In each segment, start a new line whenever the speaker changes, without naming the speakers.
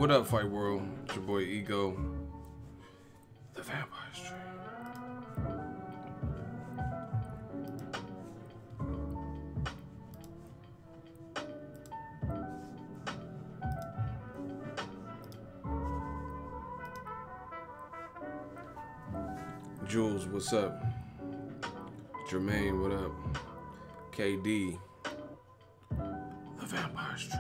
What up, Fight World? It's your boy Ego, the Vampire Stream. Jules, what's up? Jermaine, what up? KD, the Vampire Stream.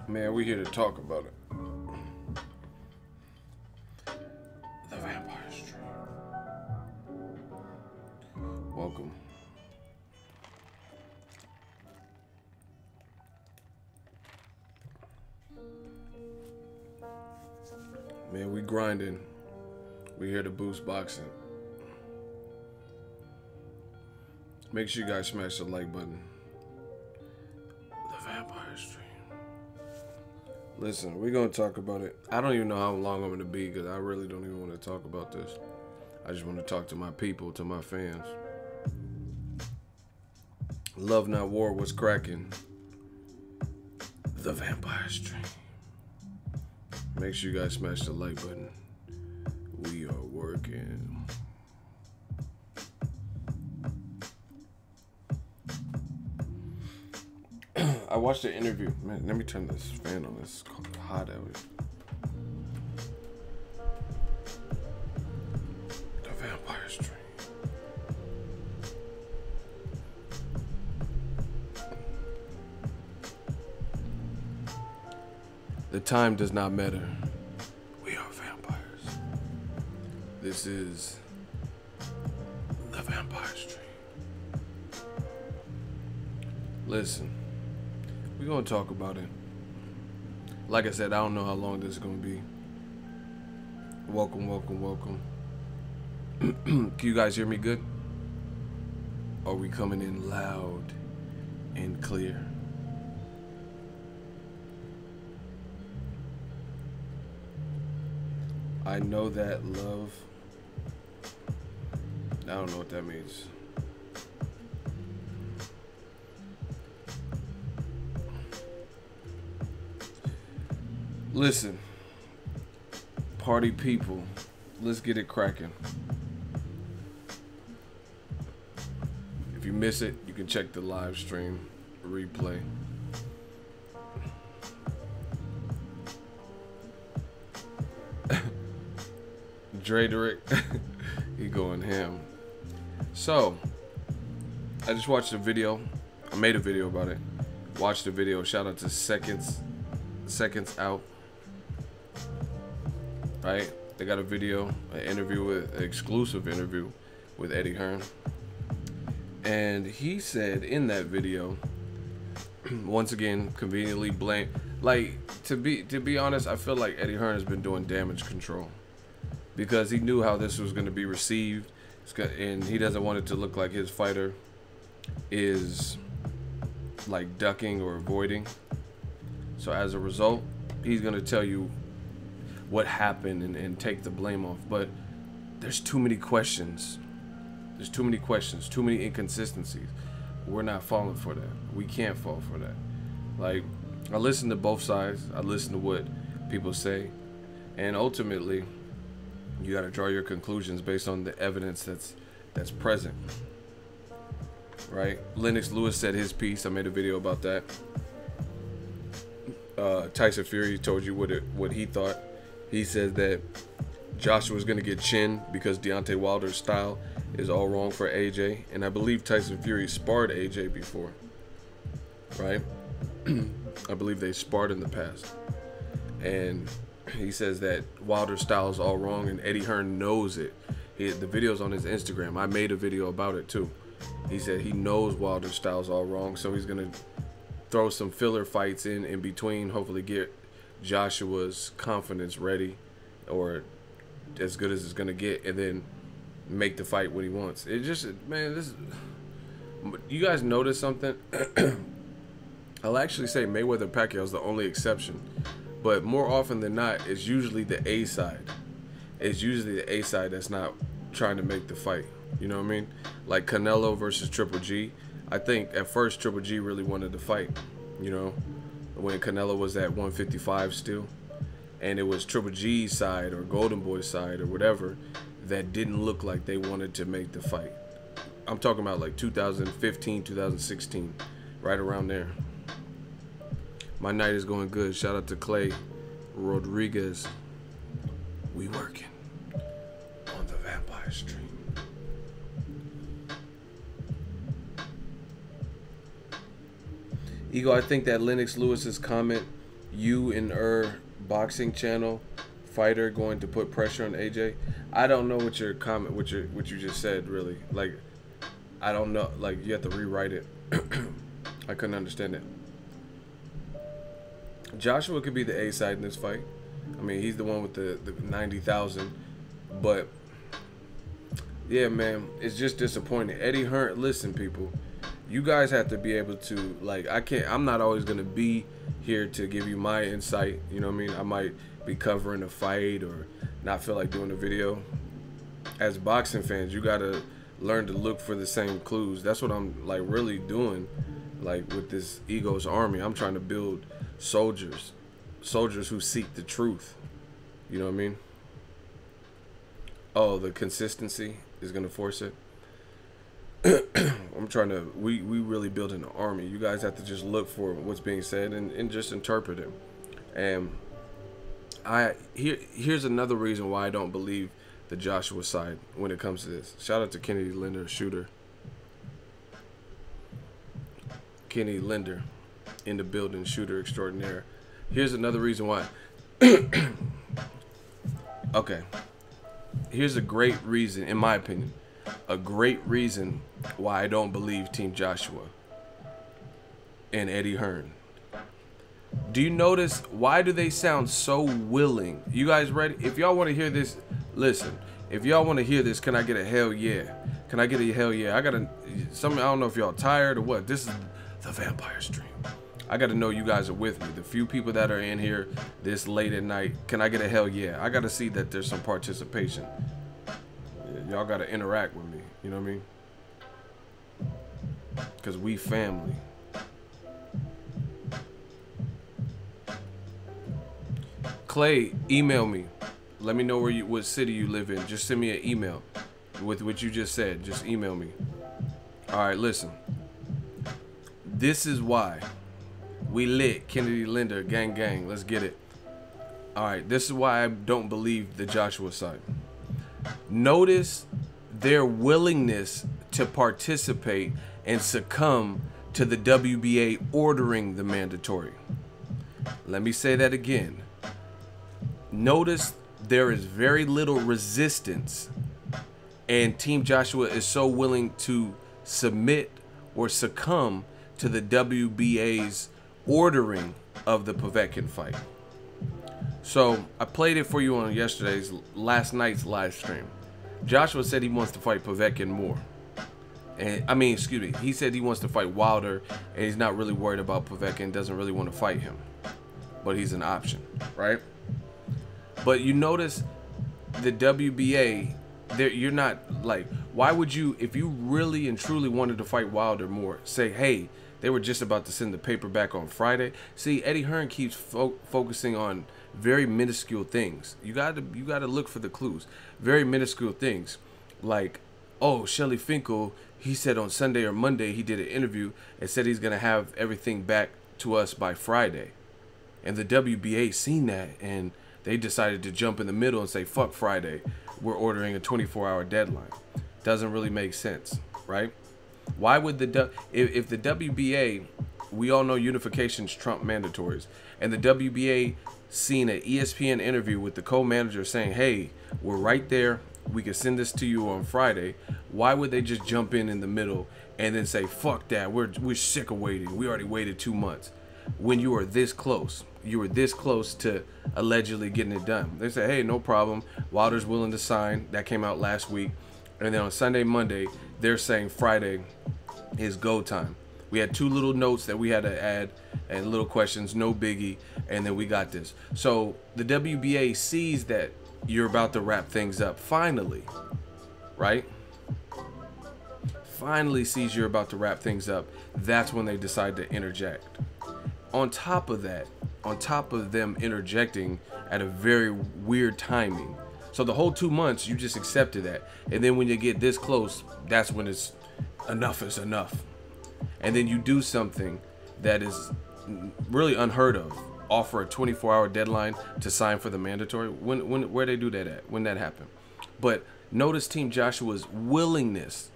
Man, we're here to talk about it. The Vampire Stream. Welcome. Man, we grinding. We here to boost boxing. Make sure you guys smash the like button. The Vampire Stream. Listen, we're going to talk about it. I don't even know how long I'm going to be because I really don't even want to talk about this. I just want to talk to my people, to my fans. Love Not War, what's cracking? The Vampire Stream. Make sure you guys smash the like button. We are working. I watched the interview. Man, let me turn this fan on. It's hot out here. The Vampire Stream. The time does not matter. We are vampires. This is the Vampire Stream. Listen. We're going to talk about it. Like I said, I don't know how long this is going to be. Welcome, welcome, welcome. Can you guys hear me good? Are we coming in loud and clear? I know that love. I don't know what that means. Listen, party people, let's get it cracking. If you miss it, you can check the live stream replay. Drederick, he going ham. So, I just watched a video. I made a video about it. Watched the video. Shout out to Seconds Out. Right? They got a video, an exclusive interview with Eddie Hearn. And he said in that video, once again, conveniently blamed. Like, to be honest, I feel like Eddie Hearn has been doing damage control. Because he knew how this was going to be received. And he doesn't want it to look like his fighter is like ducking or avoiding. So as a result, he's going to tell you what happened and take the blame off. But there's too many questions. There's too many questions, too many inconsistencies. We're not falling for that. We can't fall for that. Like, I listen to both sides. I listen to what people say. And ultimately, you got to draw your conclusions based on the evidence that's present. Right? Lennox Lewis said his piece. I made a video about that. Tyson Fury told you what he thought. He said that Joshua's going to get chinned because Deontay Wilder's style is all wrong for AJ. And I believe Tyson Fury sparred AJ before. Right? I believe they sparred in the past. And he says that Wilder's style is all wrong and Eddie Hearn knows it. The video's on his Instagram. I made a video about it too. He said he knows Wilder's style is all wrong. So he's going to throw some filler fights in between, hopefully get Joshua's confidence ready or as good as it's gonna get, and then make the fight what he wants. It just, man, this, you guys notice something? I'll actually say Mayweather Pacquiao is the only exception, but more often than not, it's usually the A side. It's usually the A side that's not trying to make the fight. You know what I mean? Like Canelo versus Triple G. I think at first Triple G really wanted to fight, you know, when Canelo was at 155 still. And it was Triple G's side or Golden Boy's side or whatever that didn't look like they wanted to make the fight. I'm talking about like 2015, 2016, right around there. My night is going good. Shout out to Clay Rodriguez. We working on the vampire stream. Ego, I think that Lennox Lewis's comment, you and boxing channel fighter going to put pressure on AJ. I don't know what your comment, what you just said really. Like, I don't know. Like, you have to rewrite it. I couldn't understand it. Joshua could be the A side in this fight. I mean, he's the one with the 90,000. But yeah, man, it's just disappointing. Eddie Hearn, listen, people, you guys have to be able to, like, I'm not always gonna be here to give you my insight. You know what I mean? I might be covering a fight or not feel like doing a video. As boxing fans, you gotta learn to look for the same clues. That's what I'm like really doing, like with this Ego's army. I'm trying to build soldiers who seek the truth. You know what I mean? Oh, the consistency is gonna force it. I'm trying to, we really build an army. You guys have to just look for what's being said and just interpret it. And here's another reason why I don't believe the Joshua side when it comes to this. Shout out to Kennedy Linder, shooter. Kenny Linder in the building, shooter extraordinaire. Here's another reason why. Okay. Here's a great reason, in my opinion, a great reason why I don't believe Team Joshua and Eddie Hearn. Do you notice, why do they sound so willing? You guys ready? If y'all want to hear this, listen. If y'all want to hear this, can I get a hell yeah? Can I get a hell yeah? I don't know if y'all tired or what. This is the vampire stream. I got to know you guys are with me. The few people that are in here this late at night, can I get a hell yeah? I got to see that there's some participation. Y'all got to interact with me. You know what I mean? Because we family. Clay, email me. Let me know what city you live in. Just send me an email with what you just said. Just email me. All right, listen. This is why we lit. Kennedy Linder, gang, gang. Let's get it. All right, this is why I don't believe the Joshua side. Notice their willingness to participate and succumb to the WBA ordering the mandatory. Let me say that again. Notice there is very little resistance, and Team Joshua is so willing to submit or succumb to the WBA's ordering of the Povetkin fight. So I played it for you on last night's live stream. Joshua said he wants to fight Povetkin more. And I mean, excuse me, he said he wants to fight Wilder, and he's not really worried about Povetkin, doesn't really want to fight him. But he's an option, right? But you notice the WBA, you're not like, why would you, if you really and truly wanted to fight Wilder more, say, hey, they were just about to send the paper back on Friday. See, Eddie Hearn keeps focusing on very minuscule things. You gotta look for the clues. Very minuscule things, like, oh, Shelly Finkel, he said on Sunday or Monday he did an interview and said he's gonna have everything back to us by Friday, and the WBA seen that and they decided to jump in the middle and say, fuck Friday, we're ordering a 24-hour deadline. Doesn't really make sense, right? Why would if the WBA, we all know unifications trump mandatories, and the WBA seen an ESPN interview with the co-manager saying, hey, we're right there, we can send this to you on Friday, why would they just jump in the middle and then say, fuck that, we're sick of waiting, we already waited 2 months, when you are this close? You were this close to allegedly getting it done. They say, hey, no problem, Wilder's willing to sign. That came out last week. And then on Sunday, Monday, they're saying Friday is go time. We had 2 little notes that we had to add and little questions, no biggie, and then we got this. So the WBA sees that you're about to wrap things up finally, right? finally sees you're about to wrap things up, that's when they decide to interject. On top of that, on top of them interjecting at a very weird timing. So the whole 2 months, you just accepted that. And then when you get this close, that's when it's enough is enough. And then you do something that is really unheard of. Offer a 24-hour deadline to sign for the mandatory. Where they do that at? When that happened? But notice Team Joshua's willingness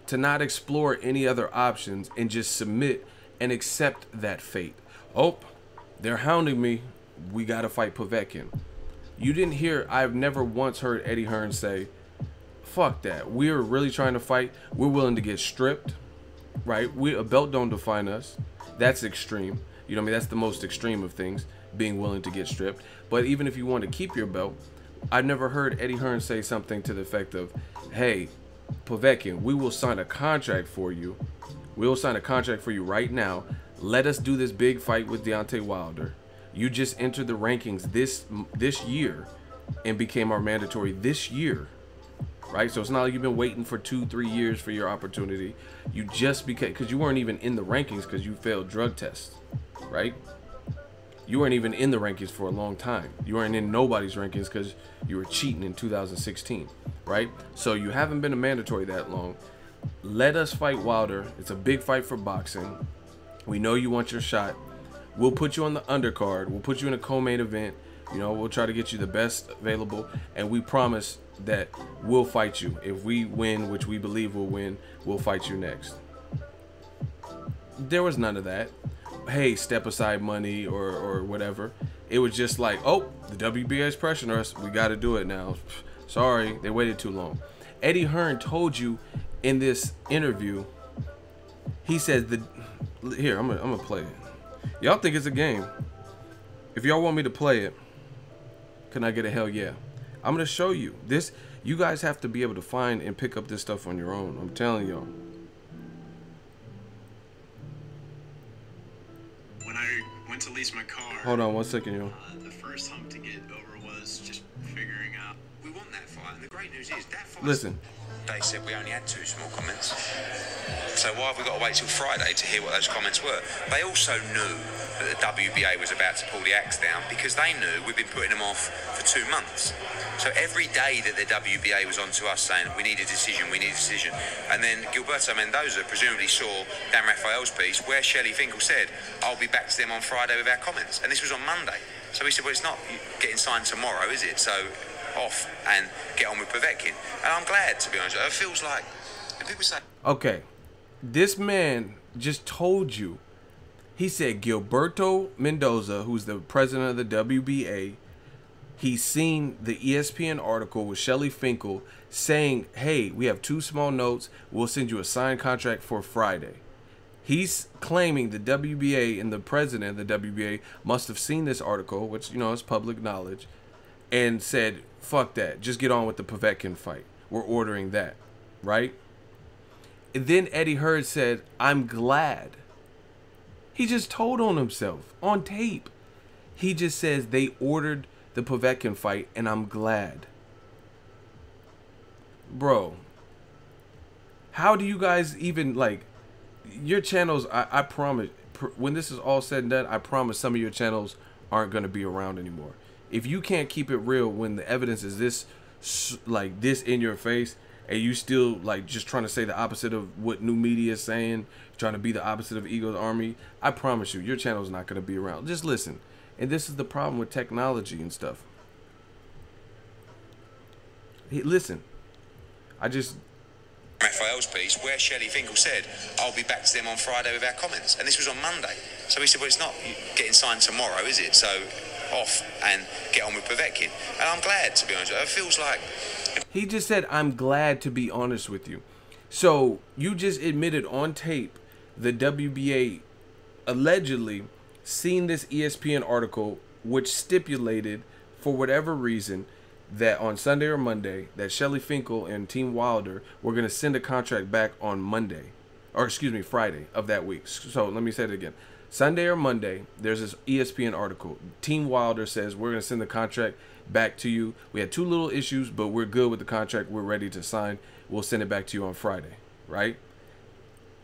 to not explore any other options and just submit and accept that fate. Oh, they're hounding me. We got to fight Povetkin. You didn't hear, I've never once heard Eddie Hearn say, fuck that. We're really trying to fight. We're willing to get stripped, right? A belt don't define us. That's extreme. You know what I mean? That's the most extreme of things, being willing to get stripped. But even if you want to keep your belt, I've never heard Eddie Hearn say something to the effect of, hey, Povetkin, we will sign a contract for you. We will sign a contract for you right now. Let us do this big fight with Deontay Wilder. You just entered the rankings this year and became our mandatory this year, right? So it's not like you've been waiting for 2-3 years for your opportunity. You just became, because you weren't even in the rankings because you failed drug tests, right? You weren't even in the rankings for a long time. You weren't in nobody's rankings because you were cheating in 2016, right? So you haven't been a mandatory that long. Let us fight Wilder. It's a big fight for boxing. We know you want your shot. We'll put you on the undercard. We'll put you in a co-main event. You know, we'll try to get you the best available. And we promise that we'll fight you. If we win, which we believe we'll win, we'll fight you next. There was none of that. Hey, step aside money or whatever. It was just like, oh, the WBA is pressuring us. We got to do it now. Sorry, they waited too long. Eddie Hearn told you in this interview, he said, here, I'm gonna play it. Y'all think it's a game. If y'all want me to play it, can I get a hell yeah? I'm gonna show you this. You guys have to be able to find and pick up this stuff on your own. I'm telling y'all.
When I went to lease my car,
hold on 1 second, y'all.
The first hump to get over was just figuring out we won that fight, and the great news is that fight.
Listen.
They said we only had 2 small comments. So why have we got to wait till Friday to hear what those comments were? They also knew that the WBA was about to pull the axe down because they knew we've been putting them off for 2 months. So every day that the WBA was on to us saying, we need a decision, we need a decision. And then Gilberto Mendoza presumably saw Dan Rafael's piece where Shelley Finkel said, I'll be back to them on Friday with our comments. And this was on Monday. So we said, well, it's not getting signed tomorrow, is it? So off and get on with Povetkin. And I'm glad, to be honest. It feels like people say,
okay, this man just told you. He said Gilberto Mendoza, who's the president of the WBA, he's seen the ESPN article with Shelley Finkel saying, hey, we have 2 small notes. We'll send you a signed contract for Friday. He's claiming the WBA and the president of the WBA must have seen this article, which, you know, is public knowledge, and said, fuck that. Just get on with the Povetkin fight. We're ordering that, right? And then Eddie Hearn said, I'm glad. He just told on himself on tape. He just says they ordered the Povetkin fight, and I'm glad. Bro, how do you guys even, like, your channels, I promise, when this is all said and done, I promise some of your channels aren't going to be around anymore. If you can't keep it real when the evidence is this, like, this in your face, and you still, like, just trying to say the opposite of what new media is saying, trying to be the opposite of Ego's Army, I promise you, your channel's not going to be around. Just listen. And this is the problem with technology and stuff. Hey, listen.
Rafael's piece where Shelley Finkel said, I'll be back to them on Friday with our comments. And this was on Monday. So we said, well, it's not getting signed tomorrow, is it? So off and get on with Povetkin. And I'm glad, to be honest. It feels like...
He just said, I'm glad, to be honest with you. So you just admitted on tape the WBA allegedly seen this ESPN article which stipulated, for whatever reason, that on Sunday or Monday, that Shelley Finkel and Team Wilder were going to send a contract back on Monday, or excuse me, Friday of that week. So let me say it again. Sunday or Monday, there's this ESPN article. Team Wilder says, we're going to send the contract back to you. We had 2 little issues, but we're good with the contract. We're ready to sign. We'll send it back to you on Friday, right?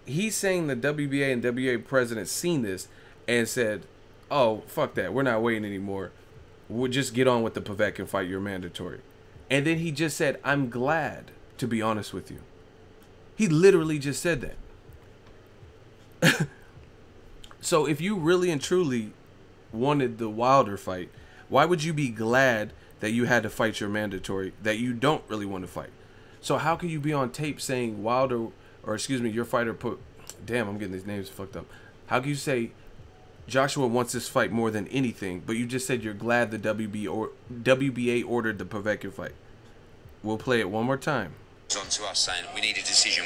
he's saying the WBA and WA president seen this and said, "Oh, fuck that. We're not waiting anymore. We'll just get on with the Povetkin fight. You're mandatory." And then he just said, "I'm glad, to be honest with you." He literally just said that. So if you really and truly wanted the Wilder fight, why would you be glad that you had to fight your mandatory that you don't really want to fight? So how can you be on tape saying Wilder, or excuse me, your fighter put, damn, I'm getting these names fucked up. How can you say Joshua wants this fight more than anything, but you just said you're glad the WBA ordered the Povetkin fight? We'll play it one more time.
On to us saying we need a decision,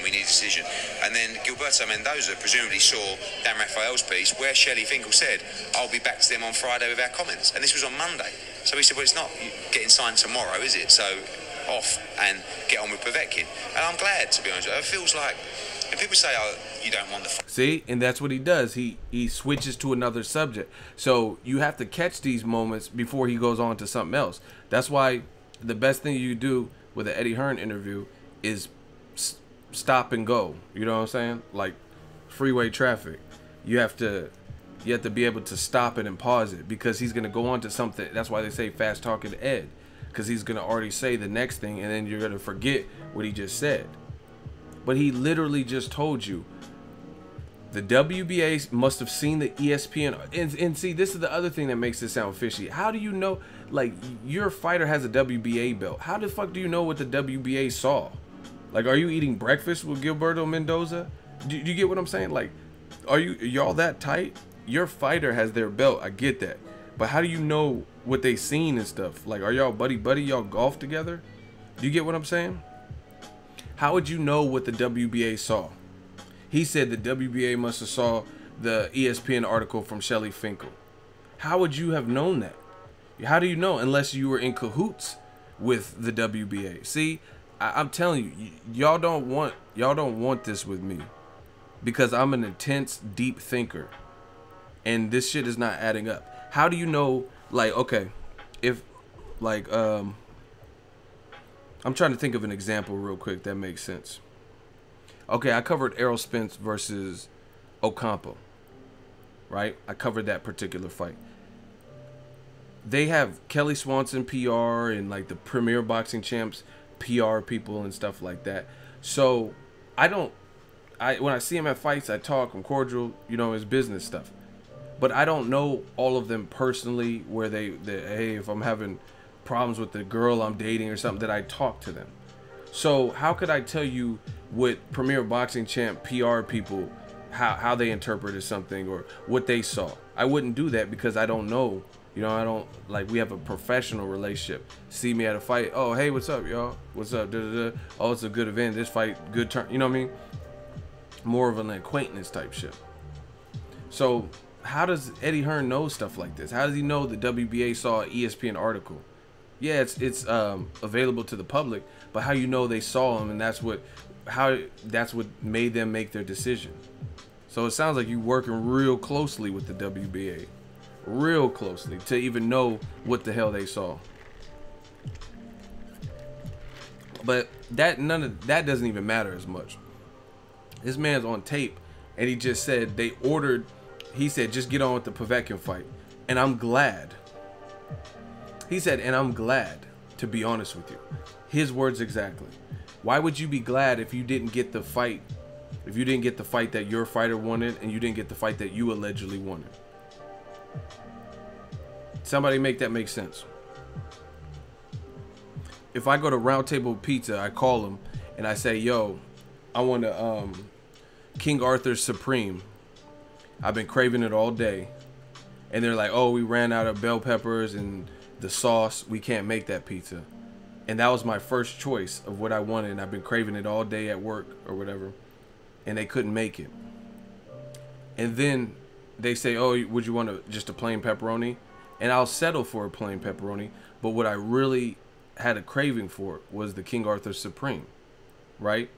and then Gilberto Mendoza presumably saw Dan Raphael's piece where Shelley Finkel said, "I'll be back to them on Friday with our comments," and this was on Monday. So he said, "Well, it's not getting signed tomorrow, is it? So off and get on with Povetkin." And I'm glad, to be honest. It feels like, if people say, "Oh, you don't want the fight,"
see, and that's what he does. He switches to another subject. So you have to catch these moments before he goes on to something else. That's why the best thing you do with an Eddie Hearn interview is stop and go. You know what I'm saying? Like freeway traffic. You have to be able to stop it and pause it, because he's gonna go on to something. That's why they say fast talking to Ed, because he's gonna already say the next thing, and then you're gonna forget what he just said. But he literally just told you the WBA must have seen the ESPN. And see, this is the other thing that makes it sound fishy. How do you know? Like, your fighter has a WBA belt. How the fuck do you know what the WBA saw? Like, are you eating breakfast with Gilberto Mendoza? Do you get what I'm saying? Like, are y'all that tight? Your fighter has their belt. I get that. But how do you know what they seen and stuff? Like, are y'all buddy? Y'all golf together? Do you get what I'm saying? How would you know what the WBA saw? He said the WBA must have saw the ESPN article from Shelley Finkel. How would you have known that? How do you know unless you were in cahoots with the WBA? See, I'm telling you, y'all don't want this with me, because I'm an intense, deep thinker, and this shit is not adding up. How do you know? Like, okay, if like I'm trying to think of an example real quick that makes sense. Okay, I covered Errol Spence versus Ocampo, right? I covered that particular fight. They have Kelly Swanson PR and like the Premier Boxing Champs PR people and stuff like that. So when I see him at fights, I talk, I'm cordial, you know, it's business stuff. But I don't know all of them personally, where they hey, if I'm having problems with the girl I'm dating or something, that I talk to them. So how could I tell you what Premier Boxing Champ PR people, how they interpreted something or what they saw? I wouldn't do that, because I don't know. You know, I don't, like, we have a professional relationship. See me at a fight, oh, hey, what's up, y'all? What's up? Da, da, da. Oh, it's a good event. This fight, good turn. You know what I mean? More of an acquaintance type shit. So how does Eddie Hearn know stuff like this? How does he know the WBA saw an ESPN article? Yeah, it's available to the public, but how you know they saw him, and that's what made them make their decision. So it sounds like you working real closely with the WBA, real closely, to even know what the hell they saw. But none of that doesn't even matter as much. This man's on tape, and he just said they ordered. He said, just get on with the Povetkin fight, and I'm glad. He said, and I'm glad, to be honest with you. His words exactly. Why would you be glad if you didn't get the fight? If you didn't get the fight that your fighter wanted, and you didn't get the fight that you allegedly wanted? Somebody make that make sense. If I go to Round Table Pizza, I call them and I say, yo, I want a King Arthur's Supreme. I've been craving it all day. And they're like, oh, we ran out of bell peppers and the sauce. We can't make that pizza. And that was my first choice of what I wanted, and I've been craving it all day at work or whatever, and they couldn't make it. And then they say, oh, would you want just a plain pepperoni? And I'll settle for a plain pepperoni, but what I really had a craving for was the King Arthur Supreme, right?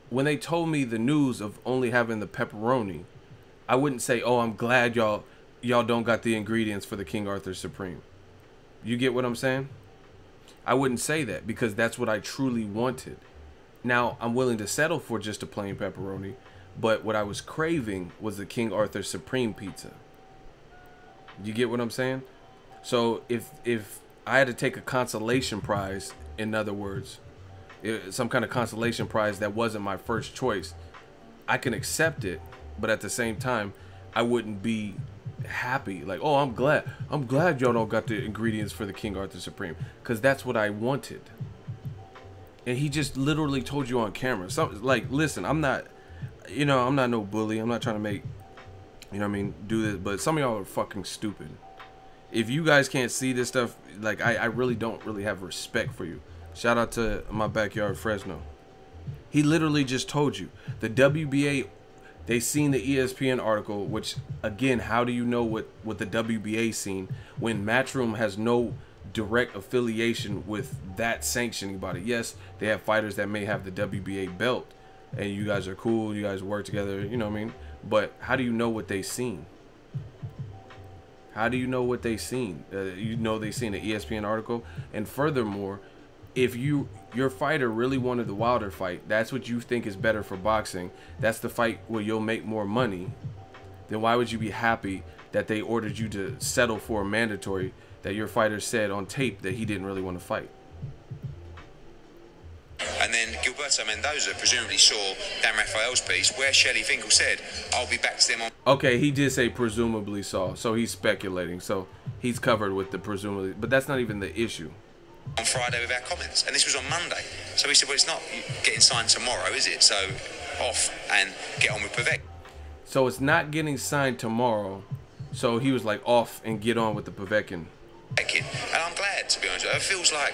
When they told me the news of only having the pepperoni, I wouldn't say, oh, I'm glad y'all don't got the ingredients for the King Arthur Supreme. You get what I'm saying? I wouldn't say that, because that's what I truly wanted. Now, I'm willing to settle for just a plain pepperoni, but what I was craving was the King Arthur Supreme Pizza. You get what I'm saying? So if I had to take a consolation prize, in other words, some kind of consolation prize that wasn't my first choice, I can accept it, but at the same time, I wouldn't be happy. Like, oh, I'm glad y'all don't got the ingredients for the King Arthur Supreme, because that's what I wanted. And he just literally told you on camera. So, like, listen, I'm not no bully. I'm not trying to make, you know what I mean, do this. But some of y'all are fucking stupid. If you guys can't see this stuff, like, I really don't really have respect for you. Shout out to my backyard Fresno. He literally just told you. The WBA, they seen the ESPN article, which, again, how do you know what the WBA seen when Matchroom has no direct affiliation with that sanctioning body? Yes, they have fighters that may have the WBA belt, and you guys are cool, you guys work together, you know what I mean? But how do you know what they seen? How do you know what they seen? You know they seen an ESPN article. And furthermore, if your fighter really wanted the Wilder fight, that's what you think is better for boxing, that's the fight where you'll make more money, then why would you be happy that they ordered you to settle for a mandatory that your fighter said on tape that he didn't really want to fight?
And then Gilberto Mendoza presumably saw Dan Raphael's piece where Shelley Finkel said, I'll be back to them on...
Okay, he did say presumably saw, so he's speculating. So he's covered with the presumably, but that's not even the issue.
On Friday with our comments, and this was on Monday. So he said, well, it's not getting signed tomorrow, is it? So off and get on with Povetkin.
So it's not getting signed tomorrow. So he was like off and get on with the Povetkin.
And I'm glad, to be honest. It feels like,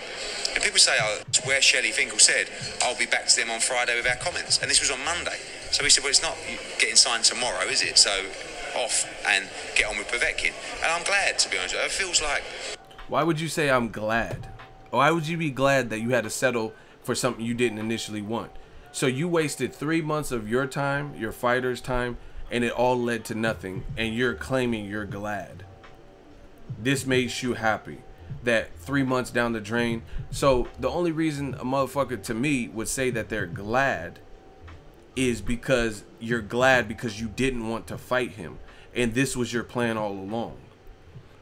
and people say, oh, it's where Shelley Finkel said, I'll be back to them on Friday with our comments. And this was on Monday. So he said, well, it's not getting signed tomorrow, is it? So off and get on with Povetkin. And I'm glad, to be honest. It feels like...
Why would you say I'm glad? Why would you be glad that you had to settle for something you didn't initially want? So you wasted 3 months of your time, your fighter's time, and it all led to nothing. And you're claiming you're glad. This makes you happy that 3 months down the drain. So the only reason a motherfucker to me would say that they're glad is because you're glad because you didn't want to fight him, and this was your plan all along.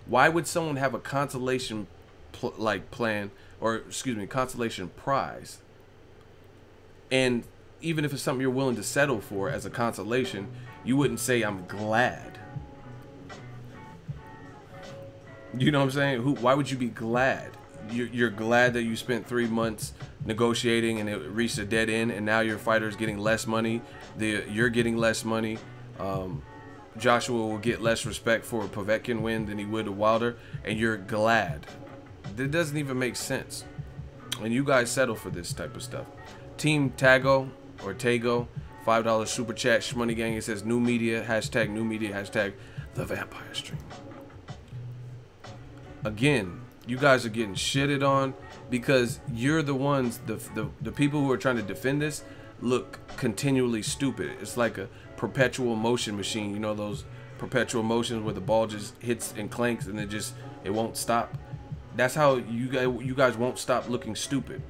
Why would someone have a consolation plan, or excuse me, consolation prize, and even if it's something you're willing to settle for as a consolation, you wouldn't say I'm glad? You know what I'm saying? Why would you be glad? You're glad that you spent 3 months negotiating and it reached a dead end, and now your fighter's getting less money. You're getting less money. Joshua will get less respect for a Povetkin win than he would a Wilder, and you're glad. That doesn't even make sense. And you guys settle for this type of stuff. Team Tago or Tago, $5 super chat. Shmoney Gang, it says new media, hashtag new media, hashtag the vampire stream. Again, you guys are getting shitted on because you're the ones, the people who are trying to defend this look continually stupid. It's like a perpetual motion machine. You know those perpetual motions where the ball just hits and clanks and it won't stop? That's how you guys won't stop looking stupid.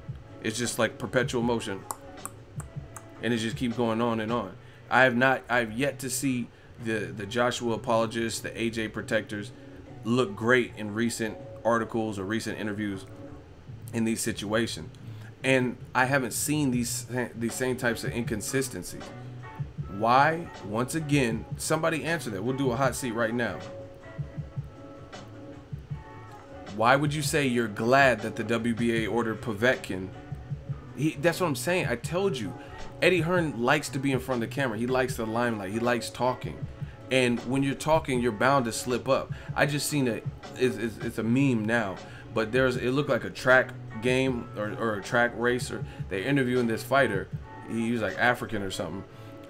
It's just like perpetual motion, and it just keeps going on and on. I've yet to see the Joshua apologists, the AJ protectors look great in recent articles or recent interviews in these situations, and I haven't seen these same types of inconsistencies. Why? Once again, somebody answer that. We'll do a hot seat right now. Why would you say you're glad that the WBA ordered Povetkin? That's what I'm saying. I told you, Eddie Hearn likes to be in front of the camera. He likes the limelight. He likes talking. And when you're talking, you're bound to slip up. I just seen it's a meme now, but it looked like a track game or a track race, or they're interviewing this fighter. He was like African or something,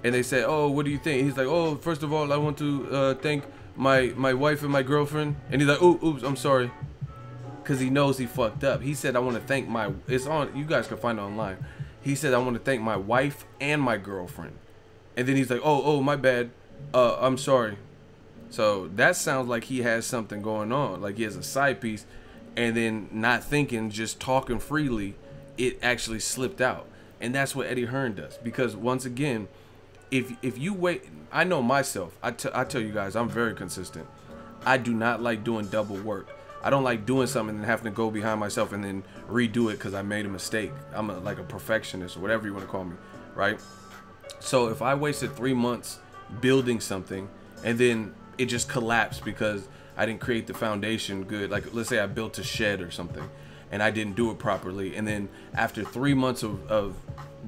and they said, "Oh, what do you think?" He's like, "Oh, first of all, I want to thank my wife and my girlfriend." And he's like, "Oh, oops, I'm sorry," because he knows he fucked up. He said, "I want to thank my." It's on. You guys can find it online. He said, "I want to thank my wife and my girlfriend," and then he's like, "Oh, my bad. I'm sorry." So that sounds like he has something going on, like he has a side piece, and then not thinking, just talking freely, it actually slipped out. And that's what Eddie Hearn does. Because once again, if you wait, I know myself. I tell you guys, I'm very consistent. I do not like doing double work. I don't like doing something and having to go behind myself and then redo it because I made a mistake. I'm like a perfectionist or whatever you want to call me, right? So if I wasted 3 months building something and then it just collapsed because I didn't create the foundation good, like let's say I built a shed or something and I didn't do it properly, and then after 3 months of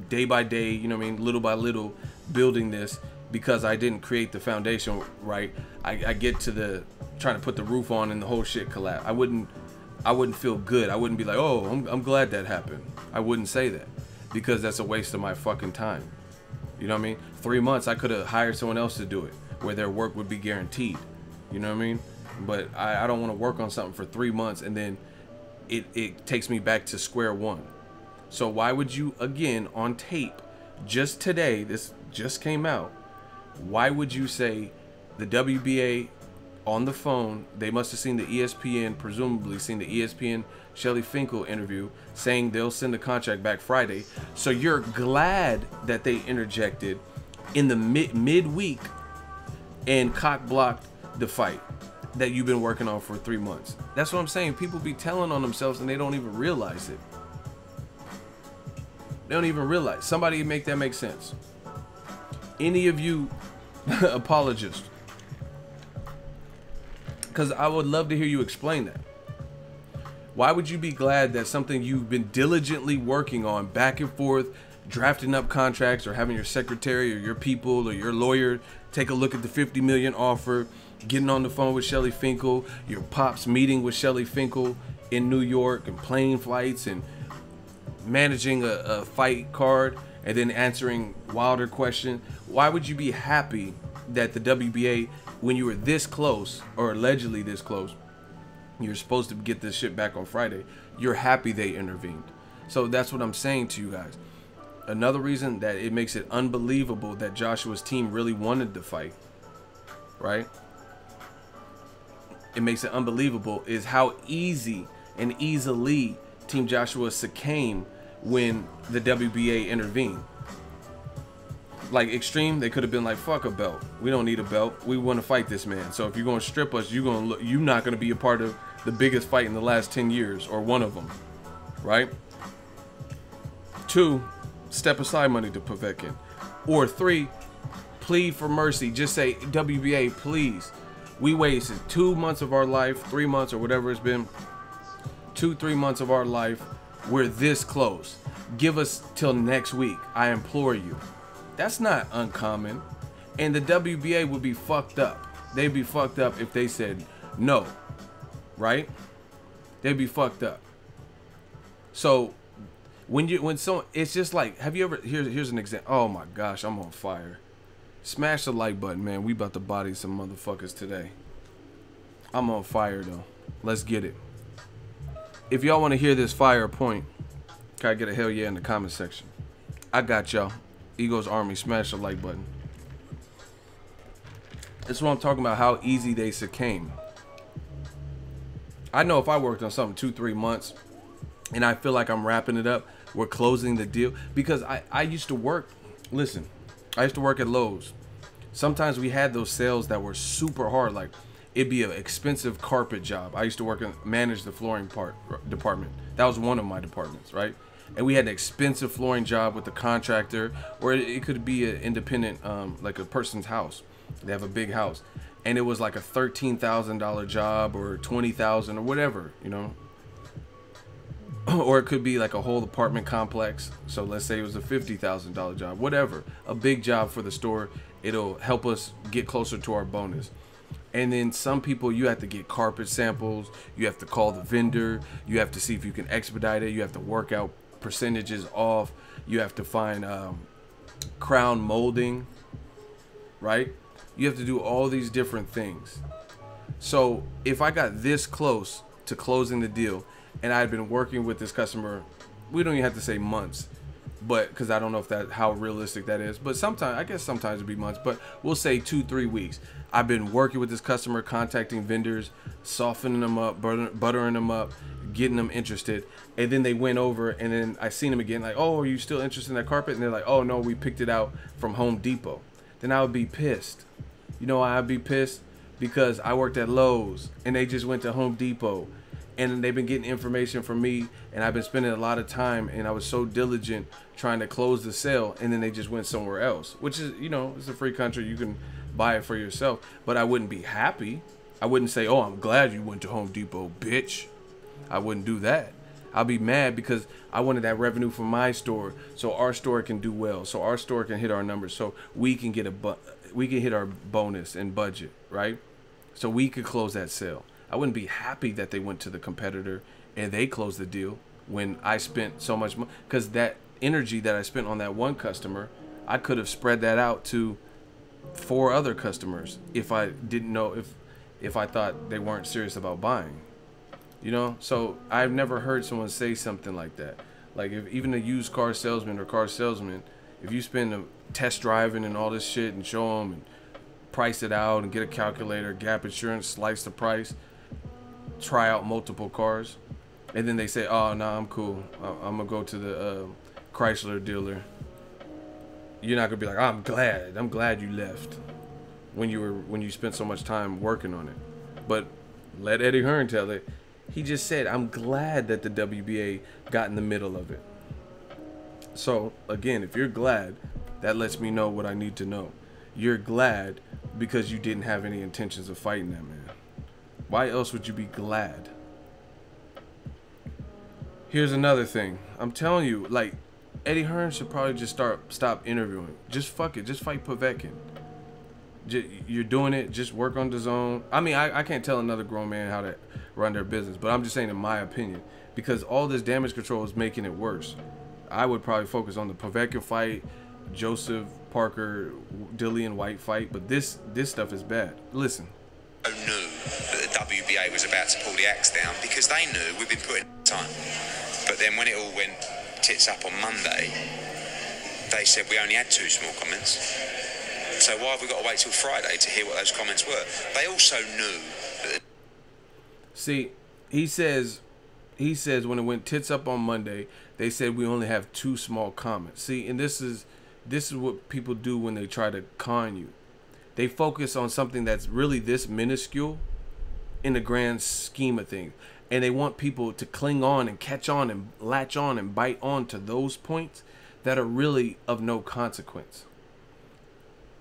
day by day, you know what I mean, little by little building this, because I didn't create the foundation right, I get to the trying to put the roof on and the whole shit collapse. I wouldn't feel good. I wouldn't be like, oh, I'm glad that happened. I wouldn't say that, because that's a waste of my fucking time. You know what I mean? 3 months I could have hired someone else to do it, where their work would be guaranteed. You know what I mean? But I don't want to work on something for 3 months and then it takes me back to square one. So why would you, again, on tape, just today, this just came out, why would you say the WBA on the phone, they must have seen the ESPN, presumably seen the ESPN Shelly Finkel interview saying they'll send the contract back Friday. So you're glad that they interjected in the midweek and cock blocked the fight that you've been working on for 3 months. That's what I'm saying. People be telling on themselves and they don't even realize it. They don't even realize. Somebody make that make sense. Any of you apologists, because I would love to hear you explain that. Why would you be glad that something you've been diligently working on, back and forth, drafting up contracts, or having your secretary or your people or your lawyer take a look at the $50 million offer, getting on the phone with Shelly Finkel, your pops meeting with Shelly Finkel in New York, and plane flights, and managing a fight card, and then answering Wilder questions? Why would you be happy that the WBA, when you were this close, or allegedly this close, you're supposed to get this shit back on Friday, you're happy they intervened? So that's what I'm saying to you guys. Another reason that it makes it unbelievable that Joshua's team really wanted to fight, right? It makes it unbelievable is how easy and easily Team Joshua succumbed when the WBA intervened. Like Extreme, they could have been like, fuck a belt. We don't need a belt. We want to fight this man. So if you're going to strip us, you're not going to be a part of the biggest fight in the last 10 years, or one of them, right? 2, step aside money to Povetkin. Or 3, plead for mercy. Just say, WBA, please. We wasted 2 months of our life, 3 months, or whatever it's been. 2-3 months of our life. We're this close. Give us till next week. I implore you. That's not uncommon. And the WBA would be fucked up. They'd be fucked up if they said no. Right? They'd be fucked up. So when someone, it's just like, have you ever, here's an example. Oh my gosh, I'm on fire. Smash the like button, man. We about to body some motherfuckers today. I'm on fire though. Let's get it. If y'all want to hear this fire point, can I get a hell yeah in the comment section? I got y'all. Eagles Army, smash the like button. That's what I'm talking about, how easy they succumb. I know if I worked on something 2-3 months and I feel like I'm wrapping it up, we're closing the deal. Because I used to work, listen, I used to work at Lowe's. Sometimes we had those sales that were super hard. Like, it'd be an expensive carpet job. I used to manage the flooring department. That was one of my departments, right? And we had an expensive flooring job with the contractor, or it could be an independent, like a person's house. They have a big house, and it was like a $13,000 job or $20,000 or whatever, you know. Or it could be like a whole apartment complex. So let's say it was a $50,000 job, whatever, a big job for the store. It'll help us get closer to our bonus. And then some people, you have to get carpet samples. You have to call the vendor. You have to see if you can expedite it. You have to work out percentages off. You have to find crown molding, right? You have to do all these different things. So if I got this close to closing the deal and I had been working with this customer, we don't even have to say months, but because I don't know if how realistic that is, but sometimes, I guess sometimes it'd be months, but we'll say 2-3 weeks. I've been working with this customer, contacting vendors, softening them up, buttering them up, getting them interested, and then they went over, and then I seen them again, like, oh, are you still interested in that carpet? And they're like, oh no, we picked it out from Home Depot. Then I would be pissed. You know why I'd be pissed? Because I worked at Lowe's and they just went to Home Depot, and they've been getting information from me, and I've been spending a lot of time, and I was so diligent trying to close the sale, and then they just went somewhere else, which is, you know, it's a free country, you can buy it for yourself. But I wouldn't be happy. I wouldn't say, oh, I'm glad you went to Home Depot, bitch. I wouldn't do that. I'll be mad because I wanted that revenue from my store, so our store can do well, so our store can hit our numbers, so we can get we can hit our bonus and budget, right? So we could close that sale. I wouldn't be happy that they went to the competitor and they closed the deal when I spent so much money, because that energy that I spent on that one customer, I could have spread that out to 4 other customers if I didn't know, if I thought they weren't serious about buying. You know, so I've never heard someone say something like that. Like, if even a used car salesman or car salesman, if you spend a test driving and all this shit and show them and price it out and get a calculator, gap insurance, slice the price, try out multiple cars, and then they say, oh no, I'm cool, I'm gonna go to the Chrysler dealer, you're not gonna be like, I'm glad you left when you spent so much time working on it. But let Eddie Hearn tell it. He just said, I'm glad that the WBA got in the middle of it. So again, if you're glad, that lets me know what I need to know. You're glad because you didn't have any intentions of fighting that man. Why else would you be glad? Here's another thing. I'm telling you, like, Eddie Hearn should probably just stop interviewing. Just fuck it. Just fight Povetkin. You're doing it. Just work on the zone. I mean, I can't tell another grown man how to run their business, but I'm just saying in my opinion, because all this damage control is making it worse. I would probably focus on the Povetkin fight, Joseph Parker, Dillian White fight, but this stuff is bad. Listen.
Knew that the WBA was about to pull the axe down because they knew we've been putting time. But then when it all went tits up on Monday, they said we only had 2 small comments. So why have we got to wait till Friday to hear what those comments were? They also knew that.
See, he says when it went tits up on Monday, they said we only have 2 small comments. See, and this is what people do when they try to con you. They focus on something that's really this minuscule in the grand scheme of things, and they want people to cling on and catch on and latch on and bite on to those points that are really of no consequence.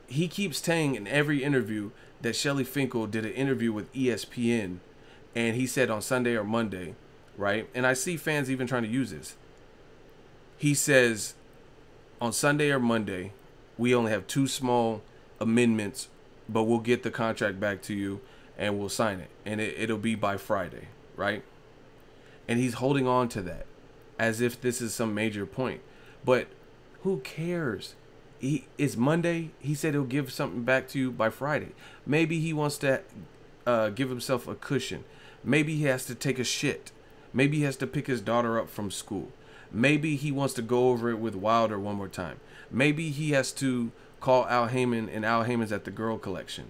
He keeps saying in every interview that Shelly Finkel did an interview with ESPN, and he said on Sunday or Monday, right? And I see fans even trying to use this. He says on Sunday or Monday, we only have 2 small amendments, but we'll get the contract back to you and we'll sign it, and it'll be by Friday, right? And he's holding on to that as if this is some major point. But who cares? It's Monday. He said he'll give something back to you by Friday. Maybe he wants to give himself a cushion. Maybe he has to take a shit. Maybe he has to pick his daughter up from school. Maybe he wants to go over it with Wilder one more time. Maybe he has to call Al Heyman, and Al Heyman's at the girl collection.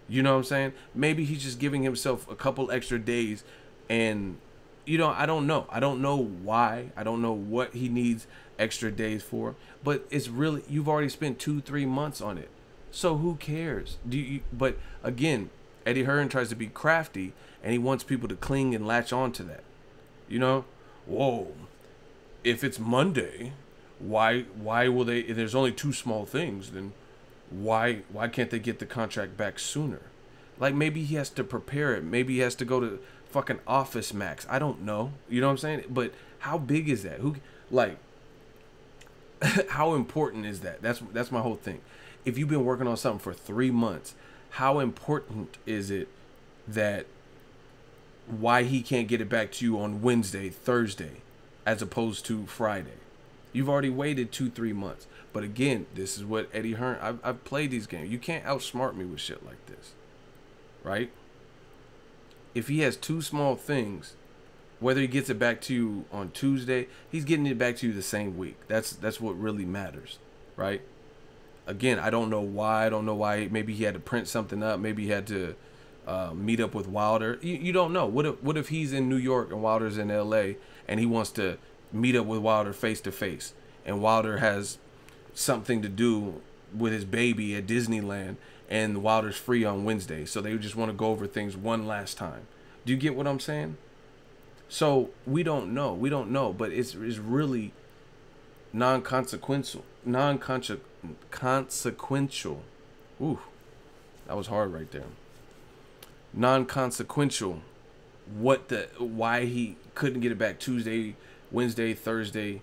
You know what I'm saying? Maybe he's just giving himself a couple extra days, and, you know, I don't know. I don't know why. I don't know what he needs extra days for. But it's really, you've already spent 2-3 months on it. So who cares? But again, Eddie Hearn tries to be crafty, and he wants people to cling and latch on to that. You know? Whoa. If it's Monday, why will they, if there's only 2 small things, then why can't they get the contract back sooner? Like, maybe he has to prepare it. Maybe he has to go to fucking Office Max. I don't know. You know what I'm saying? But how big is that? Who, like, how important is that? That's my whole thing. If you've been working on something for 3 months, how important is it that why he can't get it back to you on Wednesday, Thursday, as opposed to Friday? You've already waited 2-3 months. But again, this is what Eddie Hearn, I've played these games. You can't outsmart me with shit like this, right? If he has 2 small things, whether he gets it back to you on Tuesday, he's getting it back to you the same week. That's what really matters, right? Again, I don't know why. Maybe he had to print something up. Maybe he had to meet up with Wilder. You don't know. What if he's in New York and Wilder's in L.A. and he wants to meet up with Wilder face to face, and Wilder has something to do with his baby at Disneyland, and Wilder's free on Wednesday, so they just want to go over things one last time. Do you get what I'm saying? So we don't know, but it's really non-consequential. Consequential. Ooh, that was hard right there. Non-consequential. Why he couldn't get it back Tuesday, Wednesday, Thursday,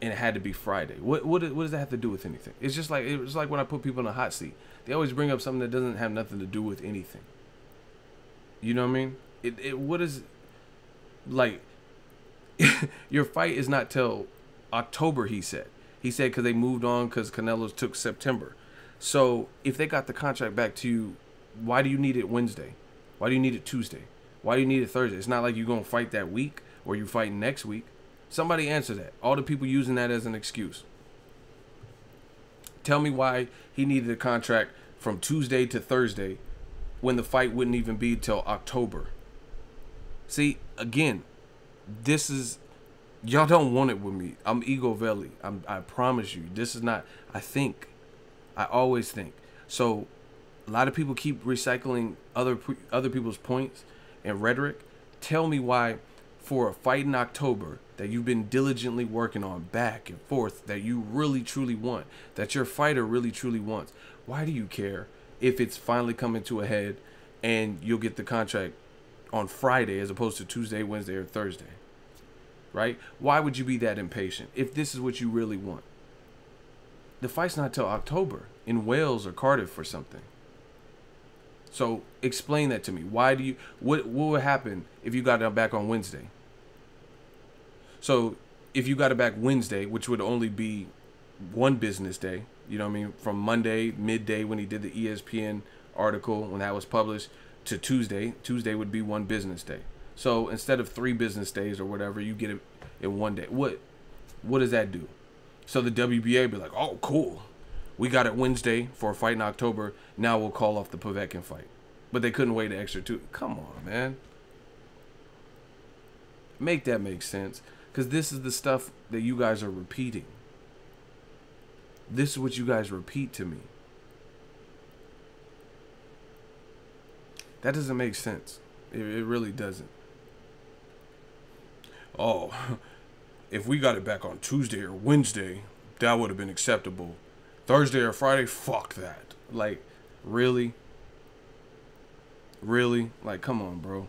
and it had to be Friday. What does that have to do with anything? It's like when I put people in a hot seat. They always bring up something that doesn't have nothing to do with anything. You know what I mean? What is, like, your fight is not till October, he said. He said because they moved on because Canelo's took September. So if they got the contract back to you, why do you need it Wednesday? Why do you need it Tuesday? Why do you need it Thursday? It's not like you're going to fight that week or you fighting next week. Somebody answer that. All the people using that as an excuse. Tell me why he needed a contract from Tuesday to Thursday when the fight wouldn't even be till October. See, again, this is, y'all don't want it with me. I'm ego valley. I promise you. This is not, I always think. So a lot of people keep recycling other people's points and rhetoric. Tell me why for a fight in October that you've been diligently working on back and forth, that you really truly want, that your fighter really truly wants, why do you care if it's finally coming to a head and you'll get the contract on Friday as opposed to Tuesday, Wednesday, or Thursday? Right? Why would you be that impatient if this is what you really want? The fight's not till October in Wales or Cardiff or something. So explain that to me. Why do you, what would happen if you got it back on Wednesday? So if you got it back Wednesday, which would only be one business day, you know what I mean, from Monday, midday when he did the ESPN article, when that was published, to Tuesday would be one business day. So instead of 3 business days or whatever, you get it in one day. What does that do? So the WBA be like, oh, cool. We got it Wednesday for a fight in October. Now we'll call off the Povetkin fight. But they couldn't wait an extra 2. Come on, man. Make that make sense. Because this is the stuff that you guys are repeating. This is what you guys repeat to me. That doesn't make sense. It really doesn't. Oh, if we got it back on Tuesday or Wednesday, that would have been acceptable. Thursday or Friday, fuck that. Like, really? Really? Like, come on, bro.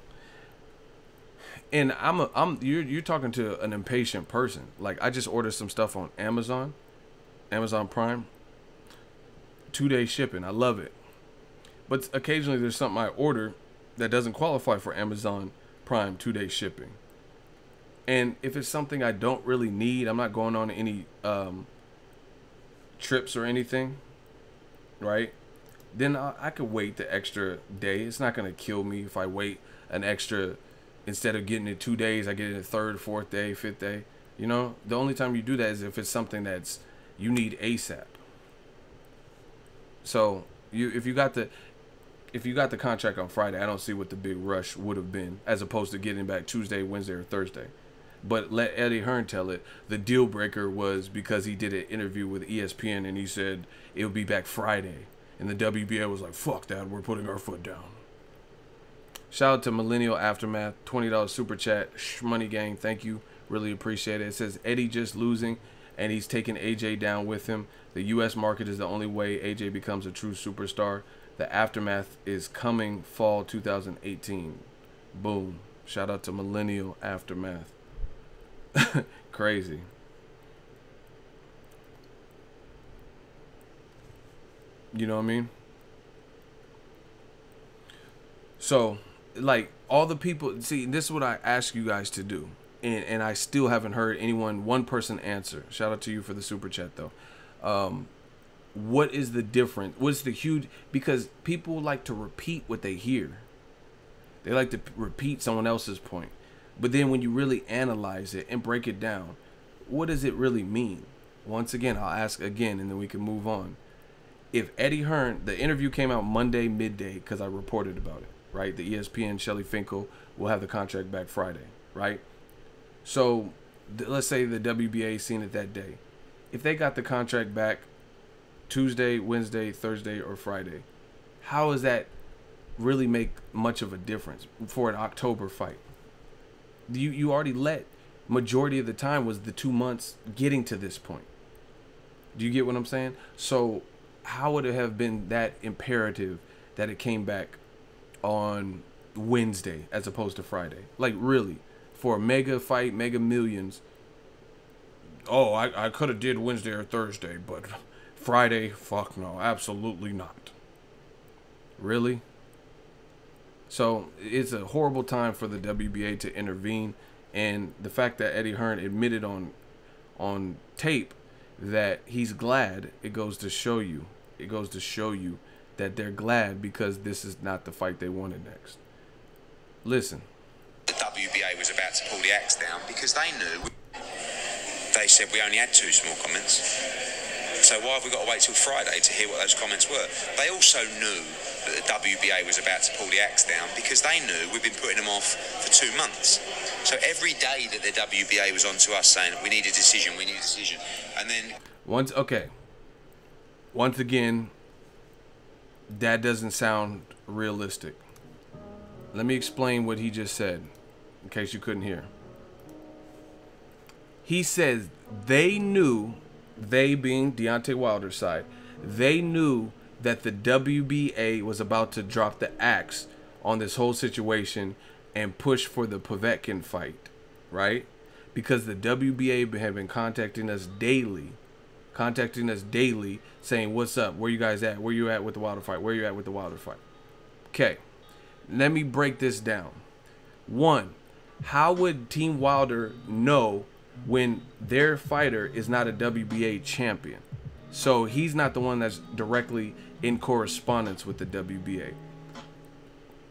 And you're talking to an impatient person. Like, I just ordered some stuff on Amazon Prime. 2-day shipping. I love it. But occasionally there's something I order that doesn't qualify for Amazon Prime 2-day shipping. And if it's something I don't really need, I'm not going on any trips or anything, right? Then I could wait the extra day. It's not going to kill me if I wait an extra, instead of getting it 2 days, I get it a 3rd, 4th day, 5th day. You know, the only time you do that is if it's something that's you need ASAP. So if you got the contract on Friday, I don't see what the big rush would have been, as opposed to getting back Tuesday, Wednesday, or Thursday. But let Eddie Hearn tell it. The deal breaker was because he did an interview with ESPN and he said it would be back Friday. And the WBA was like, fuck that, we're putting our foot down. Shout out to Millennial Aftermath, $20 super chat. Money Gang, thank you. Really appreciate it. It says Eddie just losing and he's taking AJ down with him. The U.S. market is the only way AJ becomes a true superstar. The Aftermath is coming fall 2018. Boom. Shout out to Millennial Aftermath. Crazy. You know what I mean? So, like, all the people, see, this is what I ask you guys to do. And I still haven't heard one person answer. Shout out to you for the super chat, though. What is the difference? What's the huge, because people like to repeat what they hear. They like to repeat someone else's point. But then when you really analyze it and break it down, what does it really mean? Once again, I'll ask again and then we can move on. If Eddie Hearn, the interview came out Monday midday because I reported about it, right? The ESPN Shelly Finkel will have the contract back Friday, right? So let's say the WBA seen it that day. If they got the contract back Tuesday, Wednesday, Thursday, or Friday, how does that really make much of a difference for an October fight? You already let majority of the time was the 2 months getting to this point. Do you get what I'm saying? So how would it have been that imperative that it came back on Wednesday as opposed to Friday? Like, really, for a mega fight, mega millions. Oh, I could have did Wednesday or Thursday, but Friday, fuck no, absolutely not. Really? So it's a horrible time for the WBA to intervene, and the fact that Eddie Hearn admitted on tape that he's glad, it goes to show you that they're glad because this is not the fight they wanted next. Listen.
The WBA was about to pull the axe down because they knew. They said we only had 2 small comments. So why have we got to wait till Friday to hear what those comments were? They also knew that the WBA was about to pull the axe down because they knew we've been putting them off for 2 months. So every day that the WBA was on to us saying we need a decision, and then
once again, that doesn't sound realistic. Let me explain what he just said, in case you couldn't hear. He says they knew, they being Deontay Wilder's side, they knew that the WBA was about to drop the axe on this whole situation and push for the Povetkin fight, right? Because the WBA had been contacting us daily, saying, what's up? Where you guys at? Where you at with the Wilder fight? Where you at with the Wilder fight? Okay, let me break this down. 1, how would Team Wilder know when their fighter is not a WBA champion? So he's not the one that's directly in correspondence with the WBA.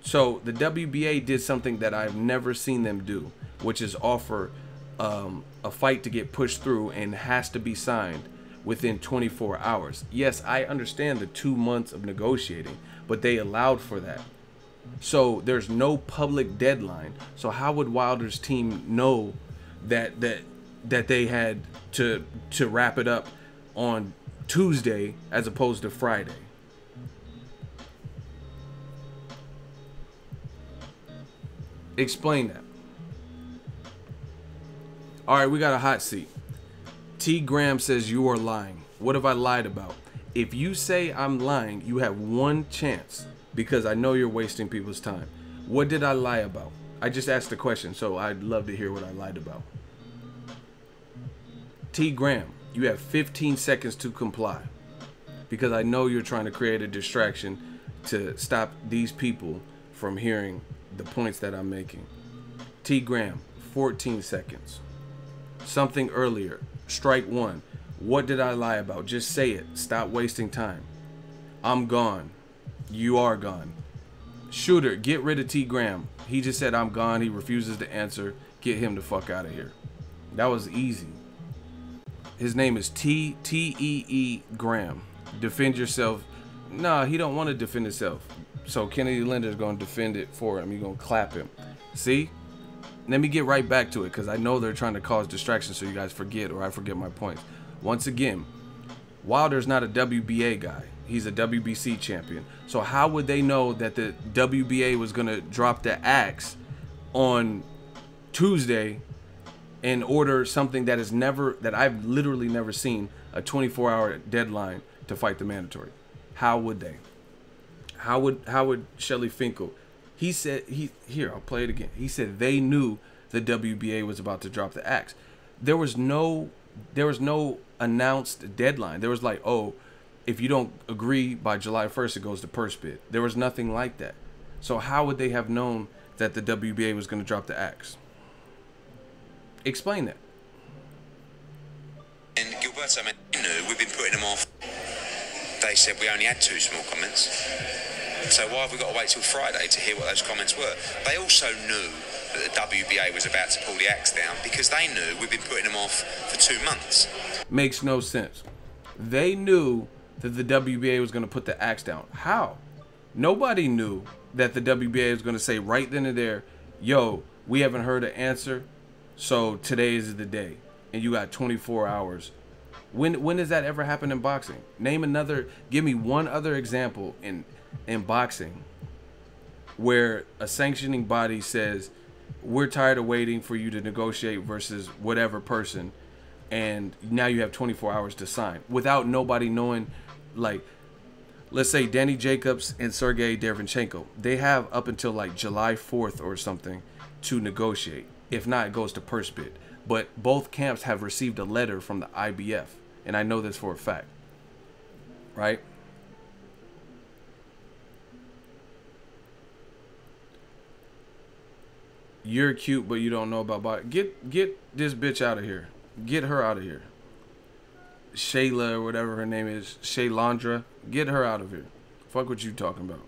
So the WBA did something that I've never seen them do, which is offer a fight to get pushed through and has to be signed within 24 hours. Yes, I understand the 2 months of negotiating, but they allowed for that. So there's no public deadline. So how would Wilder's team know that they had to wrap it up on Tuesday as opposed to Friday? Explain that. All right, we got a hot seat. T. Graham says you are lying. What have I lied about? If you say I'm lying, you have 1 chance because I know you're wasting people's time. What did I lie about? I just asked the question, so I'd love to hear what I lied about. T. Graham, you have 15 seconds to comply because I know you're trying to create a distraction to stop these people from hearing the points that I'm making. T. Graham, 14 seconds. Something earlier. Strike 1. What did I lie about? Just say it. Stop wasting time. I'm gone. You are gone. Shooter, get rid of T. Graham. He just said I'm gone. He refuses to answer. Get him the fuck out of here. That was easy. His name is T-E-E Graham. Defend yourself. Nah, he don't want to defend himself. So Kennedy Linder's going to defend it for him. He's going to clap him. See? Let me get right back to it because I know they're trying to cause distractions so you guys forget or I forget my points. Once again, Wilder's not a WBA guy. He's a WBC champion. So how would they know that the WBA was going to drop the axe on Tuesday and order something that I've literally never seen, a 24-hour deadline to fight the mandatory? How would they? How would Shelly Finkel? He said here, I'll play it again. He said they knew the WBA was about to drop the axe. There was no announced deadline. There was like, oh, if you don't agree by July 1st, it goes to purse bid. There was nothing like that. So how would they have known that the WBA was going to drop the axe? Explain that.
And Gilberto knew we've been putting them off. They said we only had 2 small comments. So why have we got to wait till Friday to hear what those comments were? They also knew that the WBA was about to pull the axe down because they knew we've been putting them off for 2 months.
Makes no sense. They knew that the WBA was going to put the axe down. How? Nobody knew that the WBA is going to say right then and there, yo, we haven't heard an answer, so today is the day, and you got 24 hours. When does that ever happen in boxing? Give me one other example in boxing where a sanctioning body says, we're tired of waiting for you to negotiate versus whatever person, and now you have 24 hours to sign without nobody knowing. Like, let's say Danny Jacobs and Sergey Derevyanchenko, they have up until like July 4th or something to negotiate. If not, it goes to purse bid. But both camps have received a letter from the IBF, and I know this for a fact, right? You're cute, but you don't know about boxing. Get this bitch out of here. Get her out of here. Shayla or whatever her name is, Shaylandra, get her out of here. Fuck what you talking about.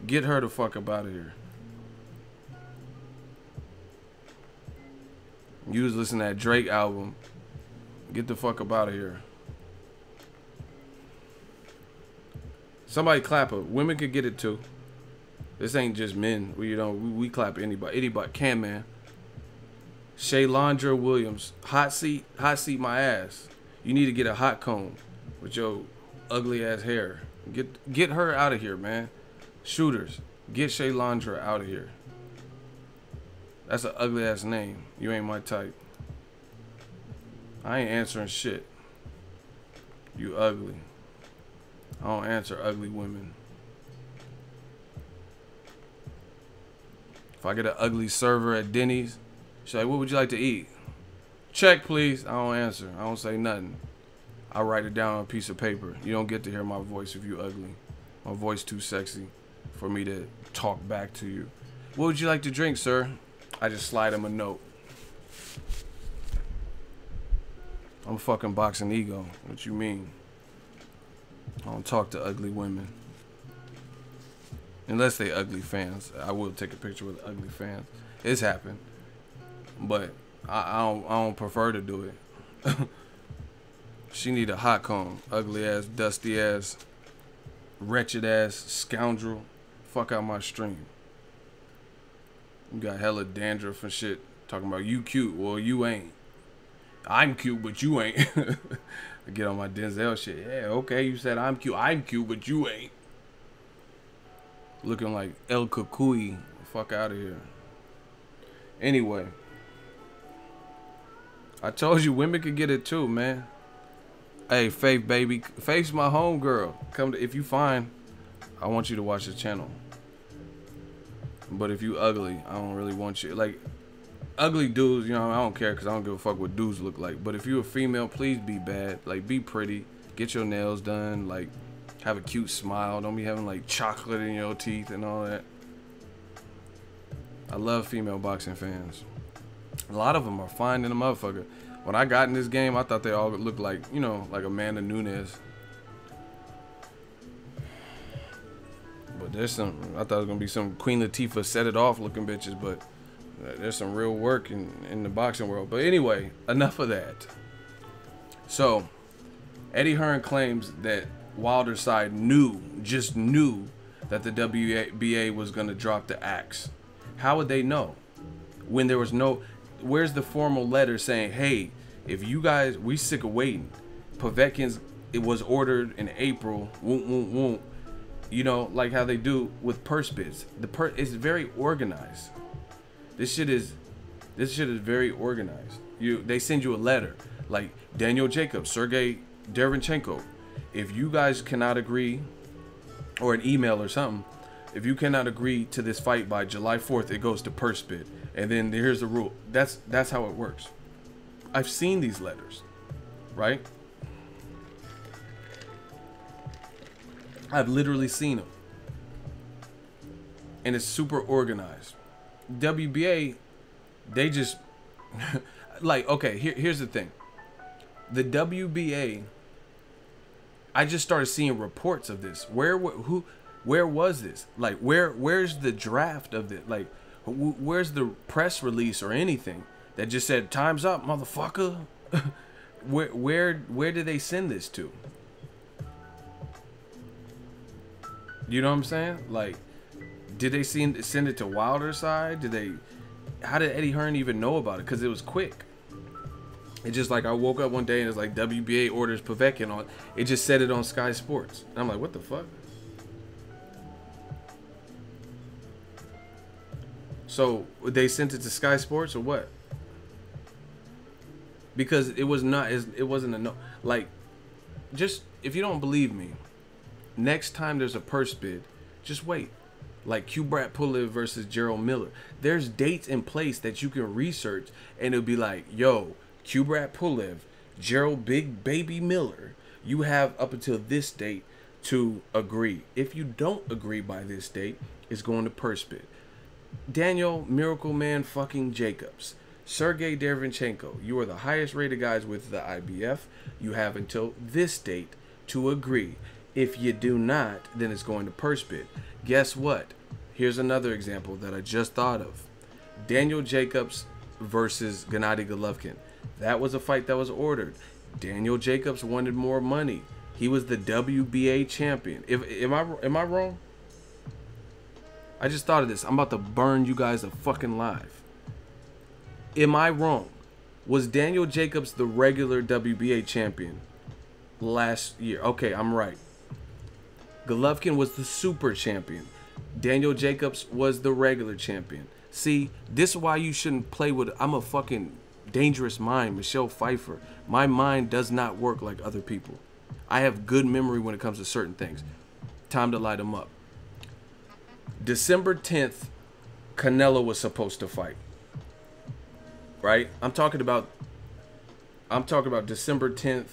Get her the fuck up out of here. You was listening to that Drake album. Get the fuck up out of here. Somebody clap her. Women could get it too. This ain't just men. We clap anybody. Anybody can, man. Shaylandra Williams. Hot seat my ass. You need to get a hot comb with your ugly ass hair. Get her out of here, man. Shooters. Get Shaylandra out of here. That's an ugly ass name. You ain't my type. I ain't answering shit. You ugly. I don't answer ugly women. If I get an ugly server at Denny's, she's like, what would you like to eat? Check, please. I don't answer. I don't say nothing. I write it down on a piece of paper. You don't get to hear my voice if you ugly. My voice too sexy for me to talk back to you. What would you like to drink, sir? I just slide him a note. I'm fucking Boxingego. What you mean? I don't talk to ugly women. Unless they ugly fans. I will take a picture with ugly fans. It's happened. But I don't prefer to do it. She need a hot comb. Ugly ass, dusty ass, wretched ass, scoundrel. Fuck out my stream. You got hella dandruff and shit. Talking about you cute. Well, you ain't. I'm cute, but you ain't. I get on my Denzel shit. Yeah, okay, you said I'm cute, but you ain't. Looking like El Kukui. Fuck out of here. Anyway. I told you women could get it too, man. Hey, Faith, baby. Faith's my homegirl. Come to, if you fine, I want you to watch the channel. But if you ugly, I don't really want you. Like, ugly dudes, you know, I don't care because I don't give a fuck what dudes look like. But if you're a female, please be bad. Like, be pretty. Get your nails done. Like, have a cute smile. Don't be having, like, chocolate in your teeth and all that. I love female boxing fans. A lot of them are fine in a motherfucker. When I got in this game, I thought they all looked like, you know, like Amanda Nunes. But there's some, I thought it was going to be some Queen Latifah set it off looking bitches, but there's some real work in the boxing world. But anyway, enough of that. So, Eddie Hearn claims that Wilder's side just knew that the WBA was going to drop the axe. How would they know? When there was no, where's the formal letter saying, hey, if you guys, we sick of waiting. Povetkin's, it was ordered in April, won't. You know, like how they do with purse bids. It's very organized. This shit is very organized. They send you a letter, like Daniel Jacobs, Sergey Derevyanchenko. If you guys cannot agree, or an email or something, if you cannot agree to this fight by July 4th, it goes to purse bid. And then here's the rule. That's how it works. I've seen these letters, right? I've literally seen them. And it's super organized. WBA, they just like, okay, here's the thing. The WBA, I just started seeing reports of this. Where was this? Like, where's the draft of it? Like, where's the press release or anything that just said time's up, motherfucker? where did they send this to? You know what I'm saying? Like, did they send it to Wilder's side? How did Eddie Hearn even know about it? Because it was quick. It's just like I woke up one day and it's like WBA orders Povetkin on. It just said it on Sky Sports. And I'm like, what the fuck? So they sent it to Sky Sports or what? Because it wasn't a no. Like, just if you don't believe me, next time there's a purse bid, just wait. Like Kubrat Pulev versus Gerald Miller. There's dates in place that you can research, and it'll be like, yo, Kubrat Pulev, Gerald Big Baby Miller, you have up until this date to agree. If you don't agree by this date, it's going to purse bid. Daniel Miracle Man fucking Jacobs, Sergey Derevyanchenko, you are the highest rated guys with the IBF. You have until this date to agree. If you do not, then it's going to purse bid. Guess what? Here's another example that I just thought of. Daniel Jacobs versus Gennady Golovkin. That was a fight that was ordered. Daniel Jacobs wanted more money. He was the WBA champion. Am I wrong? I just thought of this. I'm about to burn you guys fucking live. Am I wrong? Was Daniel Jacobs the regular WBA champion last year? Okay, I'm right. Golovkin was the super champion. Daniel Jacobs was the regular champion. See, this is why you shouldn't play with... I'm a fucking dangerous mind, Michelle Pfeiffer. My mind does not work like other people. I have good memory when it comes to certain things. Time to light them up. December 10th, Canelo was supposed to fight. Right? I'm talking about December 10th.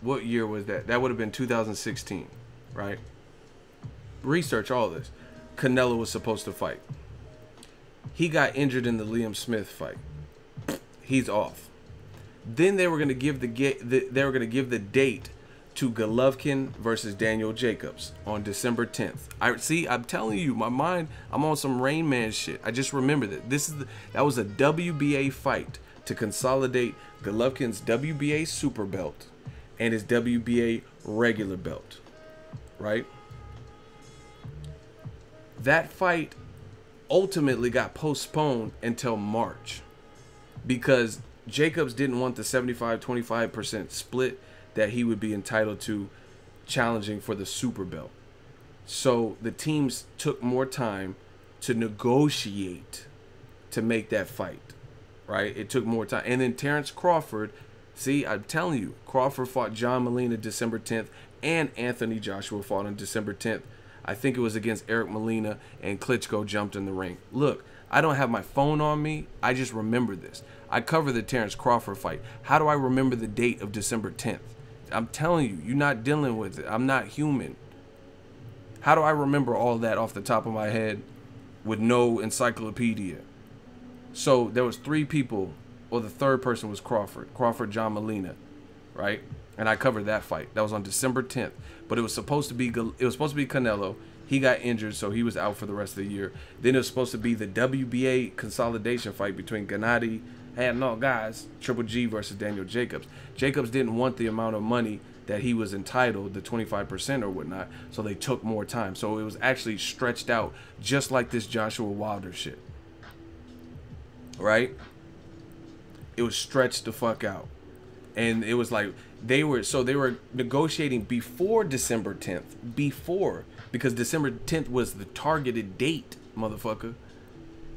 What year was that? That would have been 2016, right? Research all this. Canelo was supposed to fight. He got injured in the Liam Smith fight. He's off. Then they were going to give the date to Golovkin versus Daniel Jacobs on December 10th. I'm telling you, my mind, I'm on some Rain Man shit. I just remember that that was a WBA fight to consolidate Golovkin's WBA super belt and his WBA regular belt, right? That fight ultimately got postponed until March because Jacobs didn't want the 75-25% split that he would be entitled to challenging for the super belt. So the teams took more time to negotiate to make that fight, right? It took more time. And then Terrence Crawford, see, I'm telling you, Crawford fought John Molina December 10th and Anthony Joshua fought on December 10th. I think it was against Eric Molina, and Klitschko jumped in the ring. Look, I don't have my phone on me. I just remember this. I covered the Terrence Crawford fight. How do I remember the date of December 10th? I'm telling you, you're not dealing with it. I'm not human. How do I remember all that off the top of my head with no encyclopedia? So there was 3 people, or the third person was Crawford, John Molina, right? And I covered that fight. That was on December 10th. But it was supposed to be Canelo. He got injured, so he was out for the rest of the year. Then it was supposed to be the WBA consolidation fight between Gennady Triple G versus Daniel Jacobs. Jacobs didn't want the amount of money that he was entitled, the 25% or whatnot, so they took more time. So it was actually stretched out, just like this Joshua Wilder shit. Right? It was stretched the fuck out. And it was like, they were negotiating before December 10th. Because December 10th was the targeted date, motherfucker.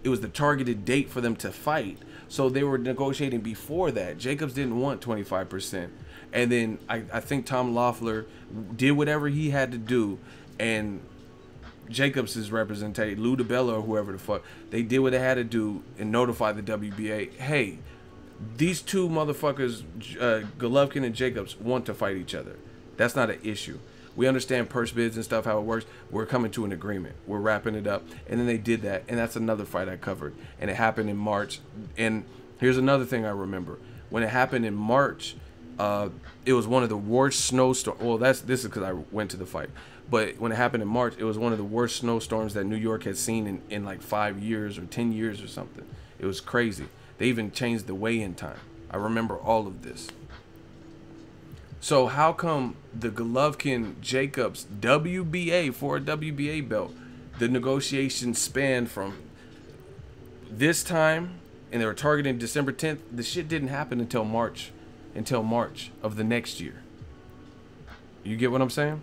It was the targeted date for them to fight. So they were negotiating before that. Jacobs didn't want 25%. And then I think Tom Loeffler did whatever he had to do. And Jacobs' representative, Lou DiBella or whoever the fuck, they did what they had to do and notify the WBA, hey, these two motherfuckers, Golovkin and Jacobs, want to fight each other. That's not an issue. We understand purse bids and stuff, how it works. We're coming to an agreement. We're wrapping it up. And then they did that. And that's another fight I covered. And it happened in March. And here's another thing I remember. When it happened in March, it was one of the worst snowstorms. Well, this is because I went to the fight. But when it happened in March, it was one of the worst snowstorms that New York had seen in like 5 years or 10 years or something. It was crazy. They even changed the weigh-in time. I remember all of this. So how come the Golovkin Jacobs WBA for a WBA belt, the negotiations spanned from this time, and they were targeting December 10th. The shit didn't happen until March of the next year. You get what I'm saying?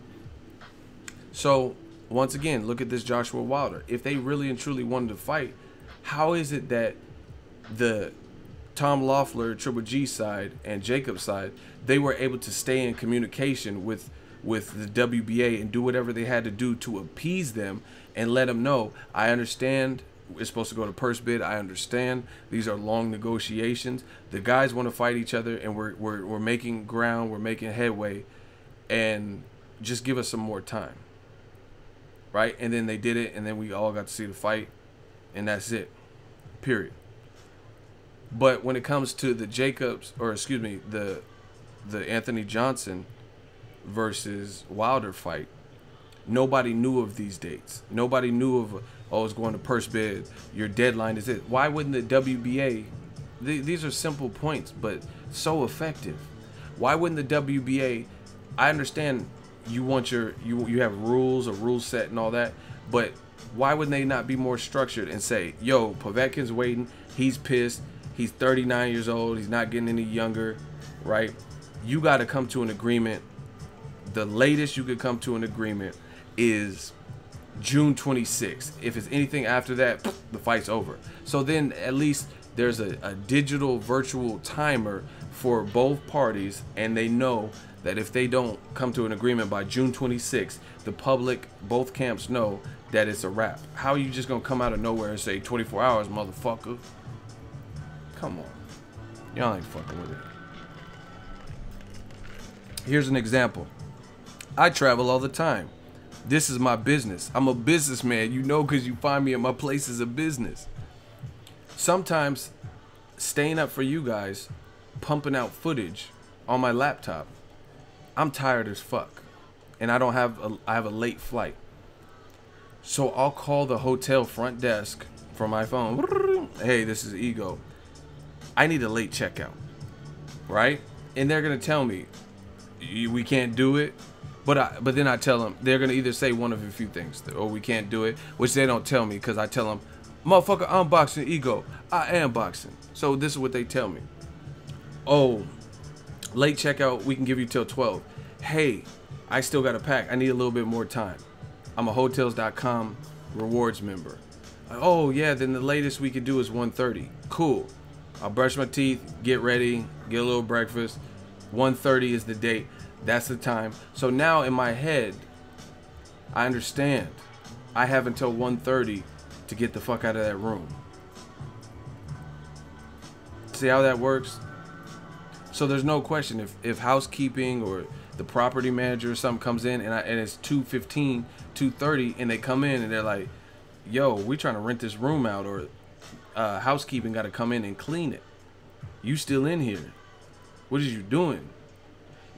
So once again, look at this Joshua Wilder. If they really and truly wanted to fight, how is it that the Tom Loeffler Triple G side and Jacob side, they were able to stay in communication with the WBA and do whatever they had to do to appease them and let them know, I understand it's supposed to go to purse bid. I understand these are long negotiations. The guys want to fight each other, and we're making ground. We're making headway, and just give us some more time, right? And then they did it, and then we all got to see the fight, and that's it. Period. But when it comes to the Jacobs, or excuse me, the Anthony Johnson versus Wilder fight, nobody knew of these dates. Nobody knew of, it's going to purse bid. Your deadline is it. Why wouldn't the WBA, these are simple points, but so effective. Why wouldn't the WBA, I understand you want you have rules, a rule set and all that, but why would they not be more structured and say, yo, Povetkin's waiting, he's pissed, he's 39 years old, he's not getting any younger, right? You got to come to an agreement. The latest you could come to an agreement is June 26th. If it's anything after that, the fight's over. So then at least there's a digital virtual timer for both parties, and they know that if they don't come to an agreement by June 26th, the public, both camps know that it's a wrap. How are you just gonna come out of nowhere and say 24 hours, motherfucker? Come on. Y'all ain't fucking with it. Here's an example. I travel all the time. This is my business. I'm a businessman, you know, because you find me at my places of business. Sometimes staying up for you guys, pumping out footage on my laptop, I'm tired as fuck, and I have a late flight. So I'll call the hotel front desk from my phone. Hey, this is Ego. I need a late checkout, right? And they're gonna tell me we can't do it. But then I tell them, they're going to either say one of a few things, or we can't do it, which they don't tell me, because I tell them, motherfucker, I'm boxing Ego. I am boxing. So this is what they tell me. Oh, late checkout, we can give you till 12. Hey, I still got to pack. I need a little bit more time. I'm a Hotels.com rewards member. Oh, yeah, then the latest we could do is 1:30. Cool. I'll brush my teeth, get ready, get a little breakfast. 1:30 is the date. That's the time. So now in my head, I understand. I have until 1:30 to get the fuck out of that room. See how that works? So there's no question if housekeeping or the property manager or something comes in and it's 2:15, 2:30, and they come in and they're like, yo, we trying to rent this room out, or housekeeping got to come in and clean it. You still in here? What is you doing?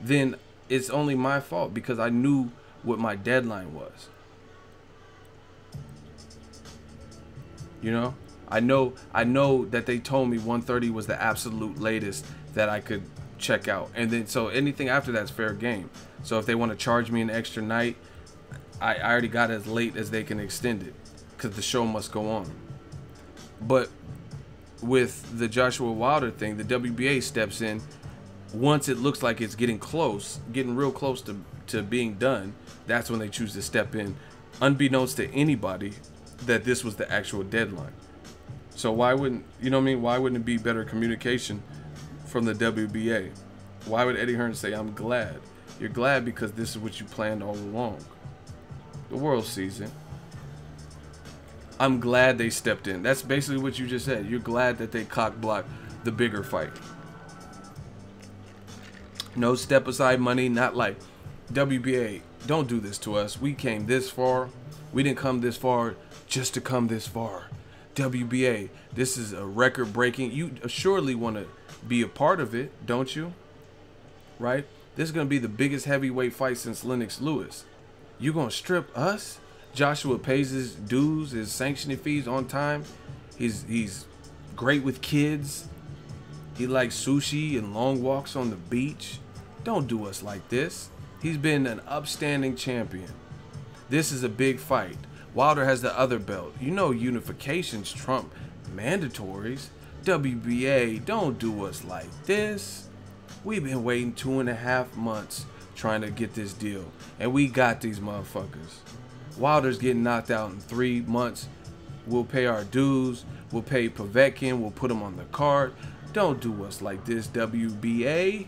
Then it's only my fault because I knew what my deadline was. You know? I know that they told me 1:30 was the absolute latest that I could check out. And then so anything after that's fair game. So if they want to charge me an extra night, I already got as late as they can extend it, because the show must go on. But with the Joshua Wilder thing, the WBA steps in once it looks like it's getting real close to being done. That's when they choose to step in, unbeknownst to anybody that this was the actual deadline. So why wouldn't, you know what I mean? Why wouldn't it be better communication from the WBA? Why would Eddie Hearn say, I'm glad? You're glad because this is what you planned all along. The world sees it. I'm glad they stepped in. That's basically what you just said. You're glad that they cock-blocked the bigger fight. No step aside money, not like, WBA, don't do this to us. We came this far. We didn't come this far just to come this far. WBA, this is a record breaking. You surely want to be a part of it, don't you? Right? This is going to be the biggest heavyweight fight since Lennox Lewis. You going to strip us? Joshua pays his dues, his sanctioning fees on time. He's great with kids. He likes sushi and long walks on the beach. Don't do us like this. He's been an upstanding champion. This is a big fight. Wilder has the other belt. You know unifications trump mandatories. WBA, don't do us like this. We've been waiting 2.5 months trying to get this deal, and we got these motherfuckers. Wilder's getting knocked out in 3 months. We'll pay our dues. We'll pay Povetkin. We'll put him on the card. Don't do us like this, WBA.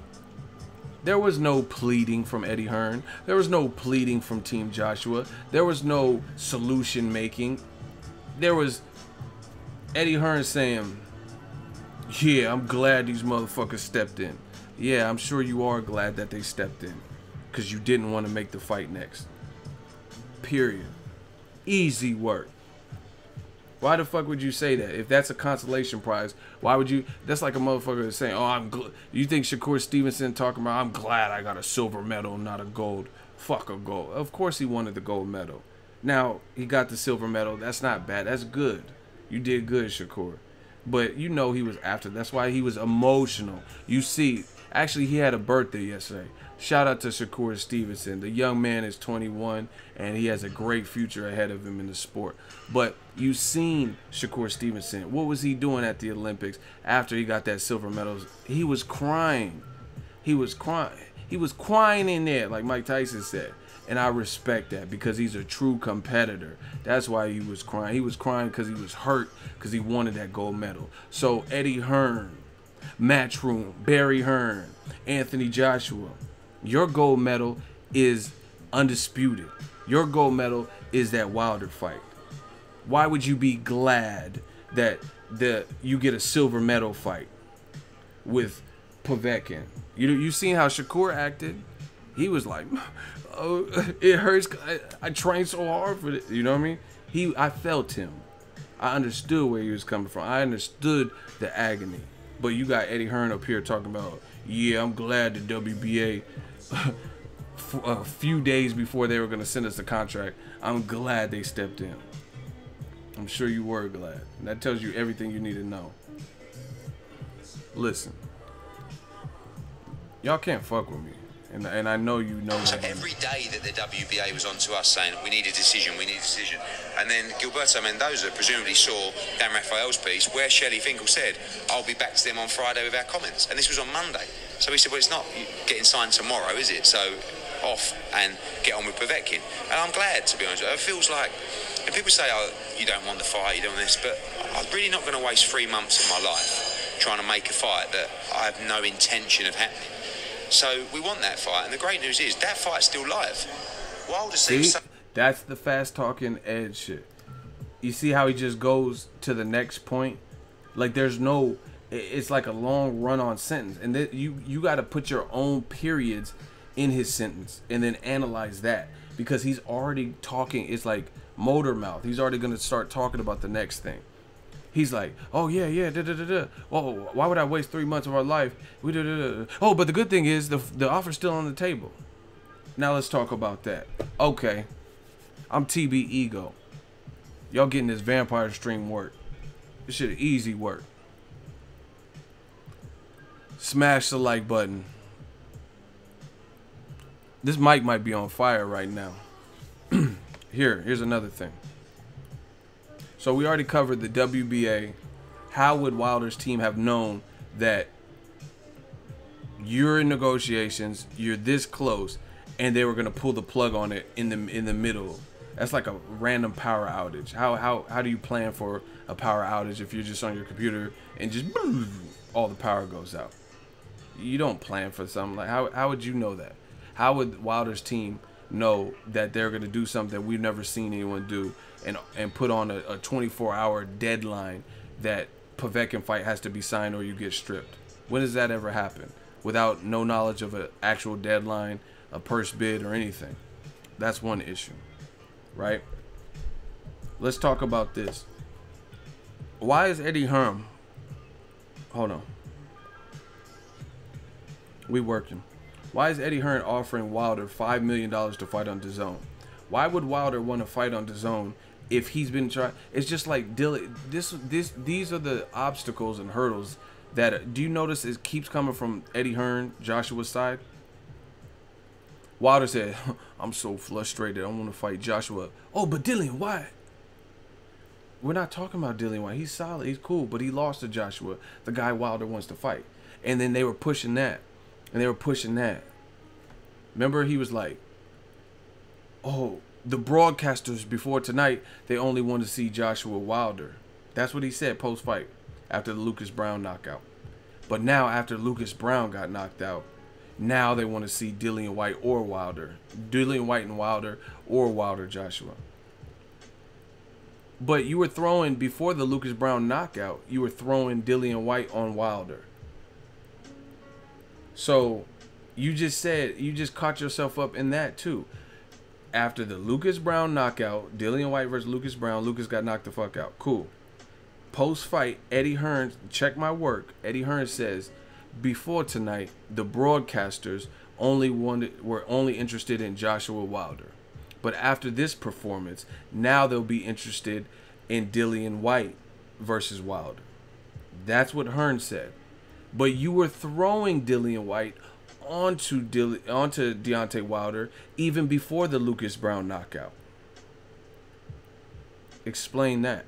There was no pleading from Eddie Hearn. There was no pleading from Team Joshua. There was no solution making. There was Eddie Hearn saying, yeah, I'm glad these motherfuckers stepped in. Yeah, I'm sure you are glad that they stepped in, because you didn't want to make the fight next. Period. Easy work. Why the fuck would you say that? If that's a consolation prize, why would you? That's like a motherfucker saying, oh, you think Shakur Stevenson talking about, I'm glad I got a silver medal, not a gold. Fuck a gold. Of course he wanted the gold medal. Now, he got the silver medal. That's not bad. That's good. You did good, Shakur. But you know he was after. That's why he was emotional. You see, actually, he had a birthday yesterday. Shout out to Shakur Stevenson. The young man is 21, and he has a great future ahead of him in the sport. But you seen Shakur Stevenson. What was he doing at the Olympics after he got that silver medal? He was crying. He was crying. He was crying in there, like Mike Tyson said. And I respect that, because he's a true competitor. That's why he was crying. He was crying because he was hurt, because he wanted that gold medal. So Eddie Hearn, Matchroom, Barry Hearn, Anthony Joshua, your gold medal is undisputed. Your gold medal is that Wilder fight. Why would you be glad that you get a silver medal fight with Povetkin? You seen how Shakur acted? He was like, oh, it hurts. I trained so hard for it. You know what I mean? I felt him. I understood where he was coming from. I understood the agony. But you got Eddie Hearn up here talking about, yeah, I'm glad the WBA, a few days before they were going to send us the contract, I'm glad they stepped in. I'm sure you were glad. And that tells you everything you need to know. Listen. Y'all can't fuck with me. And I know you know
So
that.
every day that the WBA was on to us saying, we need a decision, we need a decision. And then Gilberto Mendoza presumably saw Dan Raphael's piece where Shelley Finkel said, I'll be back to them on Friday with our comments. And this was on Monday. So he said, well, it's not getting signed tomorrow, is it? So off and get on with Povetkin. And I'm glad, to be honest with you. It feels like, and people say, oh, you don't want the fight, you don't want this, but I'm really not going to waste 3 months of my life trying to make a fight that I have no intention of happening. So we want that fight, and the great news is that fight's still live. Wilder seems so.
That's the fast talking Ed shit. You see how he just goes to the next point? Like there's no, it's like a long run on sentence, and then you got to put your own periods in his sentence and then analyze that, because he's already talking. It's like motor mouth. He's already gonna start talking about the next thing. He's like, oh yeah, da. Oh, why would I waste 3 months of our life? Oh, but the good thing is the offer's still on the table. Now let's talk about that. Okay, I'm TB Ego. Y'all getting this vampire stream work. This shit easy work. Smash the like button. This mic might be on fire right now. Here's another thing. So we already covered the WBA. How would Wilder's team have known that you're in negotiations, you're this close, and they were gonna pull the plug on it in the middle? That's like a random power outage. How do you plan for a power outage if you're just on your computer and just all the power goes out? You don't plan for something like how would you know that? How would Wilder's team know that they're gonna do something that we've never seen anyone do, and put on a 24-hour deadline that Povetkin fight has to be signed or you get stripped? When does that ever happen without no knowledge of an actual deadline, a purse bid, or anything? That's one issue, right? Let's talk about this. Why is Eddie Hearn? Hold on. We working. Why is Eddie Hearn offering Wilder $5 million to fight on DAZN? Why would Wilder want to fight on DAZN if he's been trying? It's just like Dylan. These are the obstacles and hurdles that. Do you notice it keeps coming from Eddie Hearn, Joshua's side? Wilder said, I'm so frustrated. I want to fight Joshua. Oh, but Dillian, why? We're not talking about Dillian White. He's solid. He's cool. But he lost to Joshua, the guy Wilder wants to fight. And then they were pushing that. And they were pushing that. Remember, he was like, oh, the broadcasters before tonight, they only want to see Joshua Wilder. That's what he said post-fight after the Lucas Brown knockout. But now, after Lucas Brown got knocked out, now they want to see Dillian White or Wilder. Dillian White and Wilder or Wilder Joshua. But you were throwing, before the Lucas Brown knockout, you were throwing Dillian White on Wilder. So you just caught yourself up in that too. After the Lucas Brown knockout, Dillian White versus Lucas Brown, Lucas got knocked the fuck out. Cool. Post-fight, Eddie Hearn, check my work. Eddie Hearn says, before tonight, the broadcasters were only interested in Joshua Wilder. But after this performance, now they'll be interested in Dillian White versus Wilder. That's what Hearn said. But you were throwing Dillian White onto Deontay Wilder even before the Lucas Brown knockout. Explain that.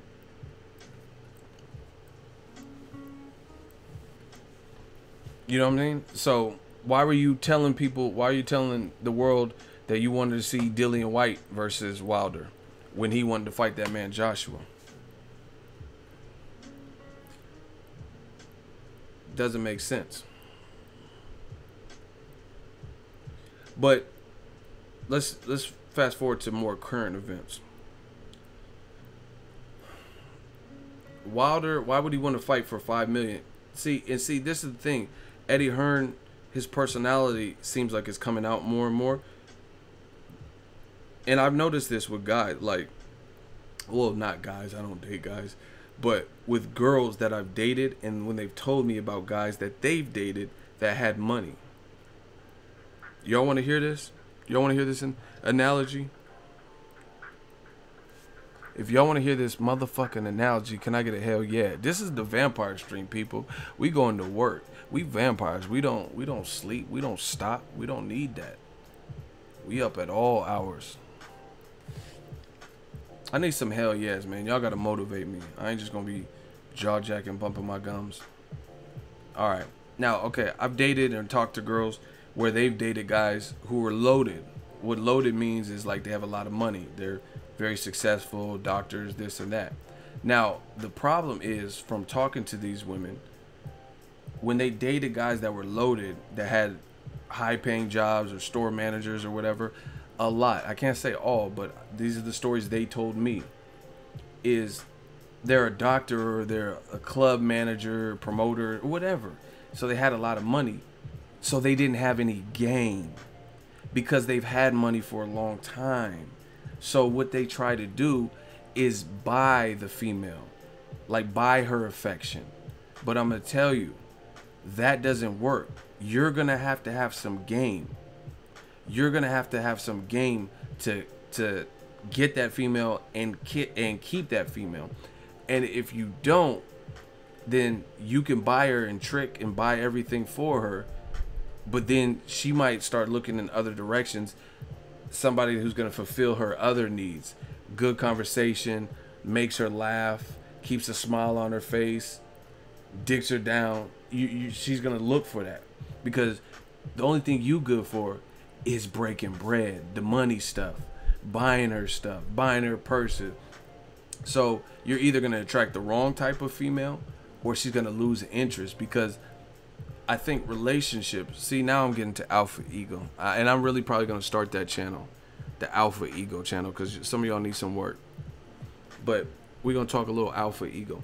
You know what I mean? So why are you telling the world that you wanted to see Dillian White versus Wilder when he wanted to fight that man Joshua? Doesn't make sense. But let's fast forward to more current events. Wilder, why would he want to fight for $5 million? See, this is the thing. Eddie Hearn, his personality seems like it's coming out more and more. And I've noticed this with guys, like, well, not guys, I don't date guys, but with girls that I've dated, and when they've told me about guys that they've dated that had money. Y'all want to hear this? Y'all want to hear this analogy? If y'all want to hear this motherfucking analogy, can I get a hell yeah? This is the vampire stream, people. We going to work. We vampires. We don't sleep. We don't stop. We don't need that. We up at all hours. I need some hell yes, man. Y'all gotta motivate me. I ain't just gonna be jaw jacking, bumping my gums. All right. Now, okay, I've dated and talked to girls where they've dated guys who were loaded. What loaded means is like they have a lot of money. They're very successful, doctors, this and that. Now, the problem is, from talking to these women, when they dated guys that were loaded, that had high-paying jobs or store managers or whatever, a lot, I can't say all, but these are the stories they told me, is they're a doctor or they're a club manager, promoter, whatever. So they had a lot of money. So they didn't have any game because they've had money for a long time. So what they try to do is buy the female, like buy her affection. But I'm going to tell you, that doesn't work. You're going to have some game. You're going to have some game to get that female and keep that female. And if you don't, then you can buy her and trick and buy everything for her. But then she might start looking in other directions. Somebody who's going to fulfill her other needs. Good conversation, makes her laugh, keeps a smile on her face, dicks her down. She's going to look for that. Because the only thing you good for is breaking bread, the money stuff, buying her stuff, buying her purses. So you're either going to attract the wrong type of female or she's going to lose interest. Because I think relationships, see, now I'm getting to alpha ego, and I'm really probably going to start that channel, the alpha ego channel, because some of y'all need some work. But we're going to talk a little alpha ego.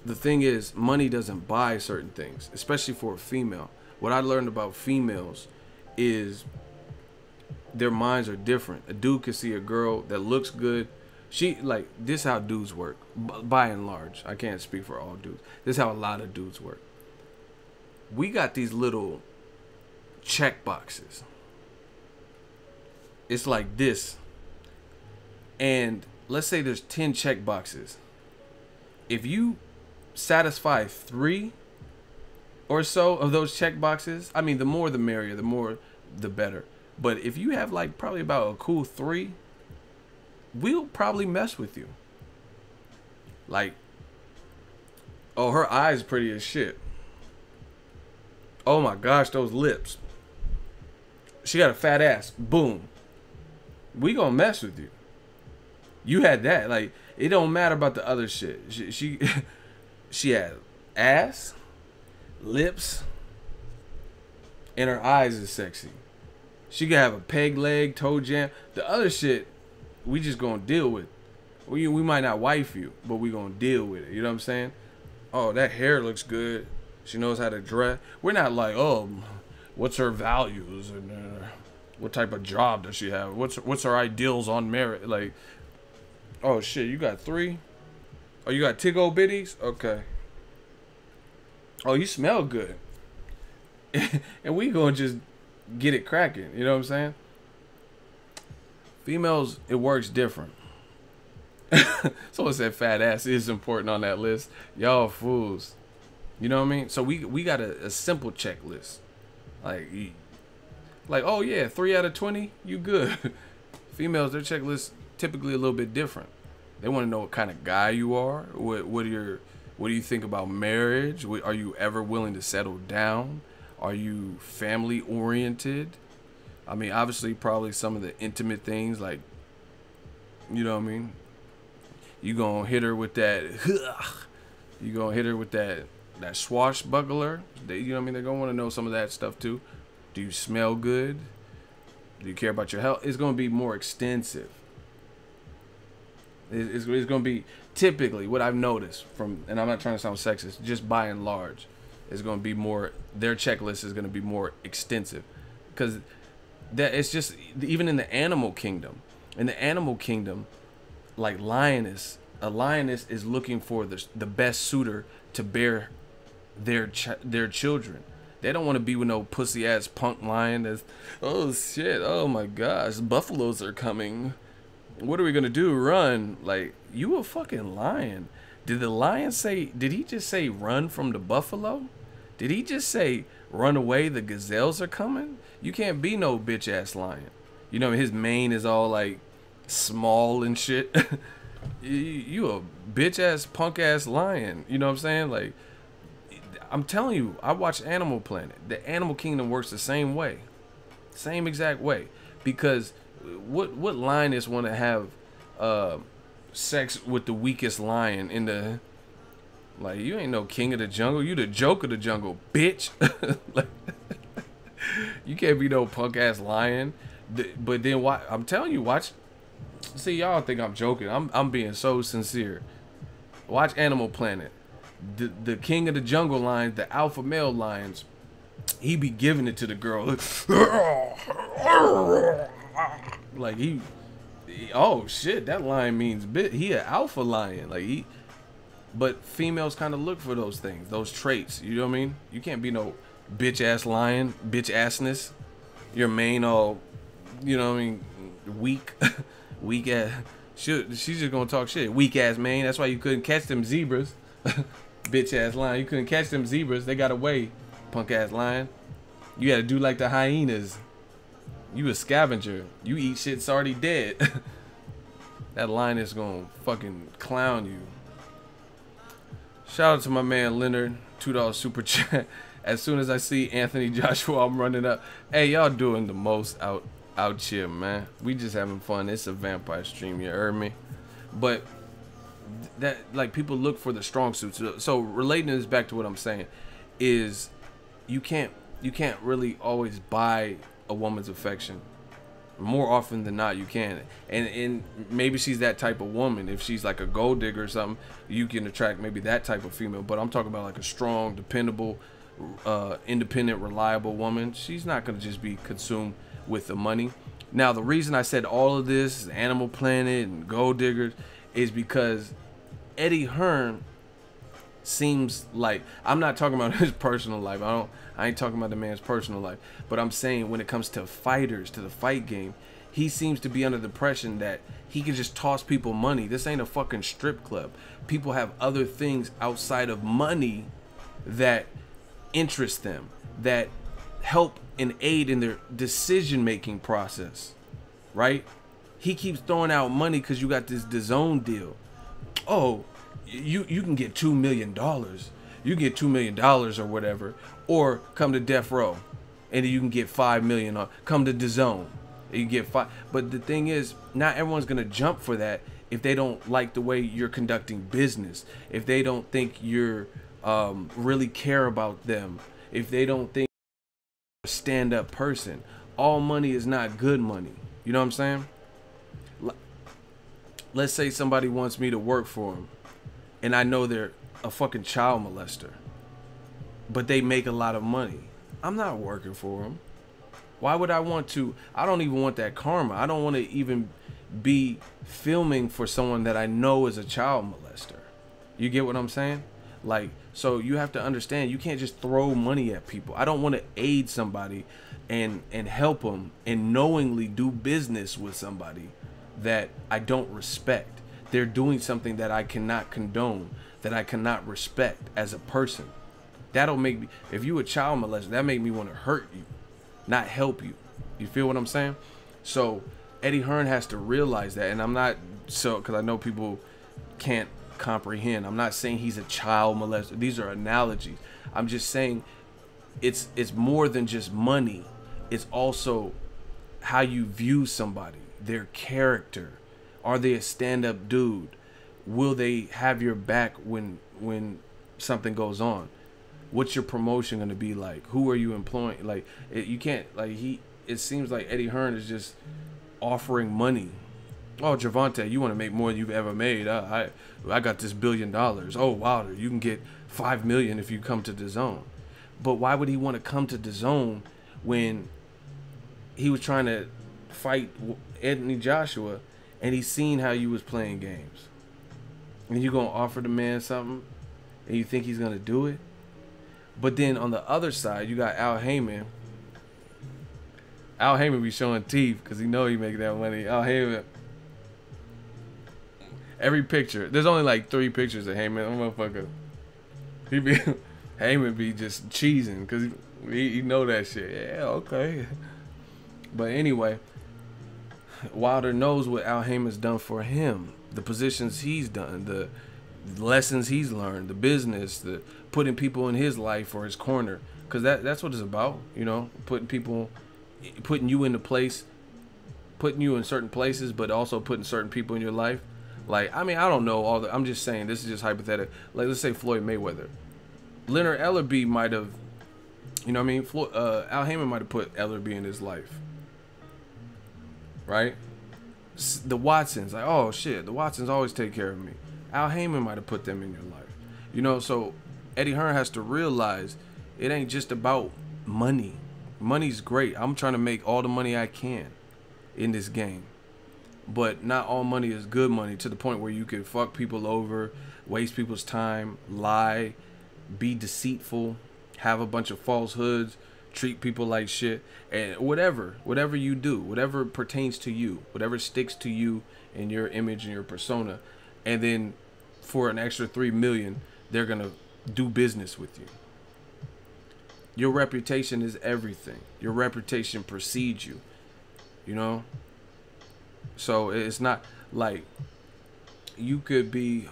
The thing is, money doesn't buy certain things, especially for a female. What I learned about females is their minds are different. A dude can see a girl that looks good. This is how dudes work, by and large. I can't speak for all dudes. This is how a lot of dudes work. We got these little check boxes. It's like this. And let's say there's 10 check boxes. If you satisfy 3 or so of those check boxes, I mean, the more the merrier, the more the better. But if you have like probably about a cool 3, we'll probably mess with you. Like, oh, her eyes pretty as shit. Oh my gosh, those lips. She got a fat ass. Boom. We gonna mess with you. You had that. Like, it don't matter about the other shit. She had ass, lips, and her eyes is sexy. She could have a peg leg, toe jam. The other shit, we just gonna deal with. We might not wife you, but we gonna deal with it. You know what I'm saying? Oh, that hair looks good. She knows how to dress. We're not like, oh, what's her values and what type of job does she have? What's her ideals on merit? Like, oh shit, you got 3? Oh, you got tig old bitties? Okay. Oh, you smell good. And we gonna just get it cracking. You know what I'm saying? Females, it works different. Someone said fat ass is important on that list. Y'all fools. You know what I mean? So we got a simple checklist. Like, oh yeah, 3 out of 20, you good. Females, their checklist typically a little bit different. They want to know what kind of guy you are. What do you think about marriage? Are you ever willing to settle down? Are you family oriented? I mean, obviously, probably some of the intimate things, like, you know what I mean? You gonna hit her with that. You gonna hit her with that swashbuckler. You know what I mean? They're gonna want to know some of that stuff too. Do you smell good? Do you care about your health? It's gonna be more extensive. It's gonna be typically what I've noticed from, and I'm not trying to sound sexist, just by and large, it's gonna be more. Their checklist is gonna be more extensive, because that it's just even in the animal kingdom. In the animal kingdom, like a lioness is looking for the best suitor to bear their children. They don't want to be with no pussy ass punk lion that's, oh shit, oh my gosh, buffaloes are coming. What are we gonna do? Run. Like, you a fucking lion. Did the lion say, did he just say run from the buffalo? Did he just say run away, the gazelles are coming? You can't be no bitch ass lion. You know, his mane is all like small and shit. You a bitch ass punk ass lion. You know what I'm saying? Like, I'm telling you, I watched Animal Planet. The animal kingdom works the same way, same exact way. Because what lioness want to have sex with the weakest lion in the, like, you ain't no king of the jungle, you the joke of the jungle, bitch. Like, you can't be no punk ass lion. But then why? I'm telling you, watch. See, y'all think I'm joking. I'm being so sincere. Watch Animal Planet. The king of the jungle lions, the alpha male lions, he be giving it to the girl. Like he oh shit, that lion means bit. He an alpha lion. Like he. But females kind of look for those things, those traits. You know what I mean? You can't be no bitch ass lion, bitch assness. Your mane all, you know what I mean, weak, weak ass. She's just gonna talk shit. Weak ass mane. That's why you couldn't catch them zebras. Bitch ass lion. You couldn't catch them zebras. They got away. Punk ass lion. You gotta do like the hyenas. You a scavenger. You eat shit that's already dead. That lion is gonna fucking clown you. Shout out to my man Leonard. $2 super chat. As soon as I see Anthony Joshua, I'm running up. Hey, y'all doing the most out here, man. We just having fun. It's a vampire stream, you heard me? But that, like, people look for the strong suits. So relating this back to what I'm saying is you can't really always buy a woman's affection. More often than not, you can. And maybe she's that type of woman. If she's like a gold digger or something, you can attract maybe that type of female. But I'm talking about like a strong, dependable, independent, reliable woman. She's not going to just be consumed with the money. Now, the reason I said all of this, Animal Planet and gold diggers, is because Eddie Hearn seems like, I'm not talking about his personal life. I ain't talking about the man's personal life, but I'm saying when it comes to fighters, to the fight game, he seems to be under the impression that he can just toss people money. This ain't a fucking strip club. People have other things outside of money that interest them, that help and aid in their decision-making process, right? He keeps throwing out money because you got this DAZN deal. Oh, you can get $2 million. You get $2 million or whatever, or come to Death Row, and then you can get $5 million. Or come to DAZN, you get $5. But the thing is, not everyone's gonna jump for that if they don't like the way you're conducting business. If they don't think you're really care about them. If they don't think you're a stand-up person. All money is not good money. You know what I'm saying? Let's say somebody wants me to work for them, and I know they're a fucking child molester, but they make a lot of money. I'm not working for them. Why would I want to? I don't even want that karma. I don't want to even be filming for someone that I know is a child molester. You get what I'm saying? Like, so you have to understand, you can't just throw money at people. I don't want to aid somebody and help them and knowingly do business with somebody that I don't respect. They're doing something that I cannot condone, that I cannot respect as a person. That'll make me, if you a child molester, that make me want to hurt you, not help you. You feel what I'm saying? So Eddie Hearn has to realize that, and I'm not, so, because I know people can't comprehend. I'm not saying he's a child molester. These are analogies. I'm just saying it's more than just money. It's also how you view somebody, their character. Are they a stand-up dude? Will they have your back when something goes on? What's your promotion going to be like? Who are you employing? Like, you can't, like, it seems like Eddie Hearn is just offering money. Oh, Javante, you want to make more than you've ever made? I got this $1 billion. Oh, Wilder, you can get $5 million if you come to DAZN. But why would he want to come to DAZN when he was trying to fight Anthony Joshua and he's seen how you was playing games? And you gonna offer the man something and you think he's gonna do it? But then on the other side, you got Al Heyman. Al Heyman be showing teeth because he know he make that money. Al Heyman. Every picture. There's only like 3 pictures of Heyman. Motherfucker. He be Heyman be just cheesing because he know that shit. Yeah, okay. But anyway, Wilder knows what Al Heyman's done for him. The positions he's done, the lessons he's learned, the business, the putting people in his life or his corner. Because that's what it's about, you know, putting you into place, putting you in certain places, but also putting certain people in your life. Like, I mean, I don't know all I'm just saying, this is just hypothetical. Like, let's say Floyd Mayweather. Leonard Ellerbe might have, you know what I mean? Al Heyman might have put Ellerbe in his life. Right? The Watsons, like, oh shit, the Watsons always take care of me. Al Heyman might have put them in your life. You know, so Eddie Hearn has to realize it ain't just about money. Money's great. I'm trying to make all the money I can in this game. But not all money is good money, to the point where you can fuck people over, waste people's time, lie, be deceitful, have a bunch of falsehoods, treat people like shit, and whatever you do, whatever pertains to you, whatever sticks to you and your image and your persona, and then for an extra $3 million, they're gonna do business with you. Your reputation is everything. Your reputation precedes you, you know? So it's not like you could be,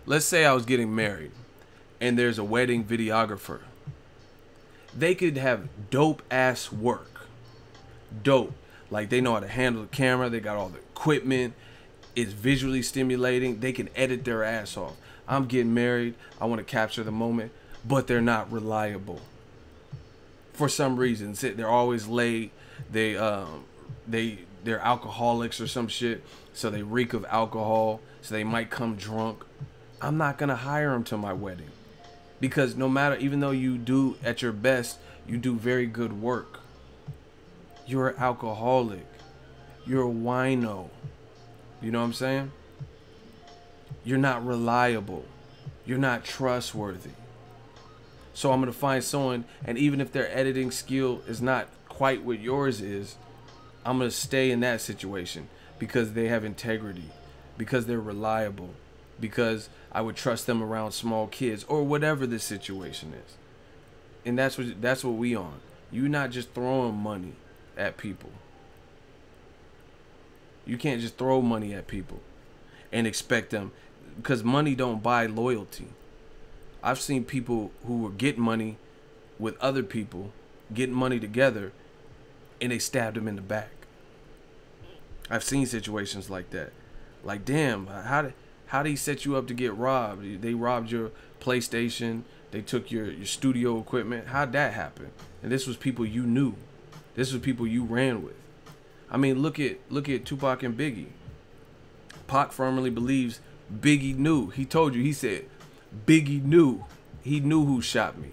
let's say I was getting married and there's a wedding videographer. They could have dope ass work. Dope. Like, they know how to handle the camera. They got all the equipment. It's visually stimulating. They can edit their ass off. I'm getting married. I want to capture the moment, but they're not reliable. For some reason, they're always late. They're alcoholics or some shit, so they reek of alcohol, so they might come drunk. I'm not gonna hire them to my wedding, because no matter, even though you do at your best, you do very good work, you're an alcoholic, you're a wino. You know what I'm saying? You're not reliable, you're not trustworthy. So I'm gonna find someone, and even if their editing skill is not quite what yours is, I'm going to stay in that situation because they have integrity, because they're reliable, because I would trust them around small kids or whatever the situation is. And that's what we on. You're not just throwing money at people. You can't just throw money at people and expect them, because money don't buy loyalty. I've seen people who were getting money with other people, getting money together, and they stabbed them in the back. I've seen situations like that. Like, damn, how did he set you up to get robbed? They robbed your PlayStation. They took your studio equipment. How'd that happen? And this was people you knew. This was people you ran with. I mean, look at Tupac and Biggie. Pac firmly believes Biggie knew. He told you, he said, Biggie knew. He knew who shot me.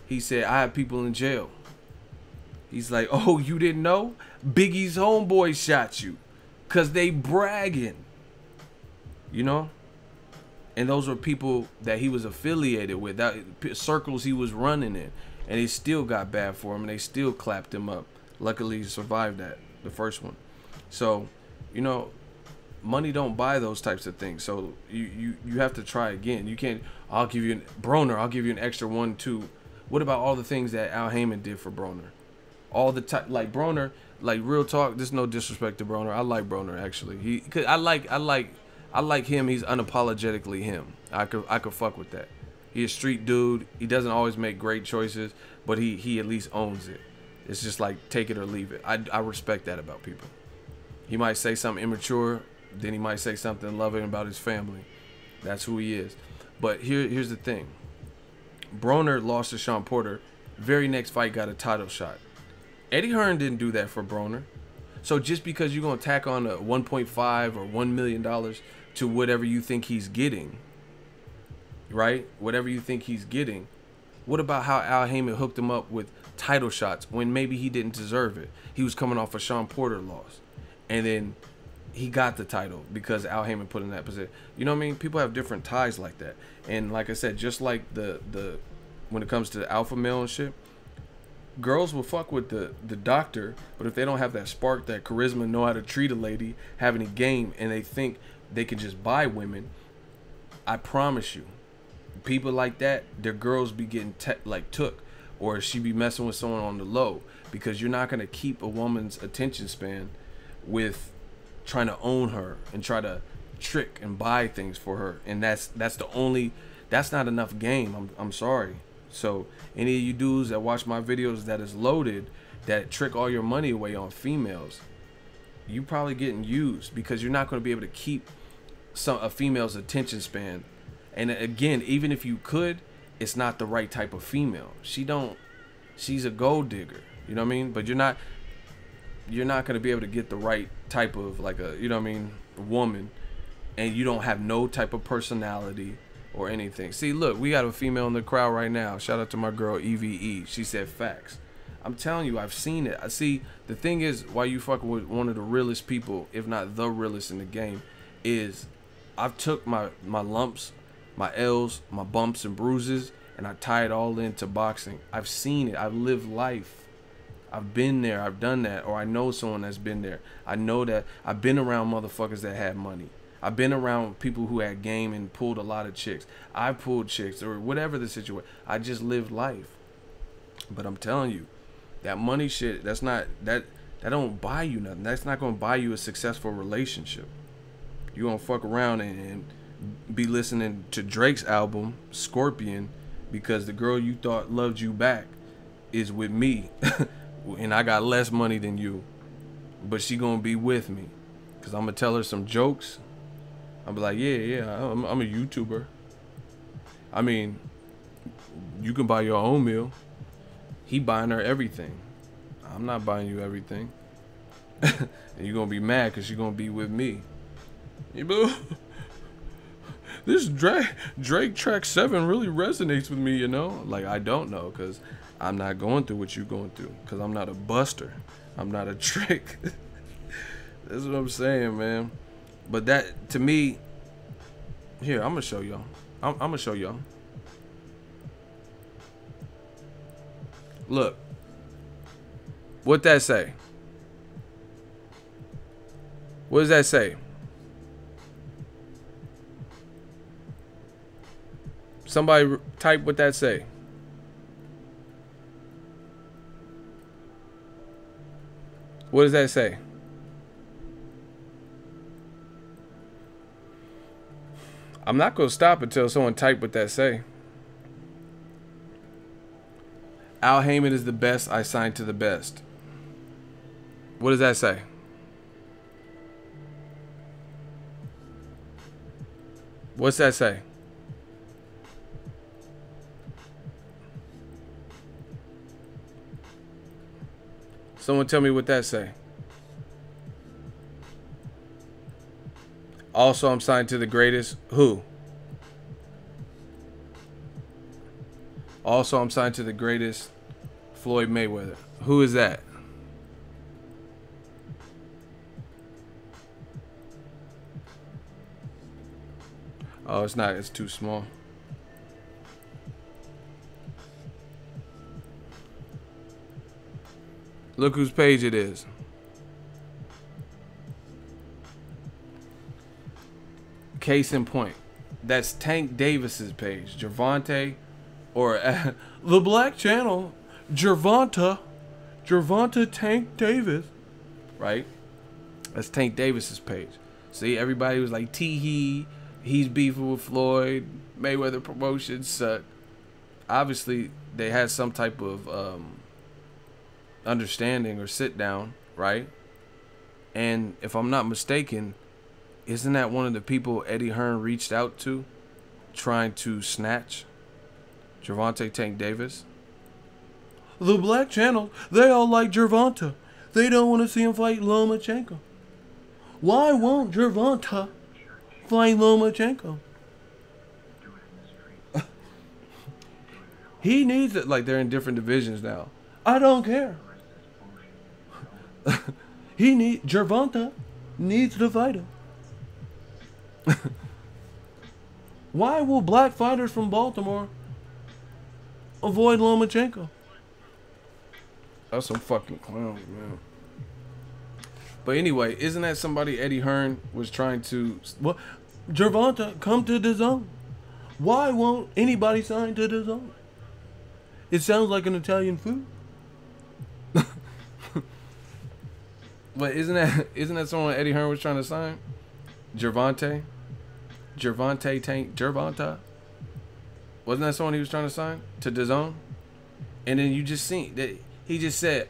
He said, I have people in jail. He's like, oh, you didn't know? Biggie's homeboy shot you. Because they bragging. You know? And those were people that he was affiliated with, that circles he was running in. And it still got bad for him, and they still clapped him up. Luckily, he survived that, the first one. So, you know, money don't buy those types of things. So you have to try again. You can't, I'll give you an extra 1, 2. What about all the things that Al Heyman did for Broner? All the time, like Broner, like real talk. There's no disrespect to Broner. I like Broner actually. Cause I like him. He's unapologetically him. I could fuck with that. He's a street dude. He doesn't always make great choices, but he at least owns it. It's just like take it or leave it. I respect that about people. He might say something immature, then he might say something loving about his family. That's who he is. But here's the thing. Broner lost to Sean Porter. Very next fight got a title shot. Eddie Hearn didn't do that for Broner. So just because you're going to tack on a $1.5 or $1 million to whatever you think he's getting, right? Whatever you think he's getting. What about how Al Heyman hooked him up with title shots when maybe he didn't deserve it? He was coming off a Sean Porter loss. And then he got the title because Al Heyman put him in that position. You know what I mean? People have different ties like that. And like I said, just like the when it comes to the alpha male and shit, girls will fuck with the doctor, but if they don't have that spark, that charisma, know how to treat a lady, have any game, and they think they can just buy women, I promise you, people like that, their girls be getting took, or she be messing with someone on the low, because you're not gonna keep a woman's attention span with trying to own her and try to trick and buy things for her, and that's not enough game. I'm sorry. So any of you dudes that watch my videos that is loaded, that trick all your money away on females, you probably getting used, because you're not going to be able to keep a female's attention span. And again, even if you could, it's not the right type of female. She's a gold digger, you know what I mean? But you're not going to be able to get the right type of, like, a, you know what I mean, woman, and you don't have no type of personality or anything. See, look, we got a female in the crowd right now. Shout out to my girl EVE. She said facts. I'm telling you, I've seen it. I see. The thing is, why you fucking with one of the realest people, if not the realest in the game, is I've took my lumps, my L's, my bumps and bruises, and I tie it all into boxing. I've seen it. I've lived life. I've been there. I've done that. Or I know someone that's been there. I know that I've been around motherfuckers that had money. I've been around people who had game and pulled a lot of chicks. I pulled chicks, or whatever the situation. I just lived life. But I'm telling you, that money shit, that don't buy you nothing. That's not gonna buy you a successful relationship. You gonna fuck around and be listening to Drake's album, Scorpion, because the girl you thought loved you back is with me. And I got less money than you. But she gonna be with me. Cause I'm gonna tell her some jokes. I'll be like, yeah, I'm a YouTuber. I mean, you can buy your own meal. He buying her everything. I'm not buying you everything. And you're going to be mad because you're going to be with me. This Drake track 7 really resonates with me, you know? Like, I don't know, because I'm not going through what you're going through. Because I'm not a buster. I'm not a trick. That's what I'm saying, man. But that, to me, here, I'm going to show y'all. I'm going to show y'all. Look. What that say? What does that say? Somebody type what that say. What does that say? I'm not going to stop until someone type what that say. Al Heyman is the best. I signed to the best. What does that say? What's that say? Someone tell me what that say. Also, I'm signed to the greatest. Who? Also, I'm signed to the greatest. Floyd Mayweather. Who is that? Oh, it's not. It's too small. Look whose page it is. Case in point. That's Tank Davis's page. Gervonta, or the Black Channel. Gervonta Tank Davis. Right? That's Tank Davis's page. See, everybody was like, he's beefing with Floyd. Mayweather promotions suck. Obviously, they had some type of understanding or sit down, right? And if I'm not mistaken, isn't that one of the people Eddie Hearn reached out to, trying to snatch Gervonta Tank Davis? The Black Channel, they all like Gervonta. They don't want to see him fight Lomachenko. Why won't Gervonta fight Lomachenko? He needs it. Like, they're in different divisions now. I don't care. Gervonta needs to fight him. Why will black fighters from Baltimore avoid Lomachenko? That's some fucking clowns, man. But anyway, isn't that somebody Eddie Hearn was trying to... Well, Gervonta, come to the zone. Why won't anybody sign to the zone? It sounds like an Italian food. But isn't that someone Eddie Hearn was trying to sign? Gervonta Gervonta. Wasn't that someone he was trying to sign to the zone? And then you just seen that he just said,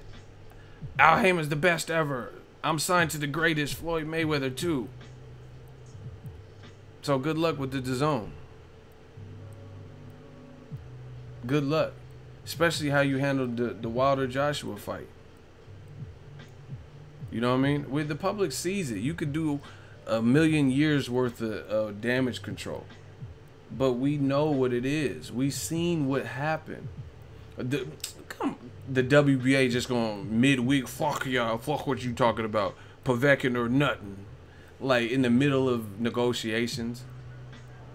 Al Heyman's the best ever. I'm signed to the greatest, Floyd Mayweather too. So good luck with the DAZN. Good luck. Especially how you handled the Wilder Joshua fight. You know what I mean? With the public sees it, you could do a million years worth of damage control. But we know what it is. We seen what happened. The WBA just going midweek, fuck y'all, fuck what you talking about, Povetkin or nothing. Like in the middle of negotiations.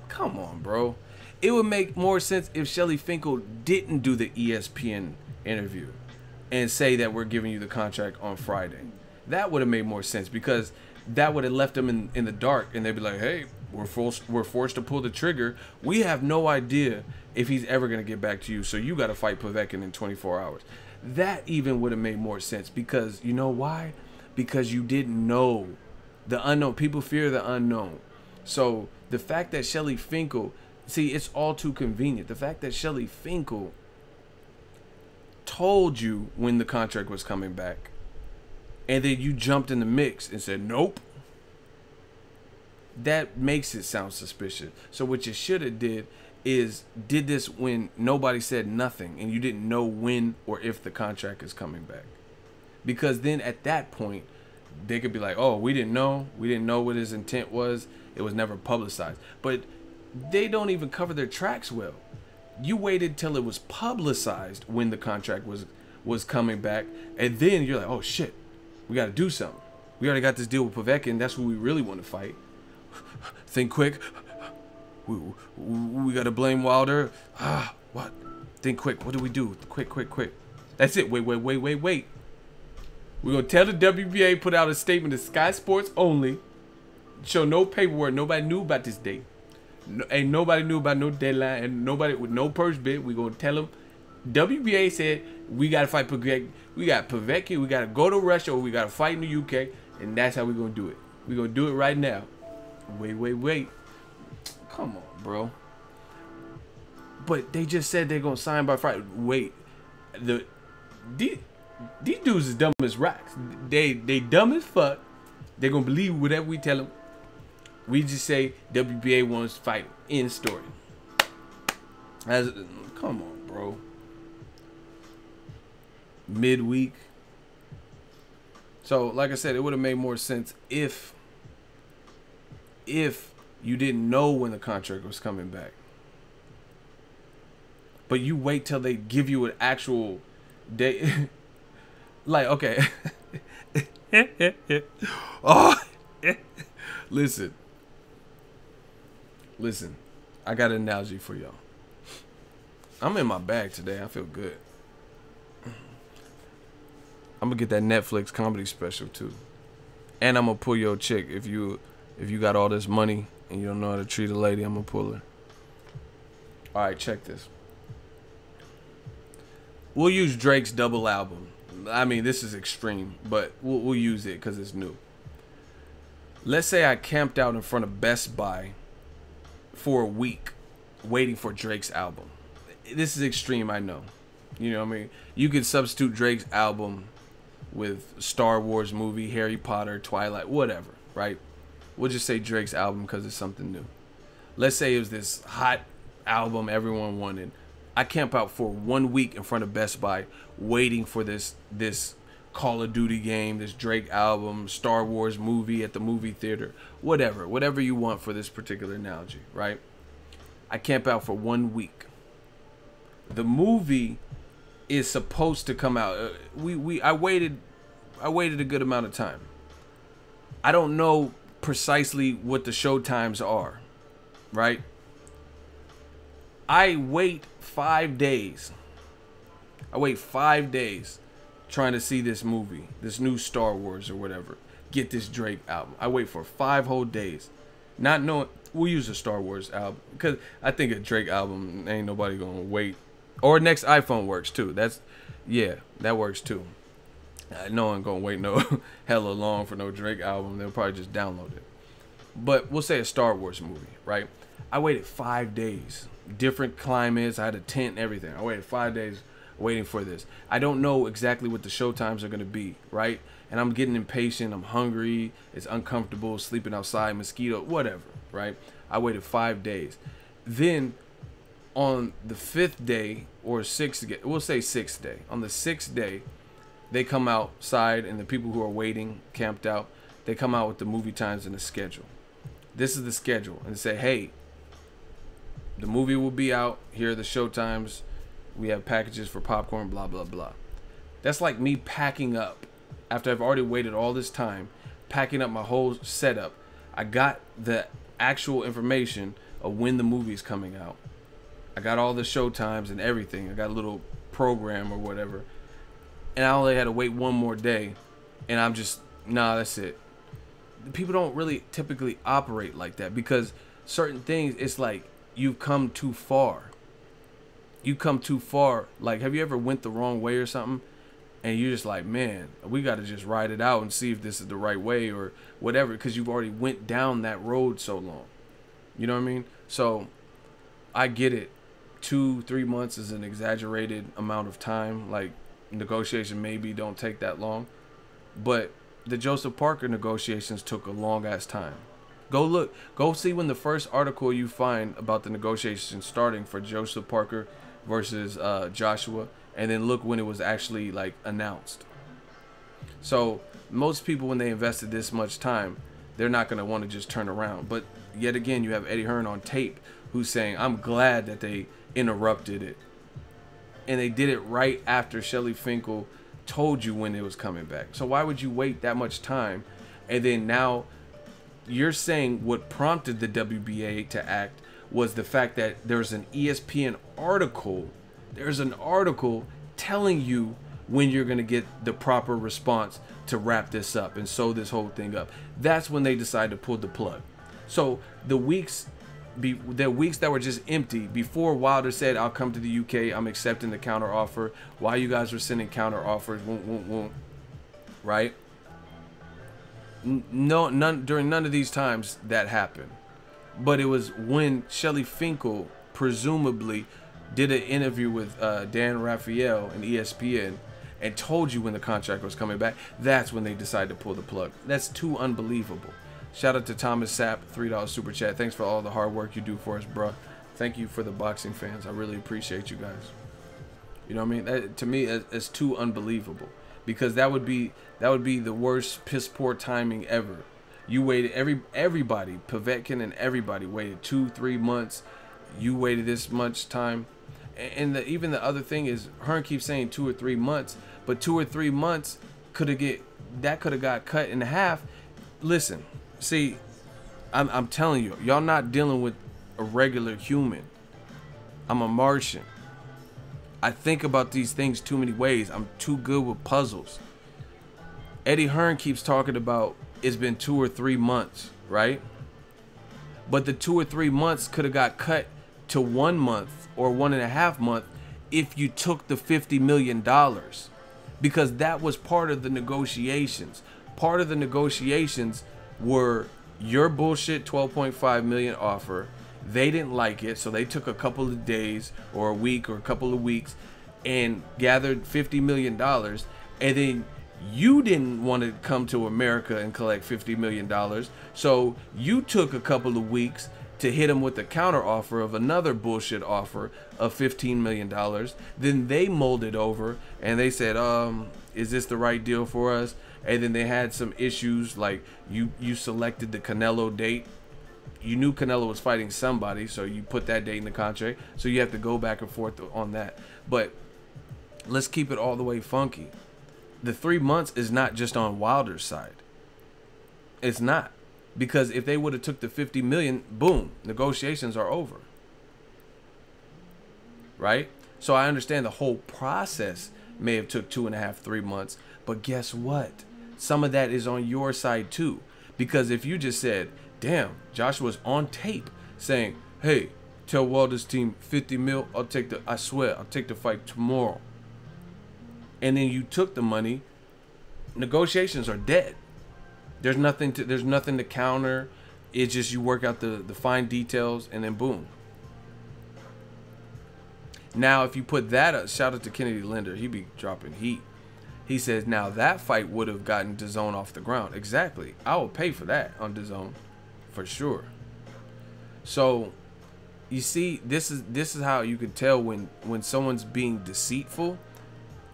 Come on, bro. It would make more sense if Shelly Finkel didn't do the ESPN interview and say that we're giving you the contract on Friday. That would have made more sense, because that would have left them in the dark, and they'd be like, hey, we're forced to pull the trigger. We have no idea if he's ever going to get back to you, so you got to fight Povetkin in 24 hours. That even would have made more sense, because you know why? Because you didn't know the unknown. People fear the unknown. So the fact that Shelly Finkel, see, it's all too convenient. The fact that Shelly Finkel told you when the contract was coming back, and then you jumped in the mix and said, nope. That makes it sound suspicious. So what you should have did this when nobody said nothing and you didn't know when or if the contract is coming back. Because then at that point, they could be like, oh, we didn't know what his intent was. It was never publicized. But they don't even cover their tracks well. You waited till it was publicized when the contract was coming back, and then you're like, oh shit, we got to do something. We already got this deal with Povetkin. That's who we really want to fight. Think quick. We got to blame Wilder. What? Think quick. What do we do? Quick. That's it. Wait. We're going to tell the WBA, put out a statement to Sky Sports only. Show no paperwork. Nobody knew about this date. Ain't nobody knew about no deadline. And nobody with no purse bid. We're going to tell them WBA said we gotta fight Povetkin. We got Povetkin. We gotta go to Russia or we gotta fight in the UK, and that's how we're gonna do it. We're gonna do it right now. Wait. Come on, bro. But they just said they're gonna sign by Friday. Wait, these dudes is dumb as rocks. They dumb as fuck. They're gonna believe whatever we tell them. We just say WBA wants to fight. End story. Come on, bro. Midweek. So, like I said, it would have made more sense if you didn't know when the contract was coming back. But you wait till they give you an actual day. Like, okay. Oh, listen. I got an analogy for y'all. I'm in my bag today. I feel good. I'm gonna get that Netflix comedy special too, and I'm gonna pull your chick. If you got all this money and you don't know how to treat a lady, I'm gonna pull her. All right, check this. We'll use Drake's double album. I mean, this is extreme, but we'll use it because it's new. Let's say I camped out in front of Best Buy for a week waiting for Drake's album. This is extreme, I know. You know what I mean? You could substitute Drake's album with Star Wars movie, Harry Potter, Twilight, whatever, right? We'll just say Drake's album because it's something new. Let's say it was this hot album everyone wanted. I camp out for 1 week in front of Best Buy waiting for this Call of Duty game, this Drake album, Star Wars movie at the movie theater, whatever you want for this particular analogy, right? I camp out for 1 week. The movie is supposed to come out. I waited a good amount of time. I don't know precisely what the show times are, right? I wait 5 days. I wait 5 days trying to see this movie, this new Star Wars or whatever. Get this Drake album. I wait for 5 whole days, not knowing. We'll use a Star Wars album because I think a Drake album ain't nobody gonna wait. Or next iPhone works too. That works too. No one gonna wait no hella long for no Drake album. They'll probably just download it. But we'll say a Star Wars movie, right? I waited 5 days, different climates. I had a tent and everything. I waited 5 days waiting for this. I don't know exactly what the show times are gonna be, right? And I'm getting impatient. I'm hungry. It's uncomfortable. Sleeping outside, mosquito, whatever, right? I waited 5 days. Then on the 5th day or 6th day, we'll say 6th day. On the 6th day, they come outside and the people who are waiting, camped out, they come out with the movie times and the schedule. This is the schedule. And they say, hey, the movie will be out. Here are the show times. We have packages for popcorn, blah, blah, blah. That's like me packing up after I've already waited all this time, packing up my whole setup. I got the actual information of when the movie's coming out. I got all the show times and everything. I got a little program or whatever. And I only had to wait 1 more day. And I'm just, nah, that's it. People don't really typically operate like that because certain things, it's like you've come too far. You come too far. Like, have you ever went the wrong way or something? And you're just like, man, we got to just ride it out and see if this is the right way or whatever, because you've already went down that road so long. You know what I mean? So I get it. 2-3 months is an exaggerated amount of time. Like, negotiation maybe don't take that long. But the Joseph Parker negotiations took a long ass time. Go see when the first article you find about the negotiations starting for Joseph Parker versus Joshua, and then look when it was actually like announced. So most people, when they invested this much time, they're not going to want to just turn around. But yet again, you have Eddie Hearn on tape who's saying, I'm glad that they interrupted it. And they did it right after Shelly Finkel told you when it was coming back. So why would you wait that much time? And then now you're saying what prompted the WBA to act was the fact that there's an ESPN article. There's an article telling you when you're going to get the proper response to wrap this up and sew this whole thing up. That's when they decide to pull the plug. So the weeks there are weeks that were just empty before Wilder said, "I'll come to the UK. I'm accepting the counter offer." While you guys were sending counter offers, right? During none of these times that happened. But it was when Shelly Finkel presumably did an interview with Dan Raphael and ESPN and told you when the contract was coming back. That's when they decided to pull the plug. That's too unbelievable. Shout out to Thomas Sapp, $3 super chat. Thanks for all the hard work you do for us, bro. Thank you for the boxing fans. I really appreciate you guys. You know what I mean? That, to me, it's too unbelievable, because that would be the worst piss poor timing ever. You waited, everybody, Povetkin and everybody waited 2-3 months. You waited this much time, and even the other thing is, Hearn keeps saying 2 or 3 months, but 2 or 3 months could have got cut in half. Listen. See, I'm telling you, y'all not dealing with a regular human. I'm a Martian. I think about these things too many ways. I'm too good with puzzles. Eddie Hearn keeps talking about it's been 2 or 3 months, right? But the 2 or 3 months could have got cut to 1 month or 1.5 months if you took the $50 million, because that was part of the negotiations. Part of the negotiations were your bullshit 12.5 million offer. They didn't like it, so they took a couple of days or a week or a couple of weeks and gathered $50 million. And then you didn't want to come to America and collect $50 million, so you took a couple of weeks to hit them with the counter offer of another bullshit offer of $15 million. Then they molded over and they said, is this the right deal for us? And then they had some issues, like you selected the Canelo date. You knew Canelo was fighting somebody, so you put that date in the contract. So you have to go back and forth on that. But let's keep it all the way funky. The 3 months is not just on Wilder's side. It's not. Because if they would have took the $50 million, boom, negotiations are over. Right? So I understand the whole process may have took 2.5, 3 months. But guess what? Some of that is on your side too. Because if you just said, damn, Joshua's on tape saying, hey, tell Wilder's team 50 mil, I swear, I'll take the fight tomorrow. And then you took the money, negotiations are dead. There's nothing to counter. It's just you work out the fine details and then boom. Now, if you put that up, shout out to Kennedy Linder, he be dropping heat. He says, now that fight would have gotten DAZN off the ground. Exactly. I will pay for that on DAZN, for sure. So, you see, this is how you could tell when someone's being deceitful.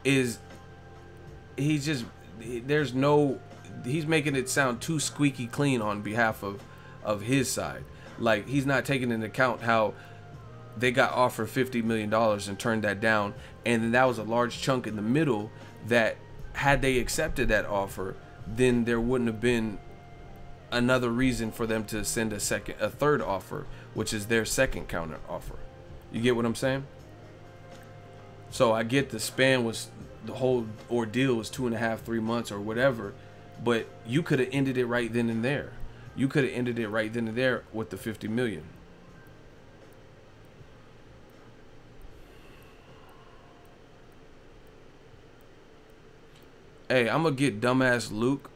Is he's making it sound too squeaky clean on behalf of his side. Like, he's not taking into account how they got offered $50 million and turned that down, and then that was a large chunk in the middle that, had they accepted that offer, then there wouldn't have been another reason for them to send a third offer, which is their second counter offer. You get what I'm saying? So I get the span was, the whole ordeal was 2.5, 3 months or whatever, but you could have ended it right then and there. You could have ended it right then and there with the $50 million. Hey, I'm gonna get dumbass Luke.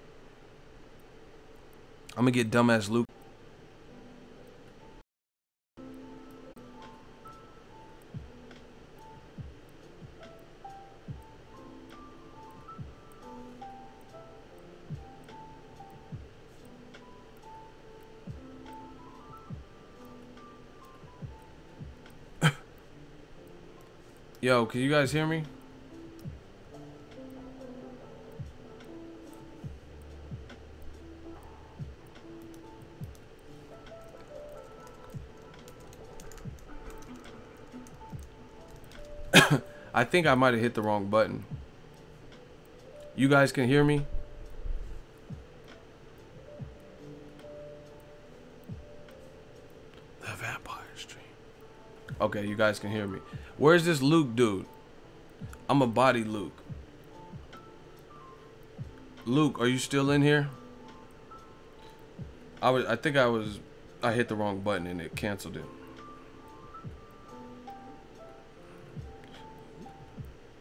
Yo, can you guys hear me? I think I might have hit the wrong button. You guys can hear me? The Vampire Stream. Okay, you guys can hear me. Where's this Luke dude? I'm a body Luke. Luke, are you still in here? I think I was I hit the wrong button and it canceled it.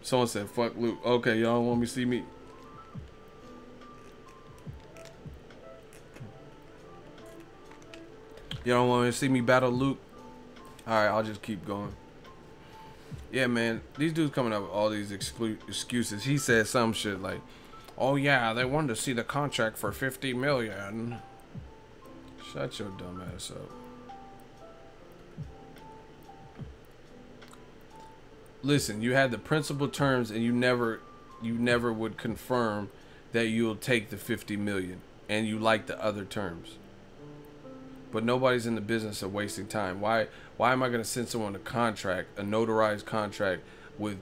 Someone said, fuck Luke. Okay, y'all want me to see me? Y'all want me to see me battle Luke? Alright, I'll just keep going. Yeah, man. These dudes coming up with all these excuses. He said some shit like, oh yeah, they wanted to see the contract for $50 million. Shut your dumb ass up. Listen, you had the principal terms and you never would confirm that you'll take the $50 million and you like the other terms. But nobody's in the business of wasting time. Why am I going to send someone a contract, a notarized contract with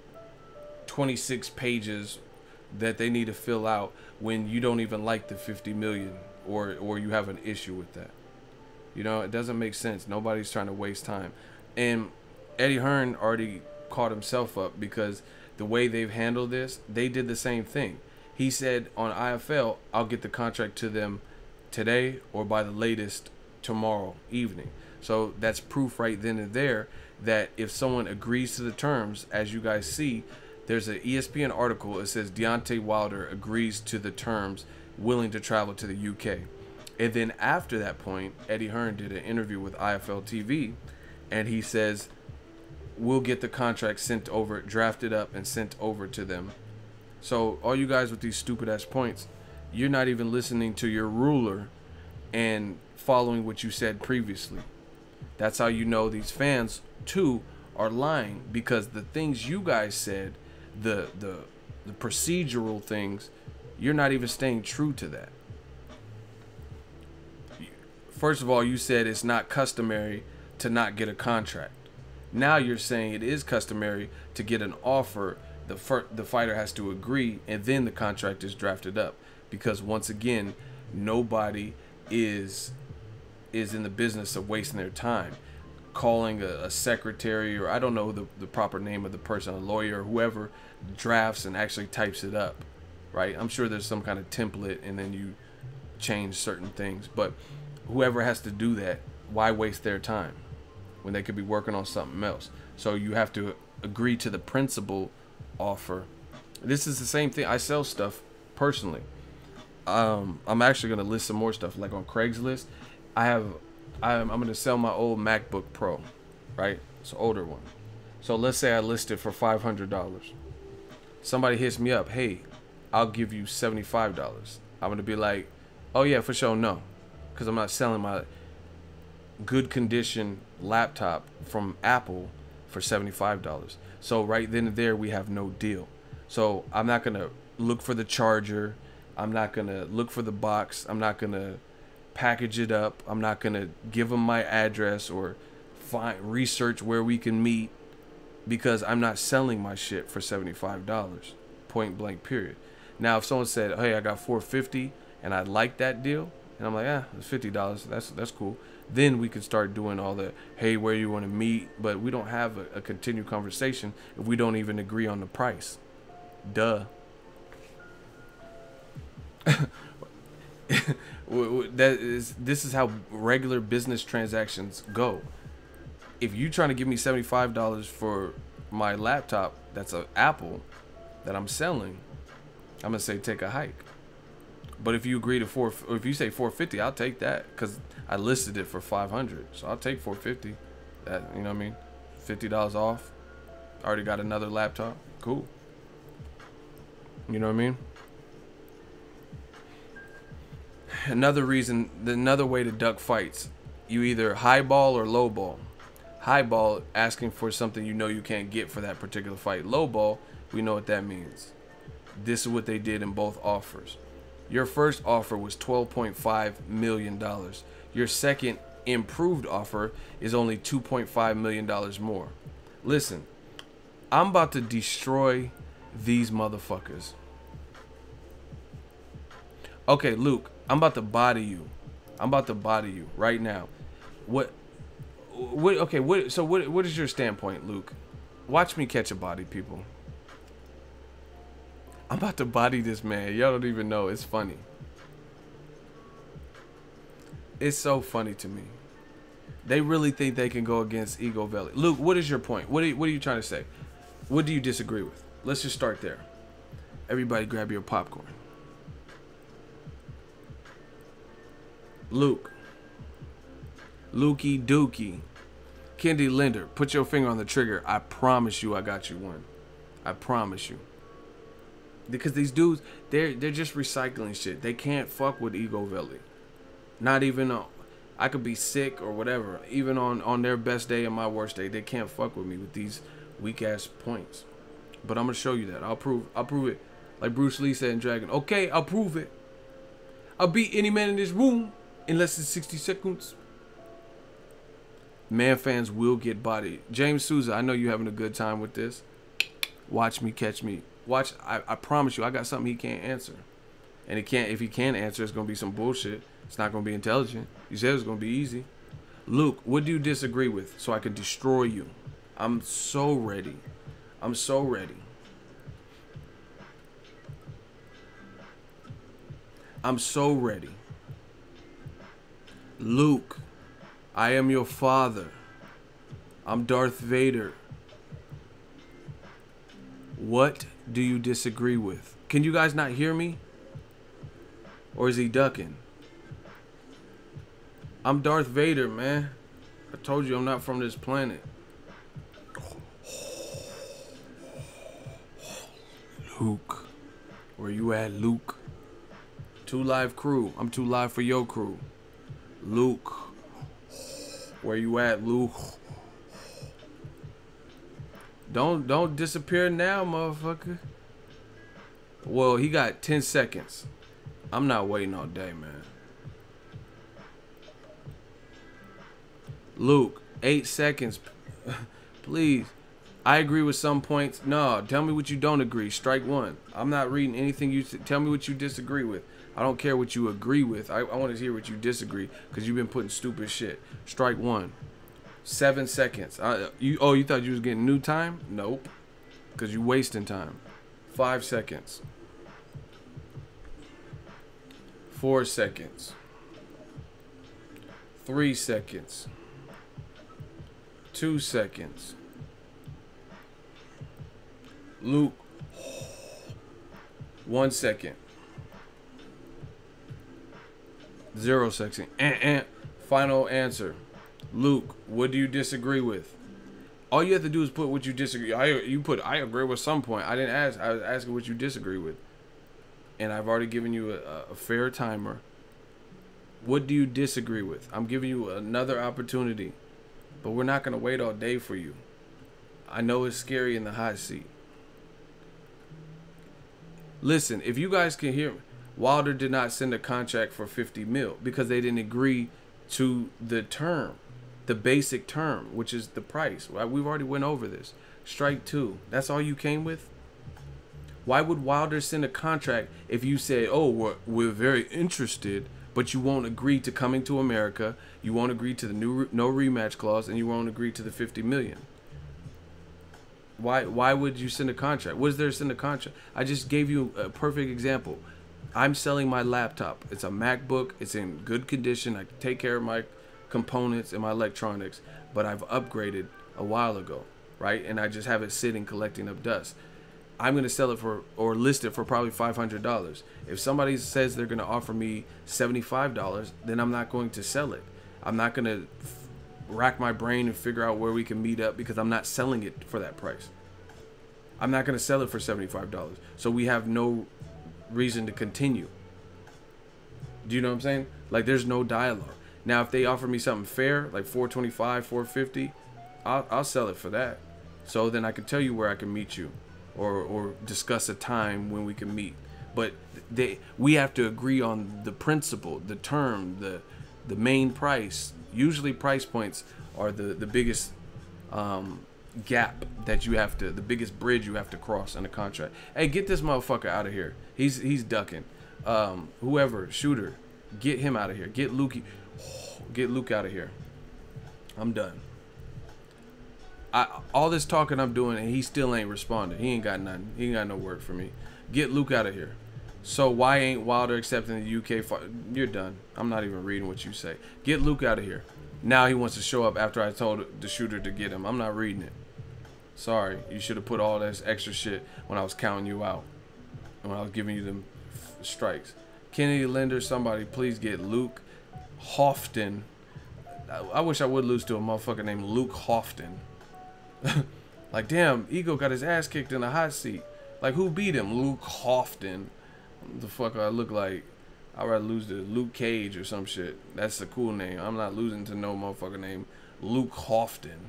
26 pages that they need to fill out when you don't even like the $50 million or you have an issue with that? You know, it doesn't make sense. Nobody's trying to waste time. And Eddie Hearn already caught himself up because the way they've handled this, they did the same thing. He said on IFL, I'll get the contract to them today or by the latest tomorrow evening. So that's proof right then and there that if someone agrees to the terms, as you guys see, there's an ESPN article. It says Deontay Wilder agrees to the terms, willing to travel to the UK. And then after that point, Eddie Hearn did an interview with IFL TV, and he says, we'll get the contract sent over, drafted up, and sent over to them. So all you guys with these stupid ass points, you're not even listening to your ruler and following what you said previously. That's how you know these fans too are lying, because the things you guys said, the procedural things, you're not even staying true to that. First of all, you said it's not customary to not get a contract. Now you're saying it is customary to get an offer. The fighter has to agree, and then the contract is drafted up. Because once again, nobody is in the business of wasting their time calling a secretary, or I don't know the proper name of the person, a lawyer or whoever drafts and actually types it up, right? I'm sure there's some kind of template and then you change certain things, but whoever has to do that, why waste their time when they could be working on something else? So you have to agree to the principal offer. This is the same thing. I sell stuff personally. I'm actually going to list some more stuff, like on Craigslist. I'm going to sell my old MacBook Pro, right? It's an older one. So let's say I list it for $500. Somebody hits me up, hey, I'll give you $75. I'm going to be like, oh yeah, for sure, no. Because I'm not selling my good condition laptop from Apple for $75. So right then and there, we have no deal. So I'm not going to look for the charger. I'm not going to look for the box. I'm not going to package it up. I'm not going to give them my address or research where we can meet, because I'm not selling my shit for $75. Point blank, period. Now, if someone said, hey, I got $450 and I like that deal, and I'm like, it's $50. That's cool. Then we can start doing all the, hey, where you want to meet? But we don't have a continued conversation if we don't even agree on the price. Duh. This is how regular business transactions go. If you trying to give me $75 for my laptop that's an Apple that I'm selling, I'm gonna say take a hike. But if you agree to if you say $450, I'll take that, because I listed it for $500, so I'll take $450. That, you know what I mean? $50 off. Already got another laptop. Cool. You know what I mean? Another way to duck fights, you either highball or lowball. Highball, asking for something you know you can't get for that particular fight. Lowball, we know what that means. This is what they did in both offers. Your first offer was $12.5 million. Your second improved offer is only $2.5 million more. Listen, I'm about to destroy these motherfuckers. Okay, Luke, I'm about to body you. I'm about to body you right now. What is your standpoint, Luke? Watch me catch a body, people. I'm about to body this man. Y'all don't even know. It's funny. It's so funny to me. They really think they can go against Ego Valley. Luke, what is your point? What are you trying to say? What do you disagree with? Let's just start there. Everybody grab your popcorn. Luke. Lukey Dookie. Kendi Linder, put your finger on the trigger. I promise you I got you one. I promise you. Because these dudes, they're just recycling shit. They can't fuck with Ego Valley. Not even on, I could be sick or whatever. Even on their best day and my worst day, they can't fuck with me with these weak ass points. But I'm gonna show you that. I'll prove it. Like Bruce Lee said in Dragon. Okay, I'll prove it. I'll beat any man in this room in less than 60 seconds. Man fans will get bodied. James Souza, I know you're having a good time with this. Watch me catch me. Watch, I promise you, I got something he can't answer. And if he can't answer, it's gonna be some bullshit. It's not gonna be intelligent. You said it was gonna be easy. Luke, what do you disagree with so I can destroy you? I'm so ready. I'm so ready. I'm so ready. Luke, I am your father. I'm Darth Vader. What do you disagree with? Can you guys not hear me? Or is he ducking? I'm Darth Vader, man. I told you I'm not from this planet. Luke. Where you at, Luke? 2 Live crew. I'm 2 Live for your crew. Luke. Where you at, Luke? Don't disappear now, motherfucker. Well, he got 10 seconds. I'm not waiting all day, man. Luke, 8 seconds. Please. I agree with some points. No, tell me what you don't agree. Strike 1. I'm not reading anything you tell me what you disagree with. I don't care what you agree with. I want to hear what you disagree because you've been putting stupid shit. Strike 1. 7 seconds. You thought you was getting new time? Nope. Because you wasting time. 5 seconds. 4 seconds. 3 seconds. 2 seconds. Luke. 1 second. 0 second. Final answer. Luke, what do you disagree with? All you have to do is put what you disagree. I agree with some point. I didn't ask. I was asking what you disagree with. And I've already given you a fair timer. What do you disagree with? I'm giving you another opportunity. But we're not going to wait all day for you. I know it's scary in the hot seat. Listen, if you guys can hear me, Wilder did not send a contract for 50 mil because they didn't agree to the term, the basic term, which is the price. We've already went over this. Strike 2. That's all you came with? Why would Wilder send a contract if you say, oh, we're very interested, but you won't agree to coming to America, you won't agree to the no rematch clause, and you won't agree to the 50 million? Why would you send a contract? What is there to send a contract? I just gave you a perfect example. I'm selling my laptop. It's a MacBook. It's in good condition. I can take care of my components and my electronics, but I've upgraded a while ago, right? And I just have it sitting collecting up dust. I'm going to sell it for, or list it for probably $500. If somebody says they're going to offer me $75, then I'm not going to sell it. I'm not going to rack my brain and figure out where we can meet up because I'm not selling it for that price. I'm not going to sell it for $75. So we have no reason to continue. Do you know what I'm saying? Like, there's no dialogue. Now, if they offer me something fair, like $425, $450, I'll sell it for that. So then I can tell you where I can meet you, or discuss a time when we can meet. But we have to agree on the principle, the term, the main price. Usually price points are the biggest gap that you have to, the biggest bridge you have to cross in a contract. Hey, get this motherfucker out of here. He's ducking. Whoever, shooter, get him out of here. Get Luke out of here. I'm done. All this talking I'm doing, and he still ain't responding. He ain't got nothing. He ain't got no word for me. Get Luke out of here. So why ain't Wilder accepting the UK fight? You're done. I'm not even reading what you say. Get Luke out of here. Now he wants to show up after I told the shooter to get him. I'm not reading it. Sorry, you should have put all this extra shit when I was counting you out. And when I was giving you them strikes. Kennedy Linder, somebody please get Luke Hofton. I wish I would lose to a motherfucker named Luke Hofton. Like, damn, Ego got his ass kicked in the hot seat. Like, who beat him? Luke Hofton. What the fuck I look like? I'd rather lose to Luke Cage or some shit. That's a cool name. I'm not losing to no motherfucker named Luke Hofton.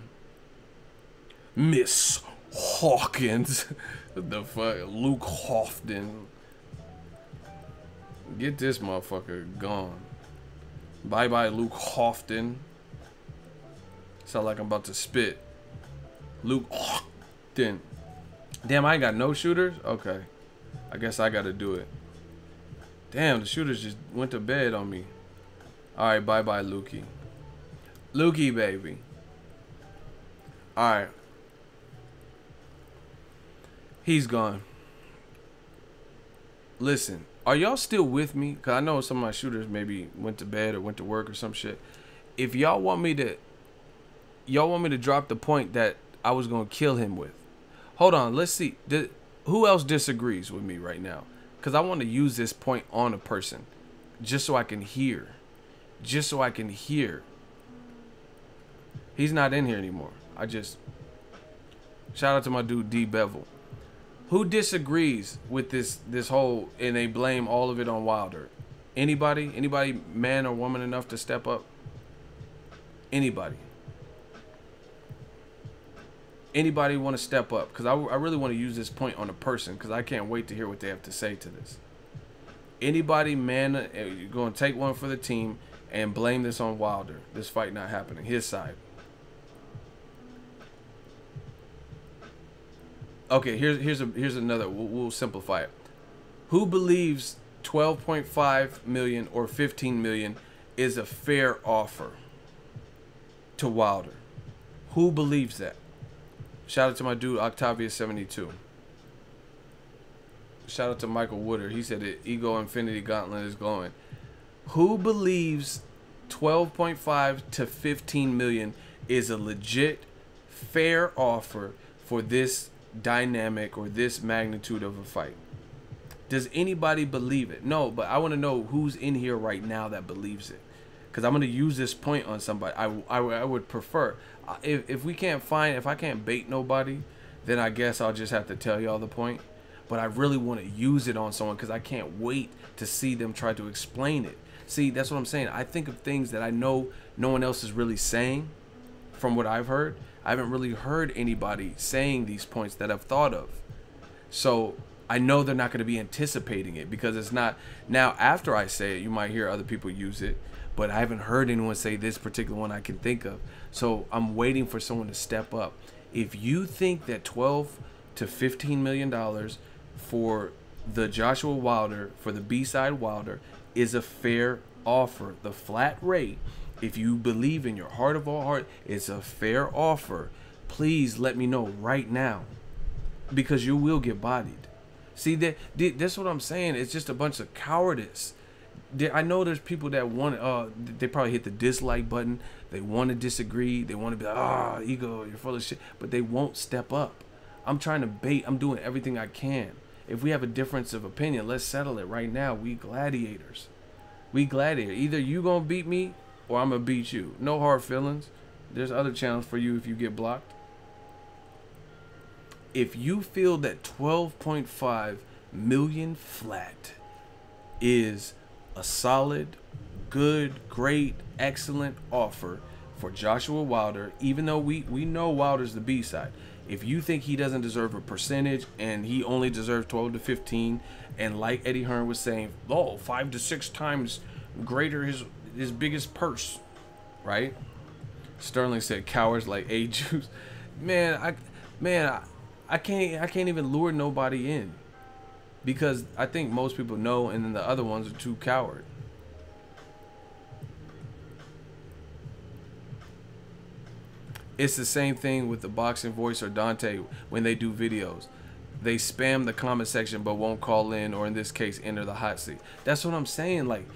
Miss Hawkins. What the fuck? Luke Hofton. Get this motherfucker gone. Bye bye, Luke Hofton. Sound like I'm about to spit. Luke Hofton. Damn, I ain't got no shooters? Okay. I guess I gotta do it. Damn, the shooters just went to bed on me. Alright, bye bye, Lukey. Lukey, baby. Alright. He's gone. Listen, are y'all still with me? Because I know some of my shooters maybe went to bed or went to work or some shit. If y'all want me to drop the point that I was going to kill him with. Hold on, let's see. Who else disagrees with me right now? Because I want to use this point on a person. Just so I can hear. Just so I can hear. He's not in here anymore. Shout out to my dude D Bevel. Who disagrees with this whole, and they blame all of it on Wilder? Anybody? Anybody man or woman enough to step up? Anybody? Anybody want to step up? Because I really want to use this point on a person, because I can't wait to hear what they have to say to this. Anybody man, you're going to take one for the team and blame this on Wilder. This fight not happening. His side. Okay, here's another. We'll simplify it. Who believes 12.5 million or 15 million is a fair offer to Wilder? Who believes that? Shout out to my dude Octavia72. Shout out to Michael Wooder. He said the Ego Infinity Gauntlet is glowing. Who believes 12.5 to 15 million is a legit fair offer for this dynamic or this magnitude of a fight? Does anybody believe it? No, but I want to know who's in here right now that believes it, because I'm going to use this point on somebody. I would prefer, if I can't bait nobody, then I guess I'll just have to tell y'all the point. But I really want to use it on someone, because I can't wait to see them try to explain it. See, that's what I'm saying. I think of things that I know no one else is really saying. From what I've heard, I haven't really heard anybody saying these points that I've thought of. So I know they're not going to be anticipating it, because it's not. Now, after I say it, you might hear other people use it, but I haven't heard anyone say this particular one I can think of. So I'm waiting for someone to step up. If you think that 12 to 15 million dollars for the Joshua Wilder, for the B-side Wilder, is a fair offer, the flat rate, if you believe in your heart of all heart it's a fair offer, please let me know right now, because you will get bodied. See, that's what I'm saying. It's just a bunch of cowardice. I know there's people that want, they probably hit the dislike button. They want to disagree. They want to be like, Ego, you're full of shit. But they won't step up. I'm trying to bait. I'm doing everything I can. If we have a difference of opinion, let's settle it right now. We gladiators. We gladiator. Either you gonna beat me or I'm gonna beat you. No hard feelings. There's other channels for you if you get blocked. If you feel that 12.5 million flat is a solid, good, great, excellent offer for Joshua Wilder, even though we know Wilder's the B-side. If you think he doesn't deserve a percentage and he only deserves 12 to 15, and like Eddie Hearn was saying, 5 to 6 times greater his biggest purse, right? Sterling said cowards like A-Juice. Man, I can't even lure nobody in, because I think most people know, and then the other ones are too coward. It's the same thing with the Boxing Voice or Deontay when they do videos. They spam the comment section but won't call in, or in this case enter the hot seat. That's what I'm saying. Like,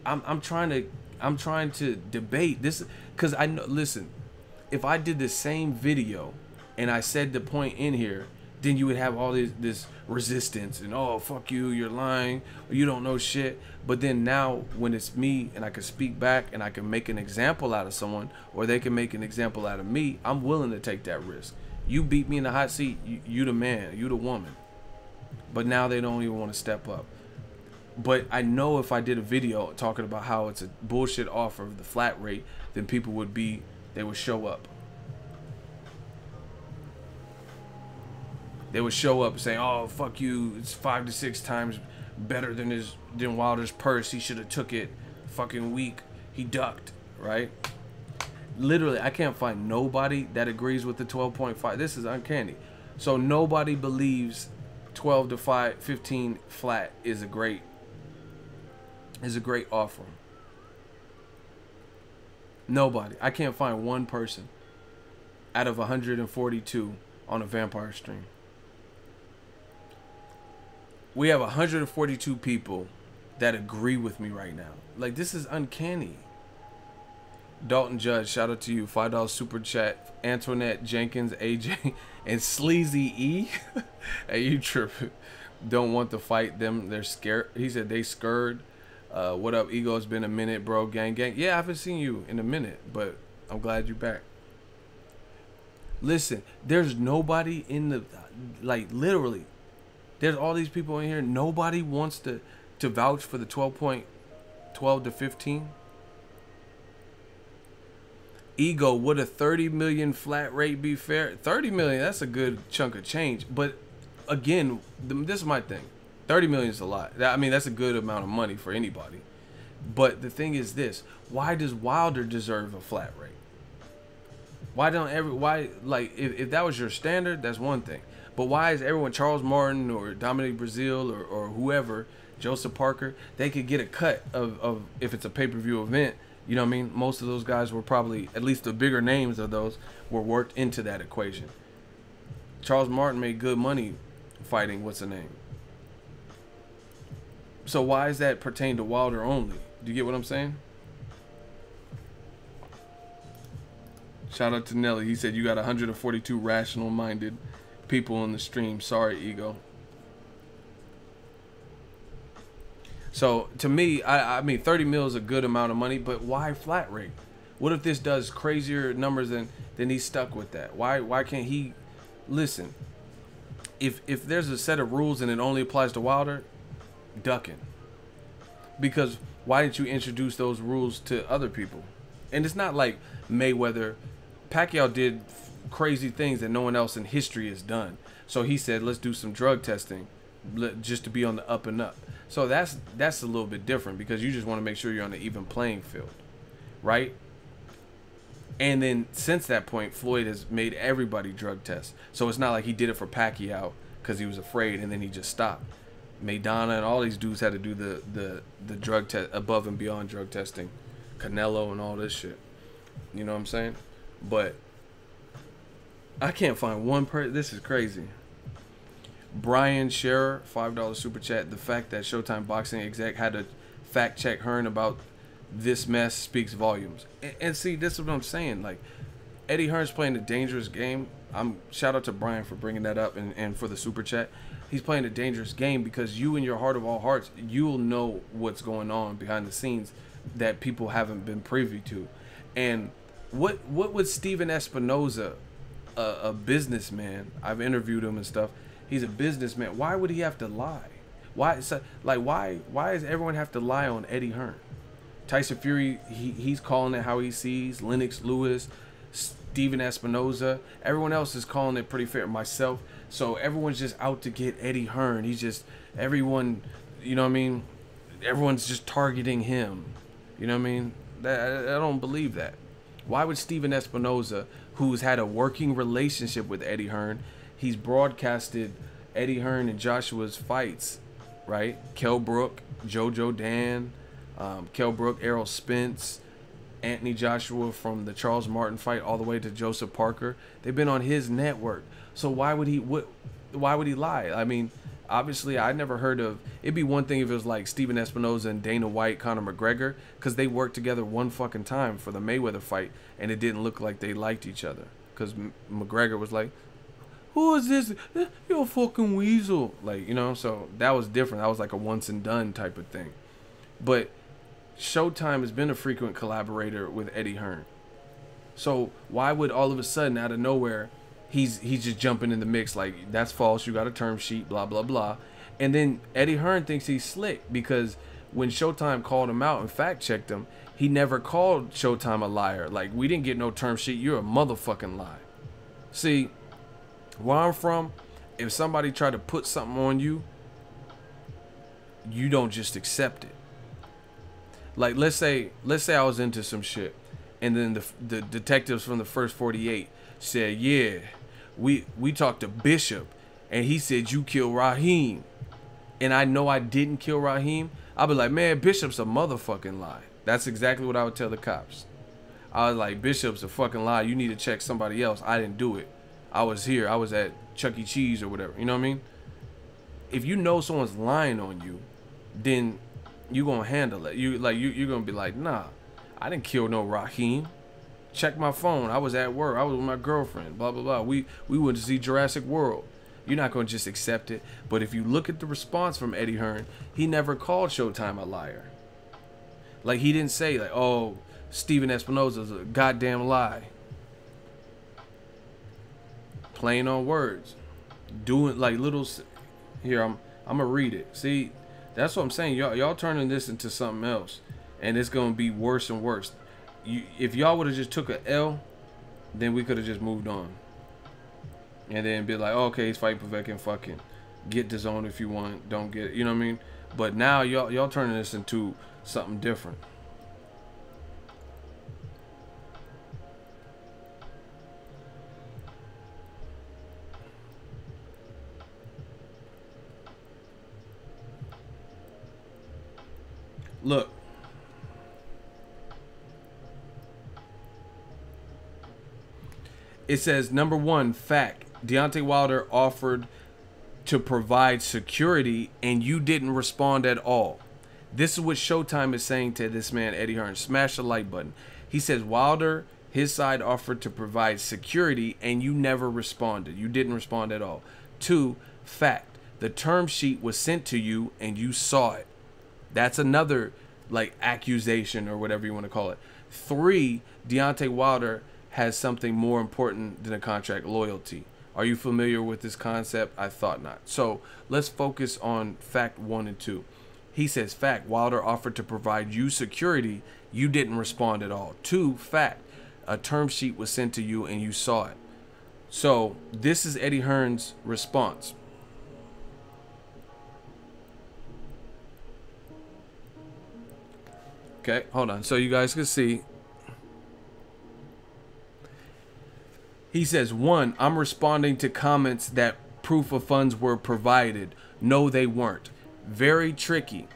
I'm trying to I'm trying to debate this because I know. Listen, if I did the same video and I said the point in here, then you would have all this resistance and, oh, fuck you, you're lying, or you don't know shit. But then now when it's me and I can speak back and I can make an example out of someone, or they can make an example out of me, I'm willing to take that risk. You beat me in the hot seat, you the man, you the woman. But now they don't even want to step up. But I know if I did a video talking about how it's a bullshit offer of the flat rate, then people would show up. They would show up saying, "Oh, fuck you! It's 5 to 6 times better than Wilder's purse. He should have took it. Fucking weak. He ducked." Right? Literally, I can't find nobody that agrees with the 12.5. This is uncanny. So nobody believes 12 to 15 flat is a great offer. Nobody. I can't find one person out of 142 on a Vampire stream. We have 142 people that agree with me right now. Like, this is uncanny. Dalton Judge, shout out to you. $5 super chat. Antoinette Jenkins, AJ, and Sleazy E. Hey, you tripping. Don't want to fight them. They're scared. He said they scared. What up, Ego? It's been a minute, bro. Gang. Yeah, I haven't seen you in a minute, but I'm glad you're back. Listen, there's nobody in the, like, literally, there's all these people in here. Nobody wants to vouch for the 12 to 15. Ego, would a 30 million flat rate be fair? 30 million, that's a good chunk of change. But again, this is my thing. 30 million is a lot. I mean, that's a good amount of money for anybody. But the thing is this: why does Wilder deserve a flat rate? If that was your standard, that's one thing. But why is everyone, Charles Martin or Dominic Breazeale or whoever, Joseph Parker, they could get a cut of if it's a pay-per-view event? You know what I mean? Most of those guys were probably, at least the bigger names of those, were worked into that equation. Charles Martin made good money fighting, what's the name? So why is that pertain to Wilder only? Do you get what I'm saying? Shout out to Nelly. He said you got 142 rational-minded people on the stream. Sorry, Ego. So to me, I mean, 30 mil is a good amount of money, but why flat rate? What if this does crazier numbers than he's stuck with that? Why can't he listen? If there's a set of rules and it only applies to Wilder, ducking. Because why didn't you introduce those rules to other people? And it's not like Mayweather. Pacquiao did crazy things that no one else in history has done. So he said, let's do some drug testing just to be on the up and up. So that's a little bit different, because you just want to make sure you're on an even playing field, right? And then since that point, Floyd has made everybody drug test. So it's not like he did it for Pacquiao because he was afraid and then he just stopped. Maidana and all these dudes had to do the drug test, above and beyond drug testing. Canelo and all this shit. You know what I'm saying? But I can't find one person. This is crazy. Brian Scherer, $5 super chat. The fact that Showtime Boxing exec had to fact check Hearn about this mess speaks volumes. And see, this is what I'm saying. Like, Eddie Hearn's playing a dangerous game. Shout out to Brian for bringing that up and for the super chat. He's playing a dangerous game because you, in your heart of all hearts, you'll know what's going on behind the scenes that people haven't been privy to. And what would Steven Espinoza, a businessman, I've interviewed him and stuff, he's a businessman, why would he have to lie? Why does everyone have to lie on Eddie Hearn? Tyson Fury, he's calling it how he sees. Lennox Lewis, Steven Espinoza, everyone else is calling it pretty fair. Myself. So everyone's just out to get Eddie Hearn. Everyone, you know what I mean? Everyone's just targeting him. You know what I mean? I don't believe that. Why would Steven Espinoza, who's had a working relationship with Eddie Hearn, he's broadcasted Eddie Hearn and Joshua's fights, right? Kell Brook, JoJo Dan, Kell Brook, Errol Spence, Anthony Joshua from the Charles Martin fight all the way to Joseph Parker. They've been on his network. So why would he lie? I mean, Obviously, I never heard of. It'd be one thing if it was like Steven Espinoza and Dana White, Conor McGregor, because they worked together one fucking time for the Mayweather fight, and it didn't look like they liked each other. Because McGregor was like, "Who is this? You're a fucking weasel," like, you know. So that was different. That was like a once and done type of thing. But Showtime has been a frequent collaborator with Eddie Hearn. So why would all of a sudden, out of nowhere, he's just jumping in the mix like, that's false, you got a term sheet, blah, blah, blah. And then Eddie Hearn thinks he's slick because when Showtime called him out and fact-checked him, he never called Showtime a liar. Like, we didn't get no term sheet, you're a motherfucking lie. See, where I'm from, if somebody tried to put something on you, you don't just accept it. Like, let's say I was into some shit, and then the detectives from the First 48 said, yeah, we talked to Bishop, and he said you killed Raheem. And I know I didn't kill Raheem. I'll be like, man, Bishop's a motherfucking lie. That's exactly what I would tell the cops. I was like, Bishop's a fucking lie. You need to check somebody else. I didn't do it. I was here. I was at Chuck E. Cheese or whatever. You know what I mean? If you know someone's lying on you, then you gonna handle it. You're gonna be like, nah, I didn't kill no Raheem. Check my phone. I was at work. I was with my girlfriend. Blah, blah, blah. We went to see Jurassic World. You're not going to just accept it. But if you look at the response from Eddie Hearn, he never called Showtime a liar. Like, he didn't say, like, oh, Steven Espinoza's a goddamn lie. Playing on words. Doing, like, little... Here, I'm going to read it. See, that's what I'm saying. Y'all turning this into something else. And it's going to be worse and worse. If y'all would have just took a L, then we could have just moved on. And then be like, oh, okay, he's fighting Povetkin, fucking get DAZN if you want, don't get it, you know what I mean? But now y'all turning this into something different. Look. It says, number one, fact. Deontay Wilder offered to provide security and you didn't respond at all. This is what Showtime is saying to this man, Eddie Hearn. Smash the like button. He says, Wilder, his side offered to provide security and you never responded. You didn't respond at all. Two, fact. The term sheet was sent to you and you saw it. That's another, like, accusation or whatever you want to call it. Three, Deontay Wilder has something more important than a contract: loyalty. Are you familiar with this concept? I thought not. So let's focus on fact 1 and 2. He says, fact, Wilder offered to provide you security. You didn't respond at all. 2, fact, a term sheet was sent to you and you saw it. So this is Eddie Hearn's response. Okay, hold on. So you guys can see. He says, 1, I'm responding to comments that proof of funds were provided. No, they weren't. Very tricky.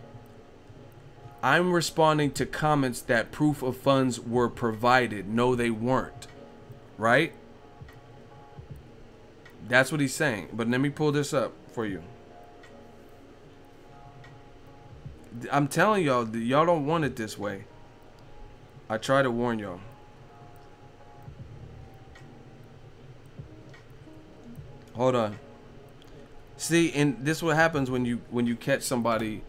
I'm responding to comments that proof of funds were provided. No, they weren't. Right? That's what he's saying. But let me pull this up for you. I'm telling y'all, y'all don't want it this way. I try to warn y'all. Hold on. See, and this is what happens when you catch somebody.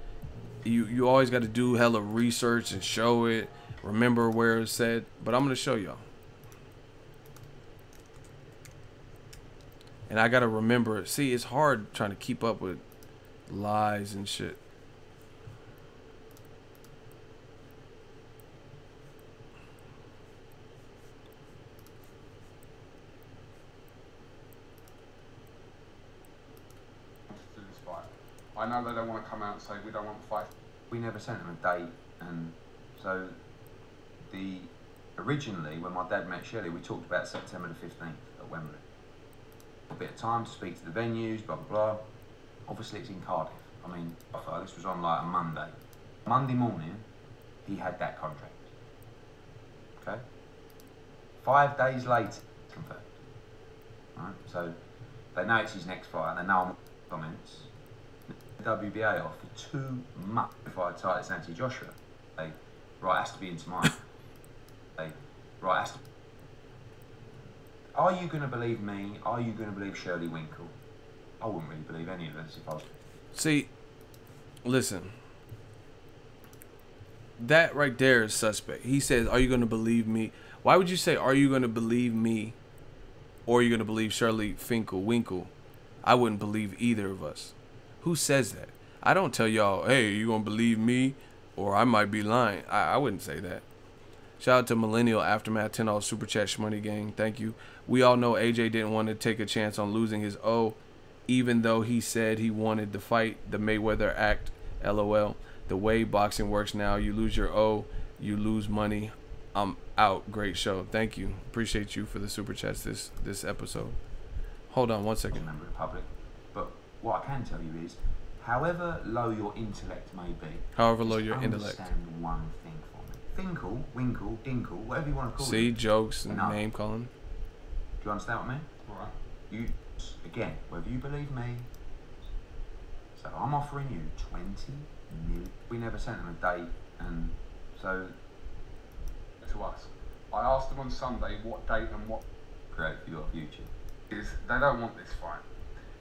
You always got to do hella research and show it. Remember where it's said. But I'm gonna show y'all. And I gotta remember it. See, it's hard trying to keep up with lies and shit.
I know they don't want to come out and say we don't want to fight.
We never sent them a date, and so originally when my dad met Shelley, we talked about September the 15th at Wembley. A bit of time to speak to the venues, blah blah blah. Obviously it's in Cardiff. I mean, this was on like a Monday. Monday morning, he had that contract. Okay. 5 days later, confirmed. Right. So they know it's his next fight, and they know I'm comments. the WBA off for 2 months before I title Anthony Joshua. Right, has to be into mine. Right, has to. Are you going to believe me? Are you going to believe Shirley Winkle? I wouldn't really believe any of this if I was.
See, listen. That right there is suspect. He says, "Are you going to believe me?" Why would you say, "Are you going to believe me?" Or are you going to believe Shirley Winkle? I wouldn't believe either of us. Who says that? I don't tell y'all, "Hey, you going to believe me?" Or I might be lying. I wouldn't say that. Shout out to Millennial Aftermath, $10 Super Chat, Shmoney Gang. Thank you. We all know AJ didn't want to take a chance on losing his O, even though he said he wanted to fight the Mayweather Act. LOL. The way boxing works now, you lose your O, you lose money. I'm out. Great show. Thank you. Appreciate you for the Super Chats this episode. Hold on 1 second.
Member of the public. But what I can tell you is, however low your intellect may be,
however low your intellect.
Understand one thing for me. Finkel, Winkle, Dinkle, whatever you want to call it.
See, jokes and name calling.
Do you understand what I mean?
Right.
You, again, whether you believe me, so I'm offering you 20 million. We never sent them a date, and so.
To us. I asked them on Sunday what date and what
Great for your future.
is. They don't want this fight.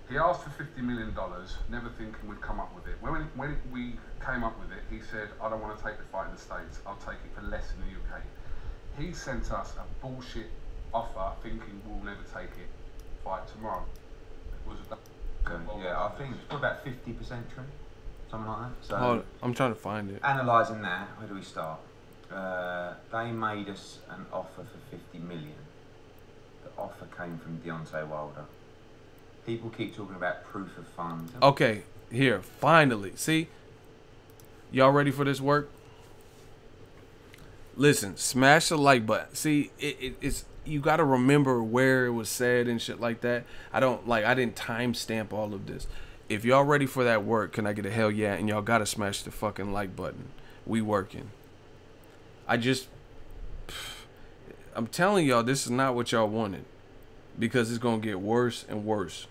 He asked for $50 million, never thinking we'd come up with it. When we came up with it, he said, "I don't want to take the fight in the States. I'll take it for less in the UK." He sent us a bullshit offer, thinking we'll never take it. Fight tomorrow. It was
Yeah, I think it's probably about 50% true, something like that. So,
Hold on, I'm trying to find it.
analysing that, where do we start? They made us an offer for 50 million. The offer came from Deontay Wilder. People keep talking about proof of funds.
Okay, here, finally. See? Y'all ready for this work? Listen, smash the like button. See, it's you got to remember where it was said and shit like that. I didn't timestamp all of this. If y'all ready for that work, can I get a hell yeah? And y'all got to smash the fucking like button. We working. I'm telling y'all, this is not what y'all wanted, because it's going to get worse and worse.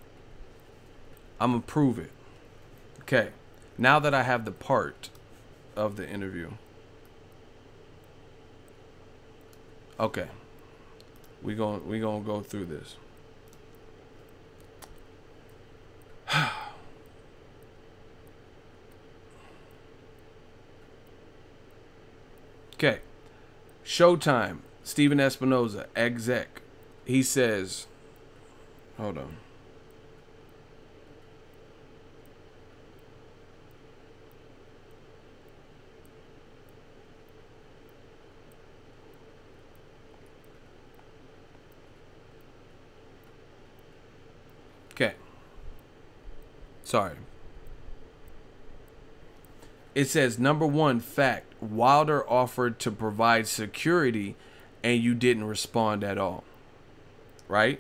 I'm going to prove it. Okay. Now that I have the part of the interview. Okay. We going to go through this. Okay. Showtime. Steven Espinoza, exec. He says, hold on. Okay. Sorry. It says, number one fact, Wilder offered to provide security and you didn't respond at all. Right?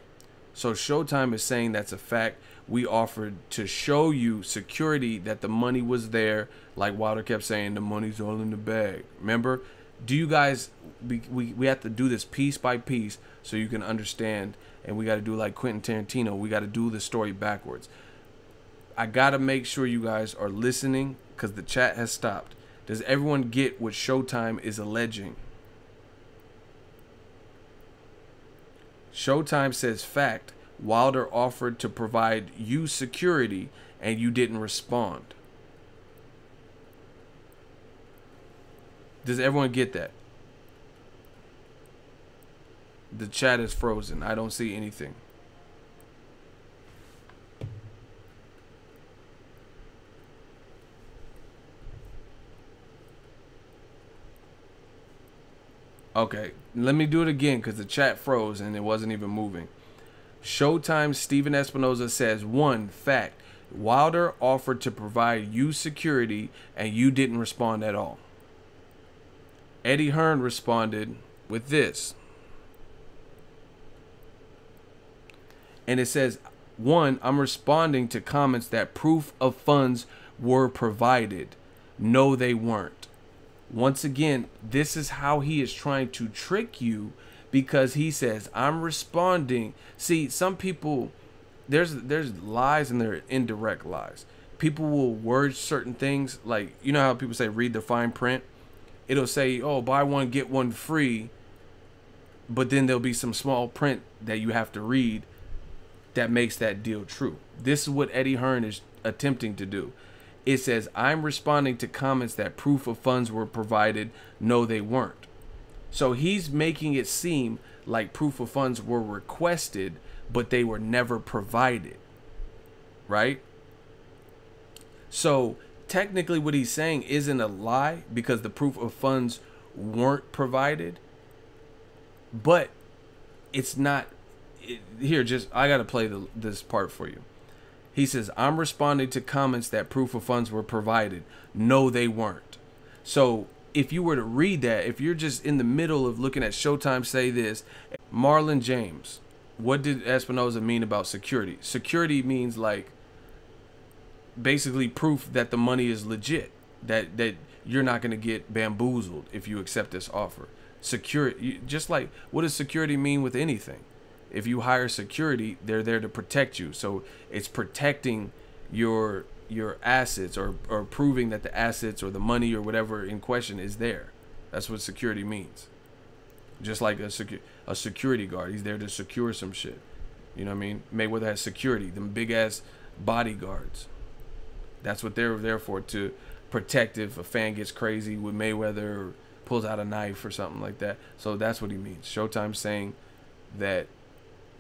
So Showtime is saying that's a fact. We offered to show you security, that the money was there. Like Wilder kept saying, the money's all in the bag. Remember? Do you guys, we have to do this piece by piece so you can understand. And we got to do like Quentin Tarantino. We got to do the story backwards. I got to make sure you guys are listening because the chat has stopped. Does everyone get what Showtime is alleging? Showtime says, fact, Wilder offered to provide you security and you didn't respond. Does everyone get that? The chat is frozen. I don't see anything. Okay, let me do it again because the chat froze and it wasn't even moving. Showtime Steven Espinoza says, one, fact, Wilder offered to provide you security and you didn't respond at all. Eddie Hearn responded with this. And it says, one, I'm responding to comments that proof of funds were provided. No, they weren't. Once again, this is how he is trying to trick you, because he says, I'm responding. See, some people, there's lies and there are indirect lies. people will word certain things, like, you know how people say read the fine print? It'll say, oh, buy one, get one free, but then there'll be some small print that you have to read that makes that deal true. This is what Eddie Hearn is attempting to do. It says, I'm responding to comments that proof of funds were provided. No, they weren't. So he's making it seem like proof of funds were requested, but they were never provided. Right? So technically what he's saying isn't a lie, because the proof of funds weren't provided. But it's not. Here, just I got to play this part for you. He says, I'm responding to comments that proof of funds were provided. No, they weren't. So if you were to read that, if you're just in the middle of looking at Showtime say this, Marlon James, what did Espinoza mean about security? Security means like basically proof that the money is legit, that you're not going to get bamboozled if you accept this offer. Security, just like, what does security mean with anything? If you hire security, they're there to protect you. So it's protecting your assets, or proving that the assets or the money or whatever in question is there. That's what security means. Just like a security guard, he's there to secure some shit. You know what I mean? Mayweather has security, them big ass bodyguards. That's what they're there for, to protect if a fan gets crazy with Mayweather or pulls out a knife or something like that. So that's what he means. Showtime's saying that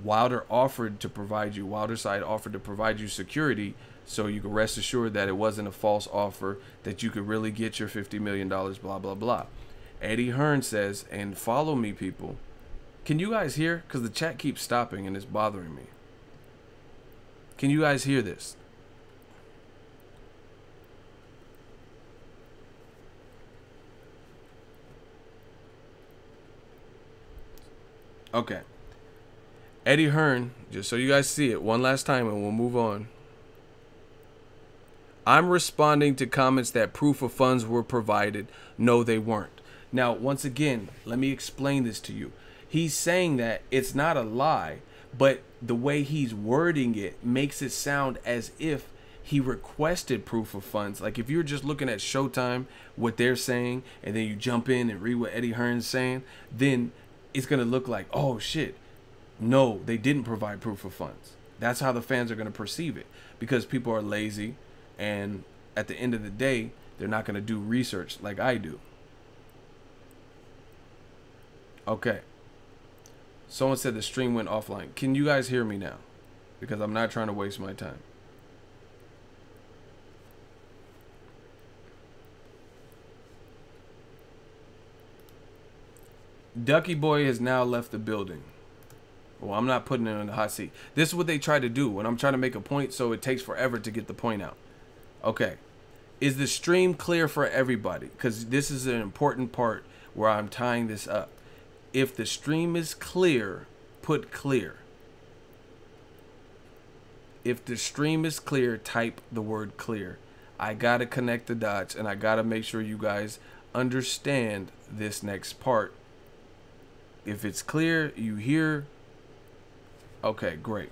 Wilder offered to provide you, Wilder's side offered to provide you security, so you can rest assured that it wasn't a false offer, that you could really get your $50 million, blah, blah, blah. Eddie Hearn says, and follow me, people. Can you guys hear? Because the chat keeps stopping and it's bothering me. Can you guys hear this? Okay. Eddie Hearn, just so you guys see it one last time and we'll move on. I'm responding to comments that proof of funds were provided. No, they weren't. Now, once again, let me explain this to you. He's saying that it's not a lie, but the way he's wording it makes it sound as if he requested proof of funds. Like if you're just looking at Showtime, what they're saying, and then you jump in and read what Eddie Hearn's saying, then it's going to look like, oh shit, no, they didn't provide proof of funds. That's how the fans are going to perceive it, because people are lazy, and at the end of the day, they're not going to do research like I do. Okay. Someone said the stream went offline. Can you guys hear me now? Because I'm not trying to waste my time. Ducky Boy has now left the building. Well, I'm not putting it on the hot seat. This is what they try to do when I'm trying to make a point, so it takes forever to get the point out. Okay. Is the stream clear for everybody? Because this is an important part where I'm tying this up. If the stream is clear, put clear. If the stream is clear, type the word clear. I got to connect the dots, and I got to make sure you guys understand this next part. If it's clear, you hear. Okay, great.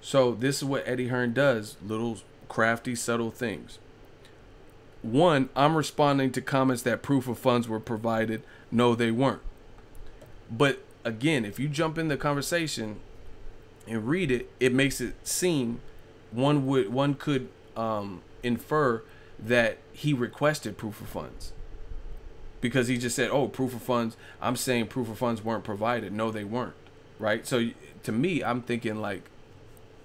So this is what Eddie Hearn does. Little crafty, subtle things. One, I'm responding to comments that proof of funds were provided. No, they weren't. But again, if you jump in the conversation and read it, it makes it seem one could infer that he requested proof of funds, because he just said, "Oh, proof of funds." I'm saying proof of funds weren't provided. No, they weren't. Right? So to me, I'm thinking like,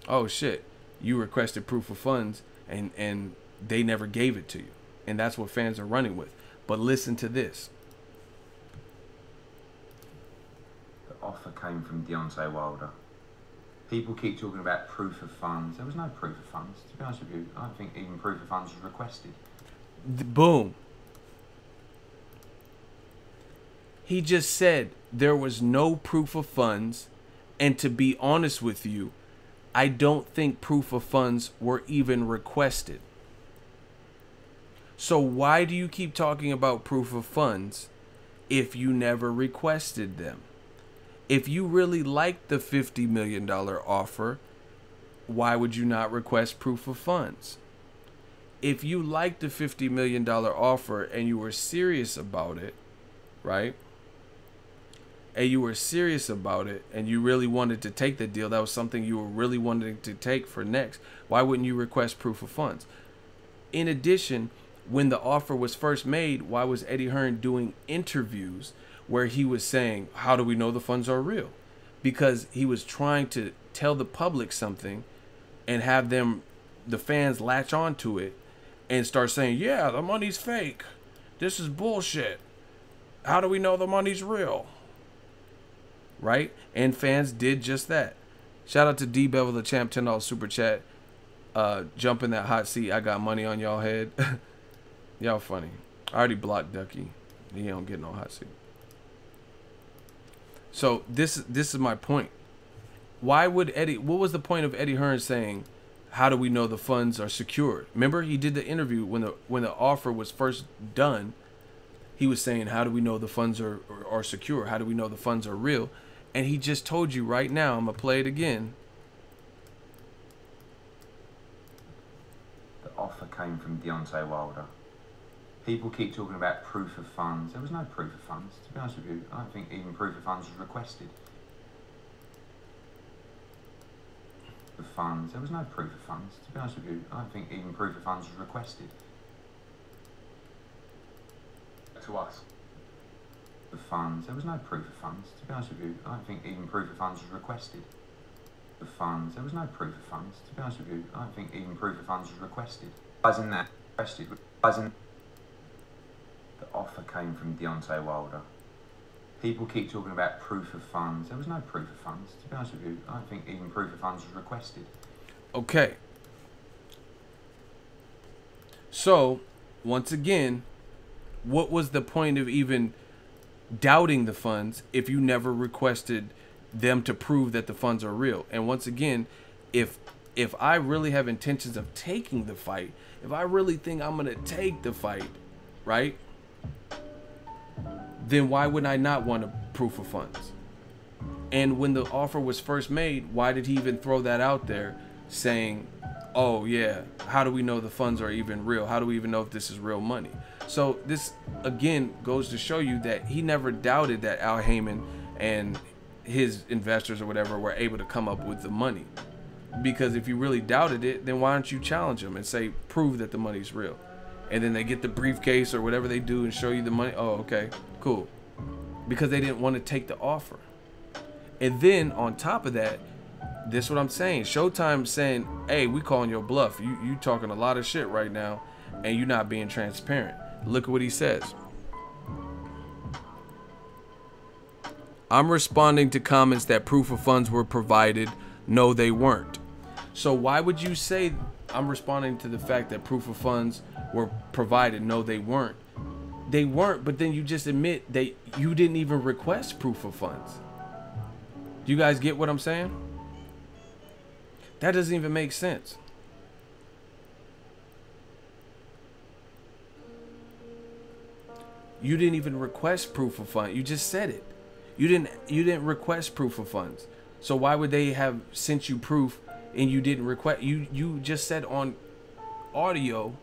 "Oh shit, you requested proof of funds and they never gave it to you." And that's what fans are running with. But listen to this.
The offer came from Deontay Wilder. People keep talking about proof of funds. There was no proof of funds. To be honest with you, I don't think even proof of funds was requested.
Boom. He just said there was no proof of funds, and to be honest with you, I don't think proof of funds were even requested. So why do you keep talking about proof of funds if you never requested them? If you really liked the $50 million offer, why would you not request proof of funds? If you liked the $50 million offer and you were serious about it, right? And you were serious about it and you really wanted to take the deal, that was something you were really wanting to take for next, why wouldn't you request proof of funds? In addition, when the offer was first made, why was Eddie Hearn doing interviews where he was saying, how do we know the funds are real? Because he was trying to tell the public something and have them, the fans, latch onto it and start saying, yeah, the money's fake. This is bullshit. How do we know the money's real? Right? And fans did just that. Shout out to D Bevel the Champ, $10 super chat. Jump in that hot seat. I got money on y'all head. Y'all funny. I already blocked Ducky. He don't get no hot seat. So this is my point. Why would what was the point of Eddie Hearn saying, how do we know the funds are secured? Remember, he did the interview when the offer was first done. He was saying, how do we know the funds are secure? How do we know the funds are real? And he just told you right now, I'm going to play it again.
The offer came from Deontay Wilder. People keep talking about proof of funds. There was no proof of funds. To be honest with you, I don't think even proof of funds was requested. Of funds. There was no proof of funds. To be honest with you, I don't think even proof of funds was requested.
To us.
Of funds. There was no proof of funds. To be honest with you, I don't think even proof of funds was requested. Of funds. There was no proof of funds. To be honest with you, I don't think even proof of funds was requested. As in that requested. As in the offer came from Deontay Wilder. People keep talking about proof of funds. There was no proof of funds. To be honest with you, I don't think even proof of funds was requested.
Okay. So, once again, what was the point of even doubting the funds if you never requested them to prove that the funds are real? And once again, if I really have intentions of taking the fight, if I really think I'm going to take the fight, right? Then why would I not want a proof of funds? And when the offer was first made, why did he even throw that out there saying, oh yeah, how do we know the funds are even real? How do we even know if this is real money? So this again goes to show you that he never doubted that Al Heyman and his investors or whatever were able to come up with the money. Because if you really doubted it, then why don't you challenge them and say, prove that the money's real? And then they get the briefcase or whatever they do and show you the money. Oh, okay, cool. Because they didn't want to take the offer. And then on top of that, this is what I'm saying. Showtime saying, hey, we calling your bluff. You talking a lot of shit right now and you're not being transparent. Look at what he says. I'm responding to comments that proof of funds were provided. No, they weren't. So why would you say I'm responding to the fact that proof of funds were provided? No, they weren't. They weren't, but then you just admit that you didn't even request proof of funds. Do you guys get what I'm saying? That doesn't even make sense. You didn't even request proof of funds. You just said it. You didn't request proof of funds. So why would they have sent you proof and you didn't request? You just said on audio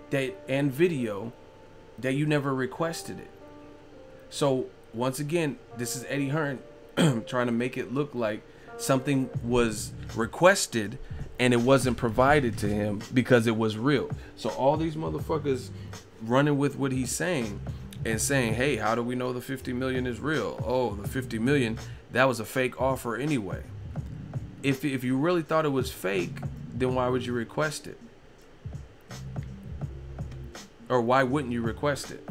that and video that you never requested it. So once again, this is Eddie Hearn trying to make it look like something was requested and it wasn't provided to him because it was real. So all these motherfuckers running with what he's saying and saying, hey, how do we know the 50 million is real? Oh, the 50 million, that was a fake offer anyway. If you really thought it was fake, then why would you request it? Or why wouldn't you request it?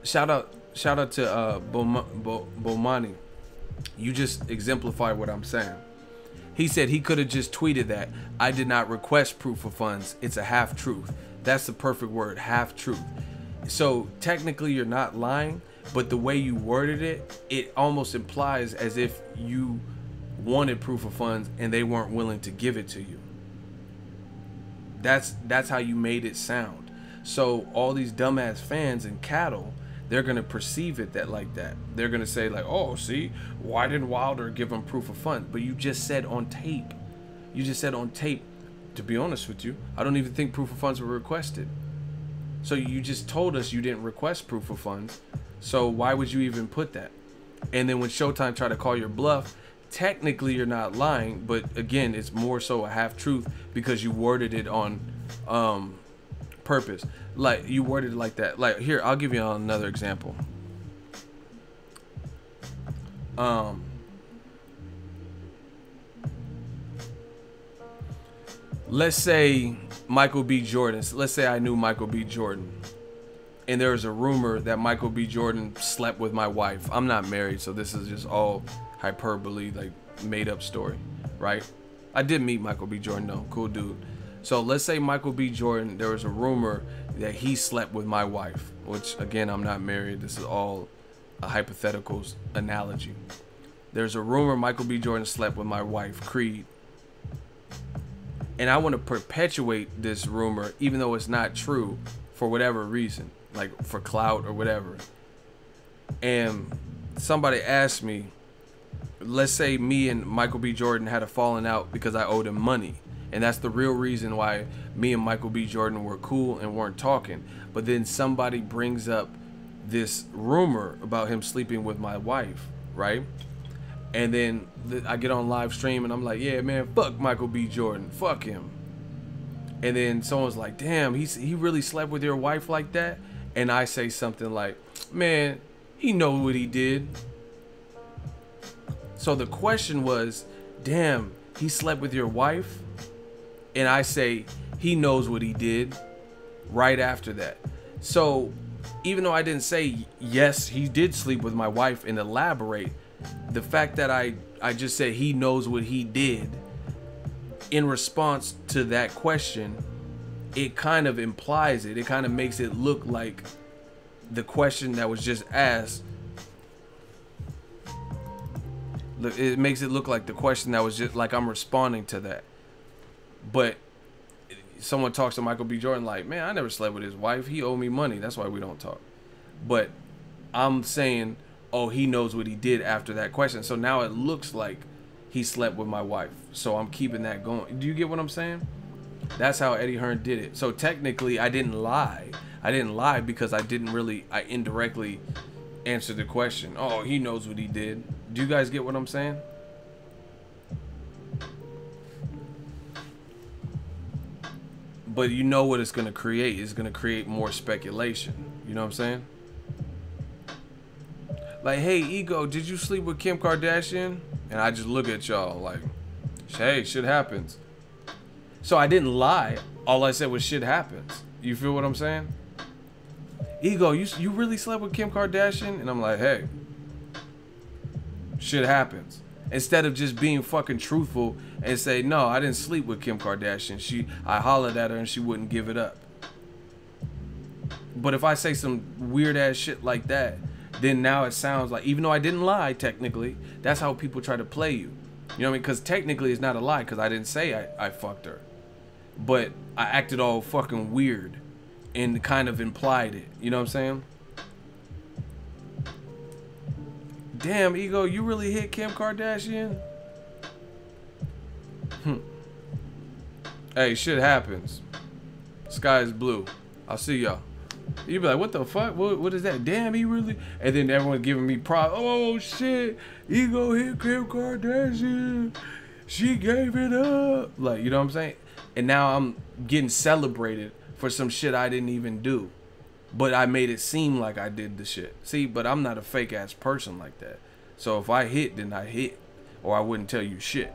Shout out to Bomani. You just exemplify what I'm saying. He said he could have just tweeted that. I did not request proof of funds. It's a half truth. That's the perfect word, half truth. So technically you're not lying, but the way you worded it, it almost implies as if you wanted proof of funds and they weren't willing to give it to you. That's how you made it sound. So all these dumbass fans and cattle, they're gonna perceive it that like that. They're gonna say like, oh, see, why didn't Wilder give him proof of funds? But you just said on tape. You just said on tape. To be honest with you, I don't even think proof of funds were requested. So you just told us you didn't request proof of funds. So why would you even put that? And then when Showtime tried to call your bluff, technically you're not lying, but again, it's more so a half truth because you worded it on purpose. Like you worded it like that. Like here, I'll give you another example. Let's say Michael B. Jordan. Let's say I knew Michael B. Jordan, and there was a rumor that Michael B. Jordan slept with my wife. I'm not married, so this is just all hyperbole, like made up story, right? I did meet Michael B. Jordan though, cool dude. So let's say Michael B. Jordan, there was a rumor that he slept with my wife, which again, I'm not married. This is all a hypothetical analogy. There's a rumor Michael B. Jordan slept with my wife, Creed. And I want to perpetuate this rumor, even though it's not true, for whatever reason, like for clout or whatever. And somebody asked me, let's say me and Michael B. Jordan had a falling out because I owed him money. And that's the real reason why me and Michael B. Jordan were cool and weren't talking. But then somebody brings up this rumor about him sleeping with my wife, right? And then I get on live stream and I'm like, yeah, man, fuck Michael B. Jordan. Fuck him. And then someone's like, damn, he really slept with your wife like that? And I say something like, man, he knows what he did. So the question was, damn, he slept with your wife? And I say, he knows what he did right after that. So even though I didn't say, yes, he did sleep with my wife and elaborate, the fact that I just said he knows what he did in response to that question, it kind of implies it. It kind of makes it look like the question that was just asked. It makes it look like the question that was just like I'm responding to that. But someone talks to Michael B. Jordan like, man, I never slept with his wife. He owed me money. That's why we don't talk. But I'm saying, oh, he knows what he did after that question. So now it looks like he slept with my wife. So I'm keeping that going. Do you get what I'm saying? That's how Eddie Hearn did it. So technically, I didn't lie. I didn't lie because I indirectly answered the question. Oh, he knows what he did. Do you guys get what I'm saying? But you know what it's going to create. It's going to create more speculation. You know what I'm saying? Like, hey, Ego, did you sleep with Kim Kardashian? And I just look at y'all like, hey, shit happens. So I didn't lie. All I said was shit happens. You feel what I'm saying? Ego, you really slept with Kim Kardashian? And I'm like, hey, shit happens. Instead of just being fucking truthful and say, no, I didn't sleep with Kim Kardashian. I hollered at her and she wouldn't give it up. But if I say some weird ass shit like that, then now it sounds like, even though I didn't lie technically, that's how people try to play you. You know what I mean? Because technically it's not a lie because I didn't say I fucked her. But I acted all fucking weird and kind of implied it. You know what I'm saying? Damn, Ego, you really hit Kim Kardashian? Hey, shit happens. Sky is blue. I'll see y'all. You be like, what the fuck? What is that? Damn, he really... And then everyone's giving me props. Oh, shit. Ego hit Kim Kardashian. She gave it up. Like, you know what I'm saying? And now I'm getting celebrated for some shit I didn't even do. But I made it seem like I did the shit. See, but I'm not a fake ass person like that. So if I hit, then I hit. Or I wouldn't tell you shit.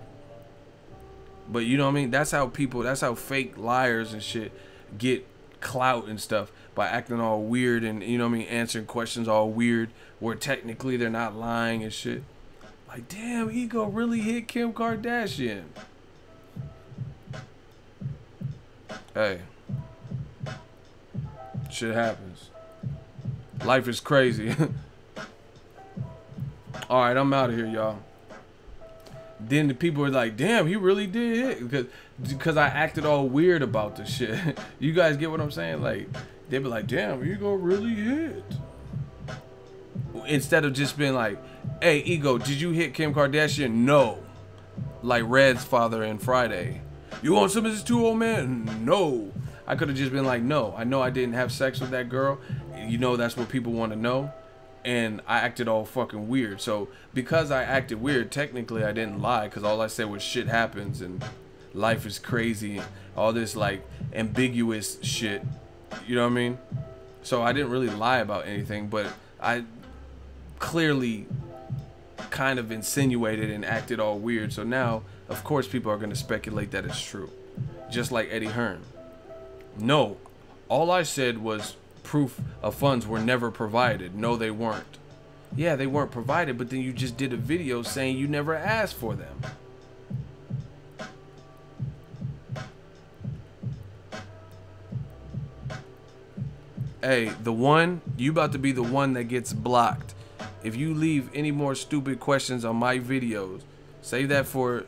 But you know what I mean? That's how fake liars and shit get clout and stuff. By acting all weird and, you know what I mean, answering questions all weird. Where technically they're not lying and shit. Like, damn, Ego really hit Kim Kardashian. Hey. Shit happens. Life is crazy. Alright, I'm out of here, y'all. Then the people are like, damn, he really did hit. Because I acted all weird about the shit. You guys get what I'm saying? Like, they be like, damn, you gonna really hit. instead of just being like, hey, Ego, did you hit Kim Kardashian? No. Like Red's father in Friday. You want some of this too, old man? No. I could have just been like, no, I know I didn't have sex with that girl. You know that's what people want to know. And I acted all fucking weird. So because I acted weird, technically I didn't lie, because all I said was shit happens and life is crazy. All this like ambiguous shit. You know what I mean? So I didn't really lie about anything, but I clearly kind of insinuated and acted all weird. So now, of course, people are going to speculate that it's true. Just like Eddie Hearn. No, all I said was proof of funds were never provided. No, they weren't. Yeah, they weren't provided, but then you just did a video saying you never asked for them. Hey, you about to be the one that gets blocked. If you leave any more stupid questions on my videos, save that for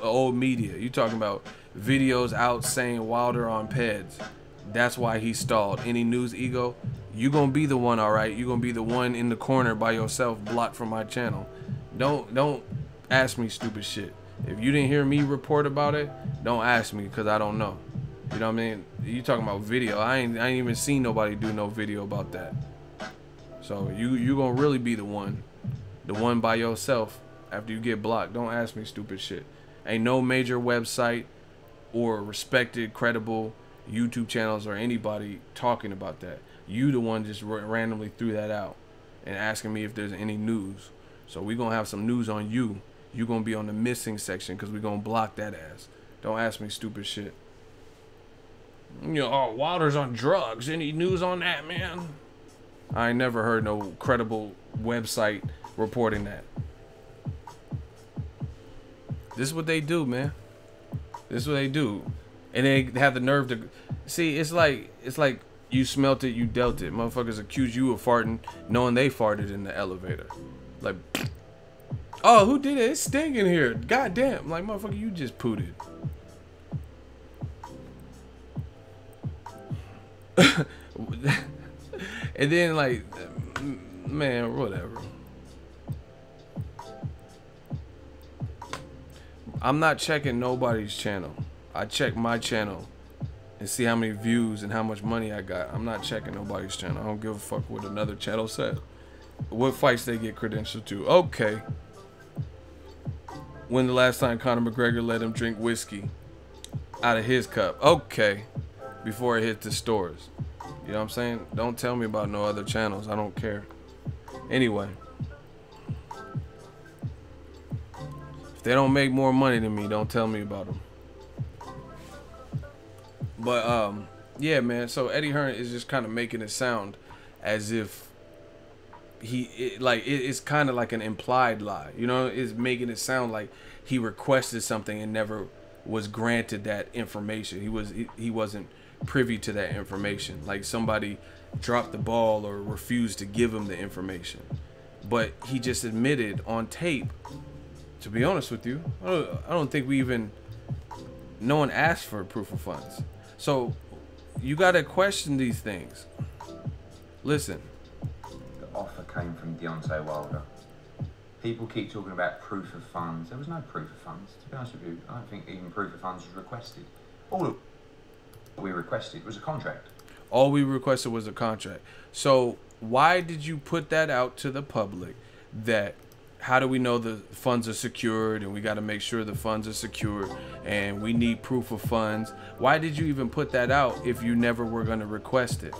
old media. You talking about videos out saying Wilder on Peds. That's why he stalled. Any news, Ego? You gonna be the one, all right? You gonna be the one in the corner by yourself, blocked from my channel. Don't ask me stupid shit. If you didn't hear me report about it, don't ask me, because I don't know. You know what I mean? You talking about video. I ain't even seen nobody do no video about that. So you gonna really be the one by yourself after you get blocked. Don't ask me stupid shit. Ain't no major website or respected, credible YouTube channels or anybody talking about that. You the one just randomly threw that out and asking me if there's any news. So we gonna have some news on you. You gonna be on the missing section, because we gonna block that ass. Don't ask me stupid shit. You know, oh, Wilder's on drugs. Any news on that, man? I ain't never heard no credible website reporting that. This is what they do, man. This is what they do. And they have the nerve to see. It's like you smelt it, you dealt it. Motherfuckers accuse you of farting knowing they farted in the elevator. Like, oh, who did it? It's stinking here. God damn. Like, motherfucker, you just pooted. And then, like, man, whatever. I'm not checking nobody's channel. I check my channel and see how many views and how much money I got. I'm not checking nobody's channel. I don't give a fuck what another channel said. What fights they get credentialed to. Okay. When the last time Conor McGregor let him drink whiskey out of his cup. Okay. Before it hit the stores. You know what I'm saying? Don't tell me about no other channels. I don't care. Anyway. If they don't make more money than me, don't tell me about them. But, yeah, man. So Eddie Hearn is just kind of making it sound as if it's kind of like an implied lie. You know, it's making it sound like he requested something and never was granted that information. He wasn't privy to that information. Like somebody dropped the ball or refused to give him the information. But he just admitted on tape, to be honest with you, I don't think no one asked for proof of funds. So you gotta question these things. Listen.
The offer came from Deontay Wilder. People keep talking about proof of funds. There was no proof of funds. To be honest with you, I don't think even proof of funds was requested. All we requested was a contract.
All we requested was a contract. So why did you put that out to the public? That how do we know the funds are secured, and we got to make sure the funds are secured, and we need proof of funds? Why did you even put that out if you never were going to request it?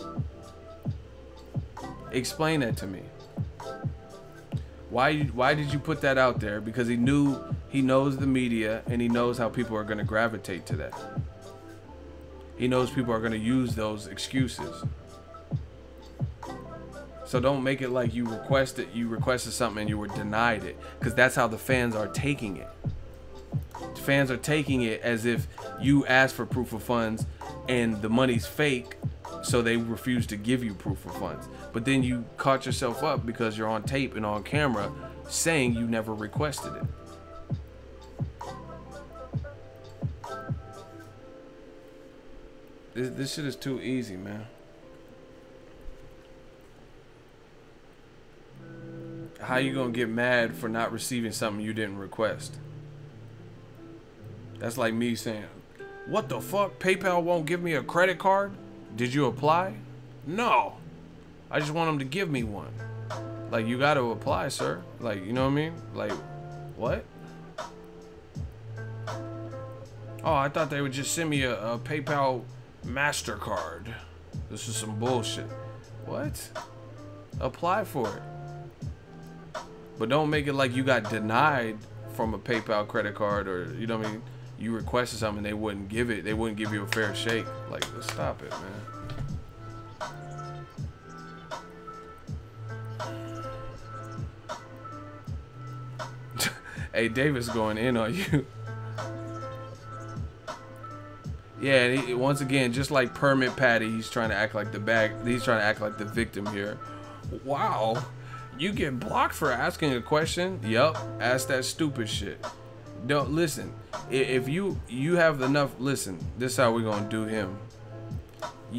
Explain that to me. Why did you put that out there? Because he knows the media, and he knows how people are going to gravitate to that. He knows people are going to use those excuses. So don't make it like you requested something and you were denied it, because that's how the fans are taking it. The fans are taking it as if you asked for proof of funds and the money's fake, so they refuse to give you proof of funds. But then you caught yourself up because you're on tape and on camera saying you never requested it. This shit is too easy, man. How you gonna get mad for not receiving something you didn't request? That's like me saying, what the fuck? PayPal won't give me a credit card? Did you apply? No. I just want them to give me one. Like, you gotta apply, sir. Like, you know what I mean? Like, what? Oh, I thought they would just send me a PayPal MasterCard. This is some bullshit. What? Apply for it. But don't make it like you got denied from a PayPal credit card, or, you know what I mean? You requested something, they wouldn't give it. They wouldn't give you a fair shake. Like, let's stop it, man. Hey, Davis going in on you. Yeah, and he, once again, just like Permit Patty, he's trying to act like he's trying to act like the victim here. Wow, you get blocked for asking a question? Yup, ask that stupid shit. Don't listen. If you have enough, listen. This is how we're gonna do him.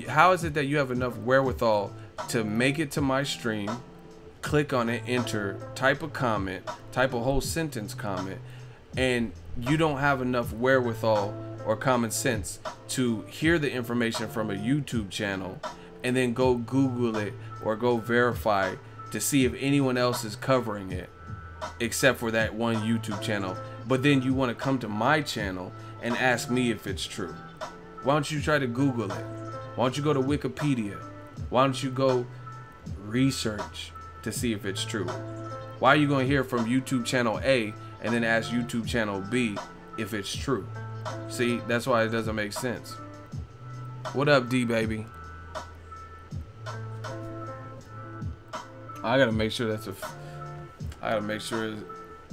How is it that you have enough wherewithal to make it to my stream, click on it, enter, type a comment, type a whole sentence comment, and you don't have enough wherewithal or common sense to hear the information from a YouTube channel and then go Google it or go verify to see if anyone else is covering it except for that one YouTube channel? But then you want to come to my channel and ask me if it's true. Why don't you try to Google it? Why don't you go to Wikipedia? Why don't you go research to see if it's true? Why are you going to hear from YouTube channel A and then ask YouTube channel B if it's true? See, that's why it doesn't make sense. What up, D baby? I gotta make sure I gotta make sure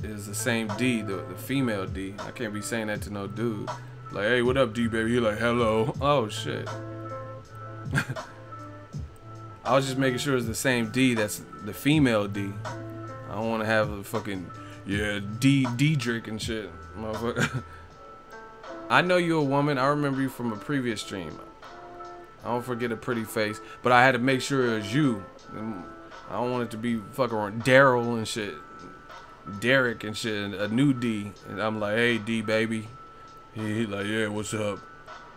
it's the same D, the female D. I can't be saying that to no dude. Like, hey, what up, D baby? You're like, hello. Oh shit. I was just making sure it's the same D. That's the female D. I don't want to have a fucking Diedrich and shit, motherfucker. I know you're a woman. I remember you from a previous stream. I don't forget a pretty face, but I had to make sure it was you. I don't want it to be fucking Daryl and shit, Derek and shit, a new D. And I'm like, hey, D baby. He like, yeah, what's up?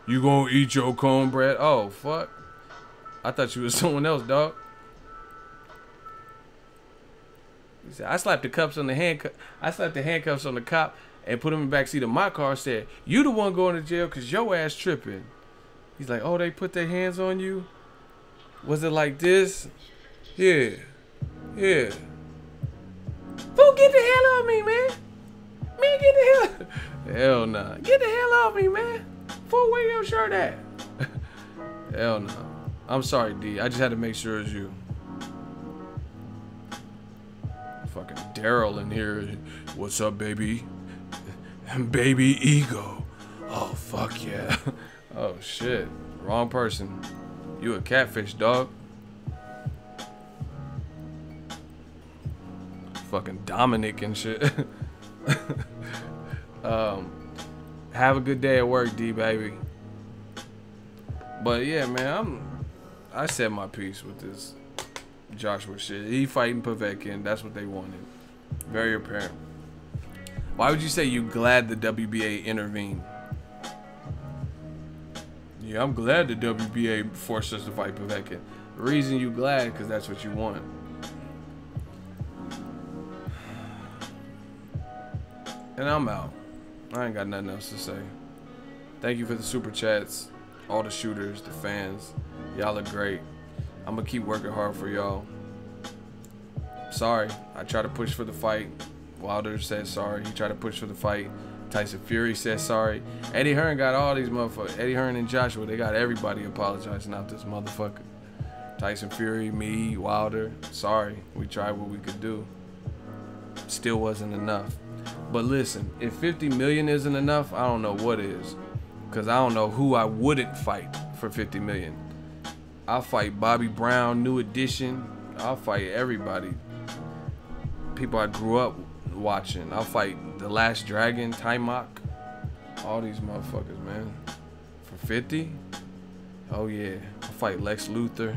You gonna eat your cornbread? Oh fuck! I thought you was someone else, dog. He said, I slapped the cuffs on the handcuff. I slapped the handcuffs on the cop and put him in the backseat of my car. Said, you the one going to jail because your ass tripping. He's like, oh, they put their hands on you? Was it like this? Yeah. Yeah. Fool, get the hell off me, man. Man, get the hell. Hell nah. Get the hell off me, man. Fool, where your shirt at? Hell no. I'm sorry, D. I just had to make sure it's you. Fucking Daryl in here. What's up, baby? Baby ego. Oh, fuck yeah. Oh, shit. Wrong person. You a catfish, dog. Fucking Dominic and shit. Have a good day at work, D, baby. But yeah, man, I said my piece with this Joshua shit. He fighting Povetkin. That's what they wanted. Very apparent. Why would you say you glad the WBA intervened? Yeah, I'm glad the WBA forced us to fight Povetkin. The reason you glad, because that's what you want. And I'm out. I ain't got nothing else to say. Thank you for the super chats, all the shooters, the fans. Y'all are great. I'm gonna keep working hard for y'all. Sorry, I tried to push for the fight. Wilder said sorry. He tried to push for the fight. Tyson Fury said sorry. Eddie Hearn got all these motherfuckers. Eddie Hearn and Joshua, they got everybody apologizing out this motherfucker. Tyson Fury, me, Wilder, sorry. We tried what we could do. Still wasn't enough. But listen, if 50 million isn't enough, I don't know what is. Because I don't know who I wouldn't fight for 50 million. I'll fight Bobby Brown, New Edition. I'll fight everybody. People I grew up watching. I'll fight The Last Dragon, Taimak. All these motherfuckers, man. For 50? Oh yeah. I'll fight Lex Luthor,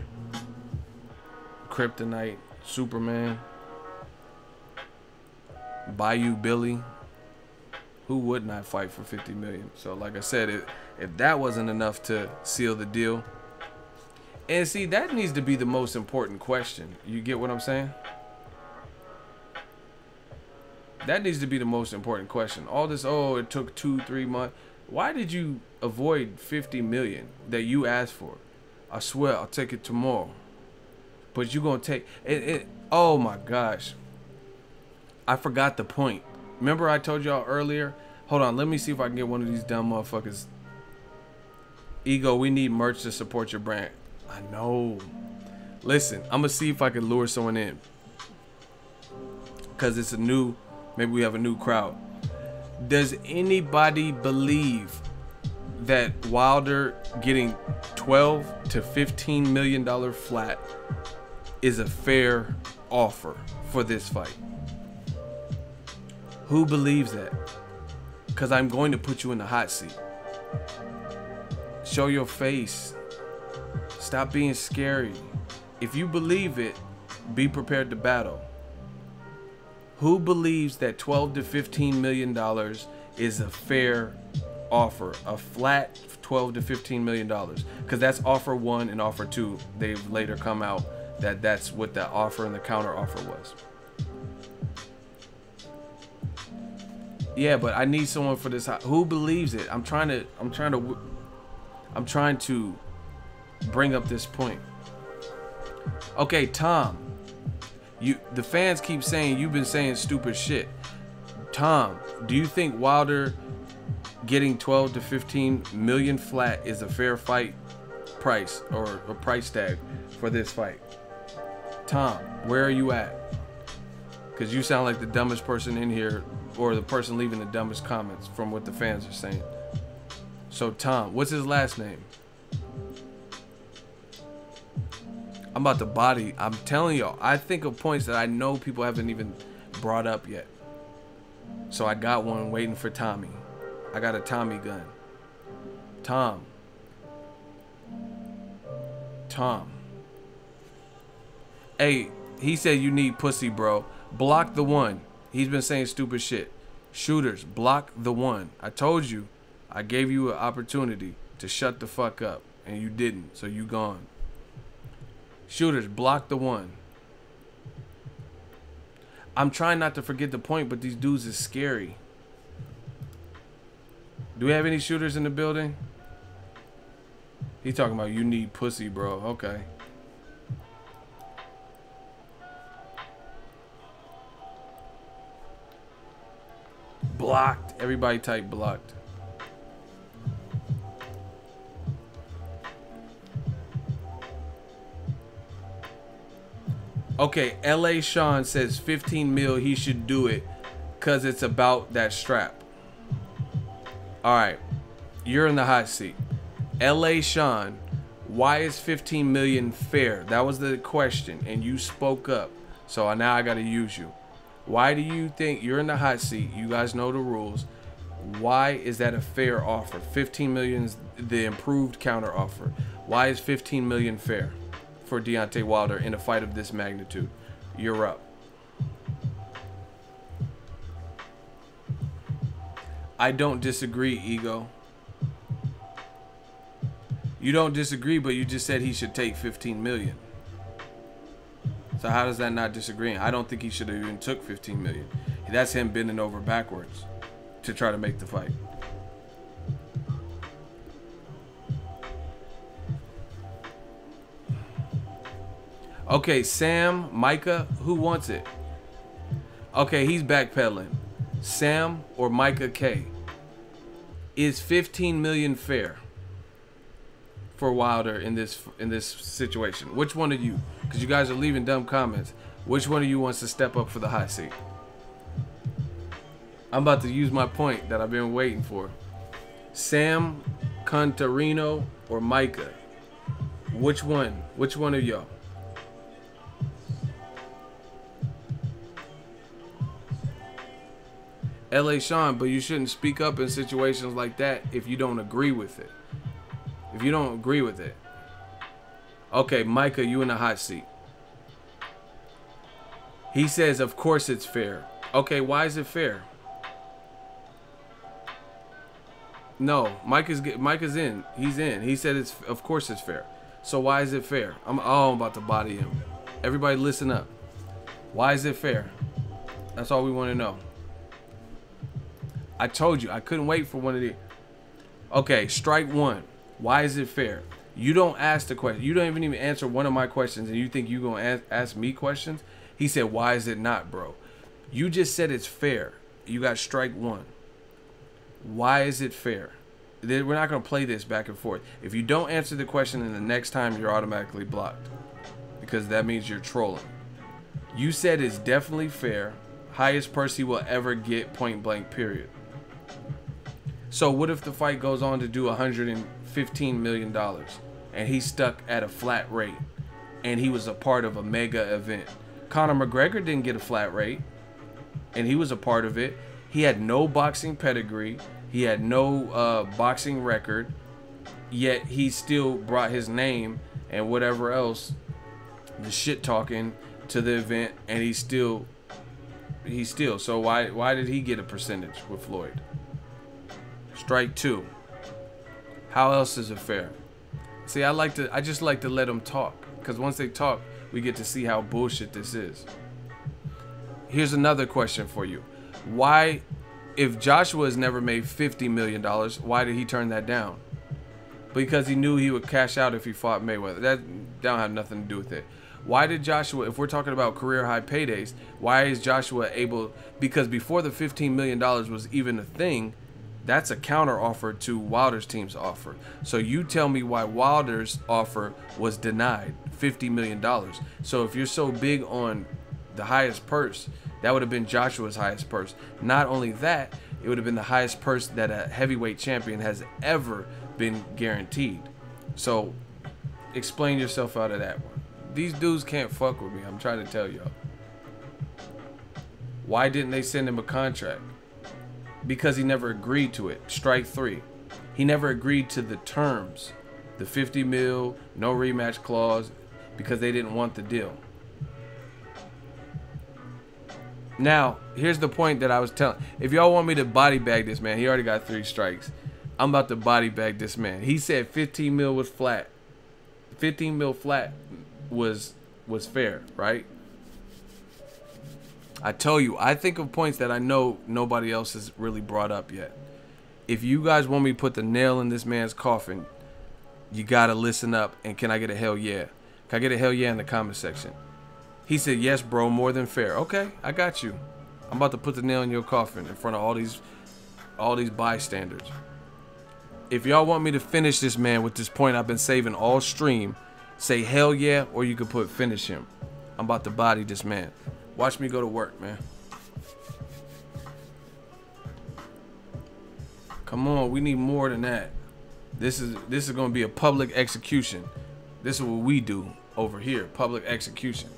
Kryptonite, Superman. Bayou Billy. Who would not fight for 50 million? So like I said, if that wasn't enough to seal the deal. And see, that needs to be the most important question. You get what I'm saying? That needs to be the most important question. All this, oh, it took 2-3 months. Why did you avoid 50 million that you asked for? I swear, I'll take it tomorrow. But you're going to take it. Oh my gosh. I forgot the point. Remember I told y'all earlier? Hold on, let me see if I can get one of these dumb motherfuckers. Ego, we need merch to support your brand. I know. Listen, I'm going to see if I can lure someone in. Because it's a new, maybe we have a new crowd. Does anybody believe that Wilder getting 12 to 15 million dollar flat is a fair offer for this fight? Who believes that? Because I'm going to put you in the hot seat. Show your face. Stop being scary. If you believe it, be prepared to battle. Who believes that 12 to 15 million dollars is a fair offer? A flat 12 to 15 million dollars? Because that's offer 1 and offer 2. They've later come out that that's what the offer and the counter offer was. Yeah, but I need someone for this. Who believes it? I'm trying to bring up this point. Okay, Tom. The fans keep saying you've been saying stupid shit. Tom, do you think Wilder getting 12 to 15 million flat is a fair fight price or a price tag for this fight? Tom, where are you at? Because you sound like the dumbest person in here, or the person leaving the dumbest comments from what the fans are saying. So Tom, what's his last name? I'm about to body. I'm telling y'all, I think of points that I know people haven't even brought up yet. So I got one waiting for Tommy. I got a Tommy gun. Tom. Hey, he said you need pussy, bro. Block the one. He's been saying stupid shit. Shooters, block the one. I told you. I gave you an opportunity to shut the fuck up. And you didn't. So you gone. Shooters, block the one. I'm trying not to forget the point, but these dudes is scary. Do we have any shooters in the building? He talking about you need pussy, bro. Okay. Blocked. Everybody type blocked. Okay, LA Sean says 15 mil, he should do it because it's about that strap. All right, you're in the hot seat. LA Sean, why is 15 million fair? That was the question, and you spoke up. So now I got to use you. Why do you think you're in the hot seat? You guys know the rules. Why is that a fair offer? 15 million is the improved counter offer. Why is 15 million fair for Deontay Wilder in a fight of this magnitude? You're up. I don't disagree, Ego. You don't disagree, but you just said he should take 15 million. So how does that not disagreeing? I don't think he should have even took 15 million. That's him bending over backwards to try to make the fight. Okay, Sam, Micah, who wants it? Okay, he's backpedaling. Sam or Micah K. Is 15 million fair for Wilder in this situation? Which one of you? Because you guys are leaving dumb comments. Which one of you wants to step up for the hot seat? I'm about to use my point that I've been waiting for. Sam, Contarino, or Micah? Which one? Which one of y'all? LA Sean, but you shouldn't speak up in situations like that if you don't agree with it. If you don't agree with it. Okay, Micah, you in the hot seat. He says, of course it's fair. Okay, why is it fair? No, Mike is in. He's in. He said it's, of course it's fair. So why is it fair? I'm about to body him. Everybody listen up. Why is it fair? That's all we want to know. I told you I couldn't wait for one of these. Okay, strike one. Why is it fair? You don't ask the question. You don't even answer one of my questions, and you think you're gonna ask me questions? He said, "Why is it not, bro?" You just said it's fair. You got strike one. Why is it fair? We're not gonna play this back and forth. If you don't answer the question, then the next time you're automatically blocked, because that means you're trolling. You said it's definitely fair. Highest purse he will ever get, point blank, period. So what if the fight goes on to do $115 million and he's stuck at a flat rate and he was a part of a mega event? Conor McGregor didn't get a flat rate and he was a part of it. He had no boxing pedigree. He had no boxing record, yet he still brought his name and whatever else, the shit talking, to the event, and he's still. So why did he get a percentage with Floyd? Strike two. How else is it fair? See, I just like to let them talk, because once they talk, we get to see how bullshit this is. Here's another question for you. Why, if Joshua has never made $50 million, why did he turn that down? Because he knew he would cash out if he fought Mayweather. That don't have nothing to do with it. Why did Joshua, if we're talking about career high paydays, why is Joshua able, because before the $15 million was even a thing, that's a counter offer to Wilder's team's offer. So you tell me why Wilder's offer was denied, $50 million. So if you're so big on the highest purse, that would have been Joshua's highest purse. Not only that, it would have been the highest purse that a heavyweight champion has ever been guaranteed. So explain yourself out of that one. These dudes can't fuck with me. I'm trying to tell y'all. Why didn't they send him a contract? Because he never agreed to it. Strike three. He never agreed to the terms. The 50 mil, no rematch clause, because they didn't want the deal. Now, here's the point that I was telling. If y'all want me to body bag this man, he already got 3 strikes. I'm about to body bag this man. He said 15 mil was flat. 15 mil flat was fair, right? I tell you, I think of points that I know nobody else has really brought up yet. If you guys want me to put the nail in this man's coffin, you gotta listen up. And can I get a hell yeah? Can I get a hell yeah in the comment section? He said, yes, bro, more than fair. Okay, I got you. I'm about to put the nail in your coffin in front of all these bystanders. If y'all want me to finish this man with this point I've been saving all stream, say hell yeah, or you can put finish him. I'm about to body this man. Watch me go to work, man. Come on, we need more than that. This is gonna be a public execution. This is what we do over here, public execution.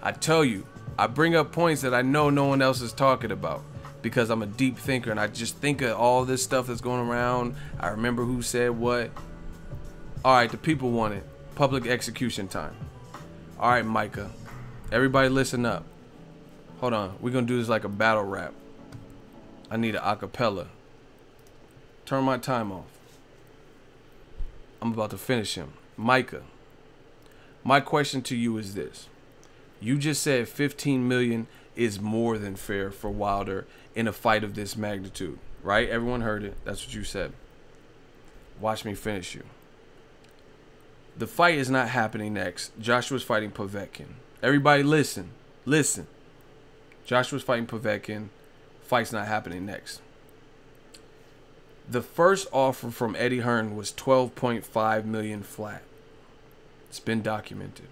I tell you, I bring up points that I know no one else is talking about because I'm a deep thinker and I just think of all this stuff that's going around. I remember who said what. All right, the people want it. Public execution time. All right, Micah. Everybody listen up. Hold on. We're going to do this like a battle rap. I need an acapella. Turn my time off. I'm about to finish him. Micah. My question to you is this. You just said 15 million is more than fair for Wilder in a fight of this magnitude, right? Everyone heard it. That's what you said. Watch me finish you. The fight is not happening next. Joshua's fighting Povetkin. Everybody listen. Listen. Joshua's fighting Povetkin. Fight's not happening next. The first offer from Eddie Hearn was 12.5 million flat. It's been documented.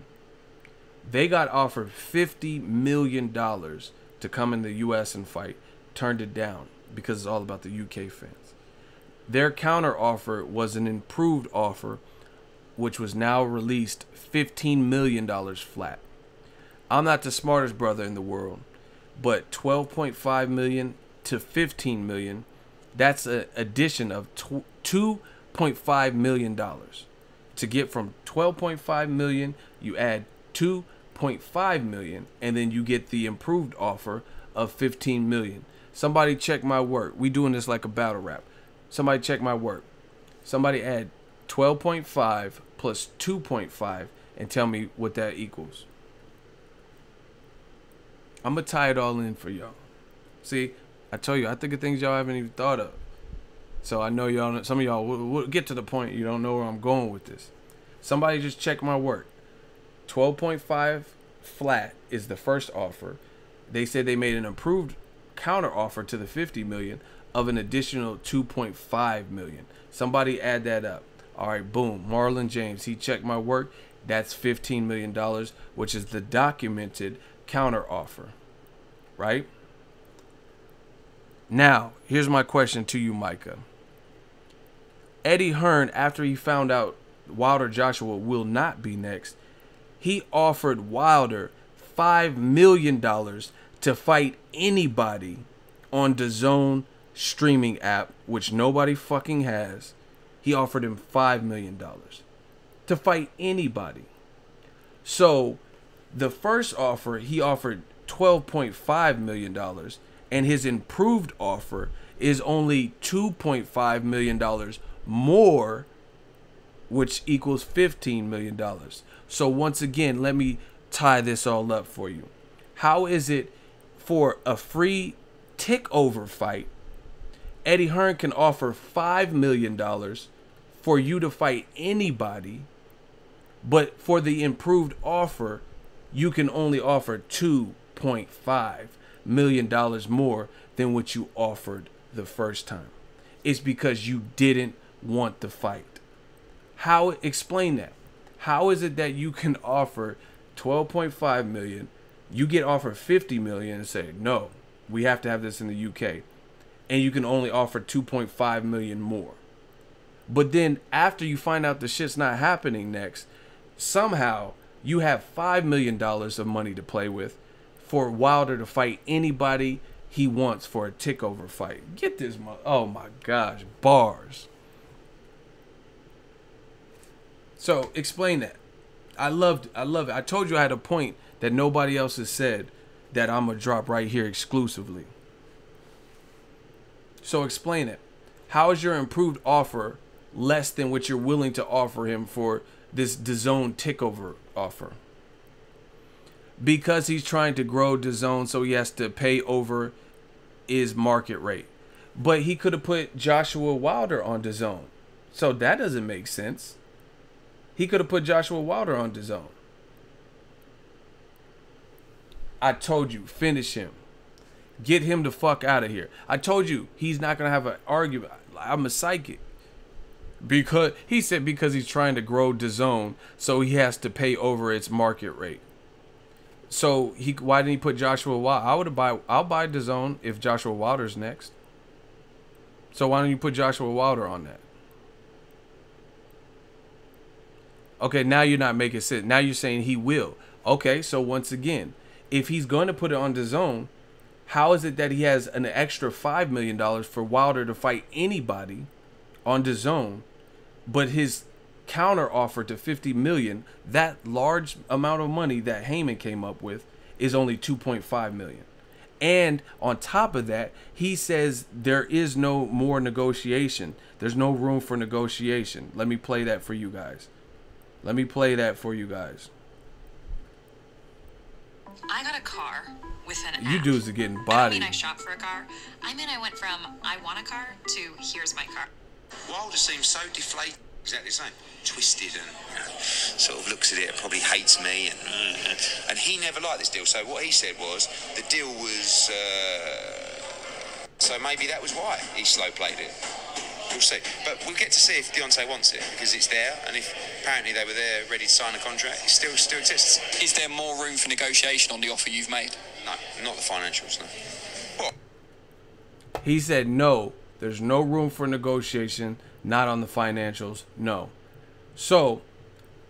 They got offered $50 million to come in the U.S. and fight. Turned it down because it's all about the UK fans. Their counter offer was an improved offer, which was now released $15 million flat. I'm not the smartest brother in the world, but 12.5 million to 15 million, that's an addition of $2.5 million. To get from 12.5 million, you add $2.5 12.5 million, and then you get the improved offer of 15 million. Somebody check my work. We doing this like a battle rap. Somebody check my work. Somebody add 12.5 plus 2.5 and tell me what that equals. I'm gonna tie it all in for y'all. See, I told you, I think of things y'all haven't even thought of. So I know y'all, some of y'all will get to the point you don't know where I'm going with this. Somebody just check my work. 12.5 flat is the first offer. They said they made an improved counter offer to the 50 million of an additional 2.5 million. Somebody add that up. All right, boom. Marlon James, he checked my work. That's $15 million, which is the documented counter offer, right? Now, here's my question to you, Micah. Eddie Hearn, after he found out Wilder Joshua will not be next, he offered Wilder $5 million to fight anybody on DAZN streaming app, which nobody fucking has. He offered him $5 million to fight anybody. So the first offer, he offered $12.5 million, and his improved offer is only $2.5 million more, which equals $15 million. So once again, let me tie this all up for you. How is it for a free takeover fight, Eddie Hearn can offer $5 million for you to fight anybody, but for the improved offer, you can only offer $2.5 million more than what you offered the first time? It's because you didn't want the fight. How? Explain that. How is it that you can offer 12.5 million, you get offered 50 million and say, no, we have to have this in the UK, and you can only offer 2.5 million more? But then after you find out the shit's not happening next, somehow you have $5 million of money to play with for Wilder to fight anybody he wants for a takeover fight. Get this, oh my gosh, bars. So explain that. I love it. I told you I had a point that nobody else has said that I'm gonna drop right here exclusively. So explain it. How is your improved offer less than what you're willing to offer him for this DAZN takeover offer? Because he's trying to grow DAZN, so he has to pay over his market rate. But he could have put Joshua Wilder on DAZN, so that doesn't make sense. He could have put Joshua Wilder on DAZN. I told you, finish him. Get him the fuck out of here. I told you, he's not going to have an argument. I'm a psychic. Because he said because he's trying to grow DAZN, so he has to pay over its market rate. So why didn't he put Joshua Wilder? I'll buy DAZN if Joshua Wilder's next. So why don't you put Joshua Wilder on that? Okay, now you're not making sense. Now you're saying he will. Okay, so once again, if he's going to put it on DAZN, how is it that he has an extra $5 million for Wilder to fight anybody on DAZN, but his counter offer to 50 million, that large amount of money that Heyman came up with, is only 2.5 million? And on top of that, he says there is no more negotiation. There's no room for negotiation. Let me play that for you guys. Let me play that for you guys.
I got a car with an
You
app.
dudes are getting
I don't
bodied.
mean I shop for a car. I mean I went from I want a car to here's my car.
Wilder seems so deflated, exactly the same, twisted, and sort of looks at it and probably hates me, and he never liked this deal. So what he said was the deal was so maybe that was why he slow played it. We'll see, but we'll get to see if Deontay wants it, because it's there, and if apparently they were there ready to sign a contract, it still exists.
Is there more room for negotiation on the offer you've made?
No, not the financials. No. What?
He said no, there's no room for negotiation, not on the financials, no. So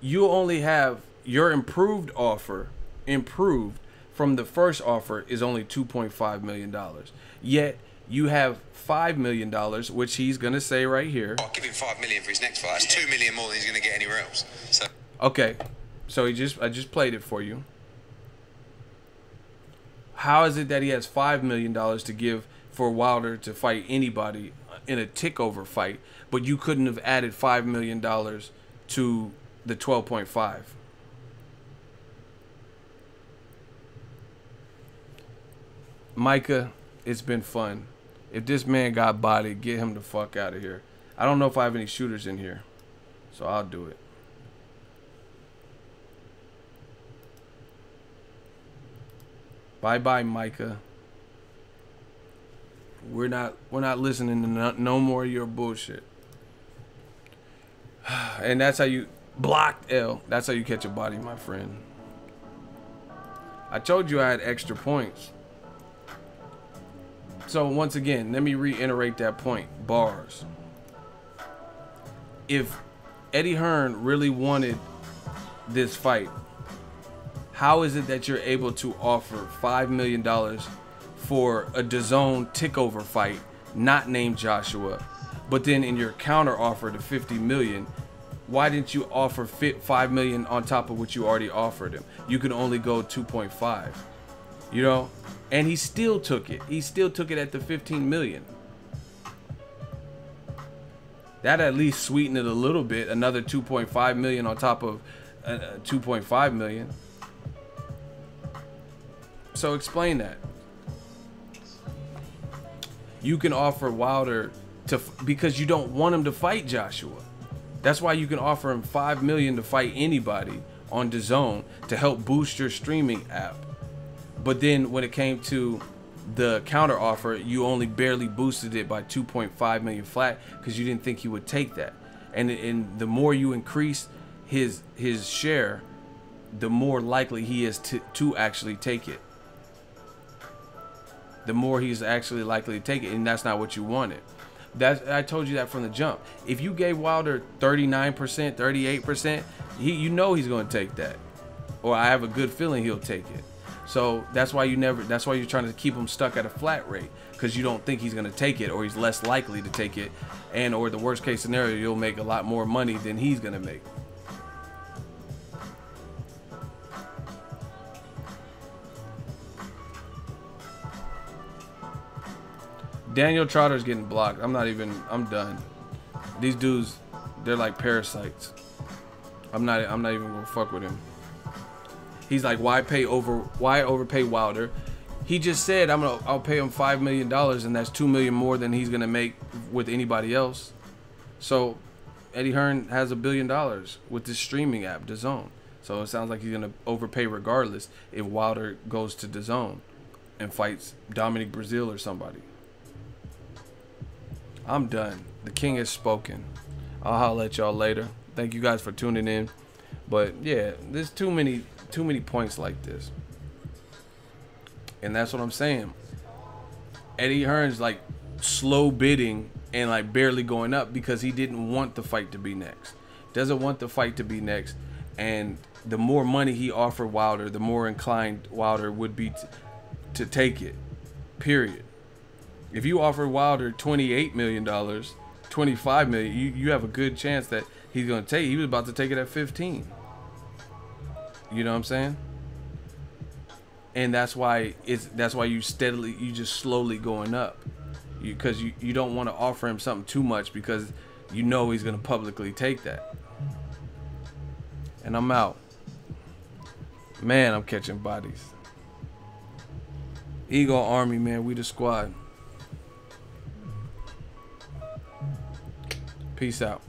you only have your improved offer, improved from the first offer, is only $2.5 million. Yet you have $5 million, which he's gonna say right here.
I'll give him $5 million for his next fight. That's $2 million more than he's gonna get anywhere else. So
Okay, so I just played it for you. How is it that he has $5 million to give for Wilder to fight anybody in a takeover fight, but you couldn't have added $5 million to the 12.5? Micah, it's been fun. If this man got bodied, get him the fuck out of here. I don't know if I have any shooters in here, so I'll do it. Bye-bye, Micah. We're not listening to no more of your bullshit. And that's how you blocked L. That's how you catch a body, my friend. I told you I had extra points. So once again, let me reiterate that point. Bars. If Eddie Hearn really wanted this fight, how is it that you're able to offer $5 million for a DAZN takeover fight, not named Joshua, but then in your counter offer to $50 million, why didn't you offer $5 million on top of what you already offered him? You could only go 2.5, you know, and he still took it. He still took it at the 15 million. That at least sweetened it a little bit. Another 2.5 million on top of 2.5 million. So explain that. You can offer Wilder to, because you don't want him to fight Joshua. That's why you can offer him $5 million to fight anybody on DAZN to help boost your streaming app. But then when it came to the counter offer, you only barely boosted it by 2.5 million flat because you didn't think he would take that. And the more you increase his share, the more likely he is to actually take it. The more he's actually likely to take it, and that's not what you wanted. I told you that from the jump. If you gave Wilder 39%, 38%, you know he's going to take that, or I have a good feeling he'll take it. So that's why that's why you're trying to keep him stuck at a flat rate, because you don't think he's going to take it, or he's less likely to take it, and or the worst case scenario, you'll make a lot more money than he's going to make. Daniel Trotter's getting blocked. I'm done. These dudes, they're like parasites. I'm not even gonna fuck with him. He's like, why overpay Wilder? He just said I'll pay him $5 million, and that's $2 million more than he's gonna make with anybody else. So Eddie Hearn has $1 billion with this streaming app, DAZN. So it sounds like he's gonna overpay regardless if Wilder goes to DAZN and fights Dominic Breazeale or somebody. I'm done. The king has spoken. I'll holler at y'all later. Thank you guys for tuning in. But yeah, there's too many points like this. And that's what I'm saying. Eddie Hearn's like slow bidding and like barely going up because he didn't want the fight to be next. Doesn't want the fight to be next. And the more money he offered Wilder, the more inclined Wilder would be to take it. Period. If you offer Wilder $28 million, $25 million, you have a good chance that he's going to take it. He was about to take it at 15. You know what I'm saying? And that's why you just slowly going up. Because you don't want to offer him something too much because you know he's going to publicly take that. And I'm out. Man, I'm catching bodies. Ego Army, man, we the squad. Peace out.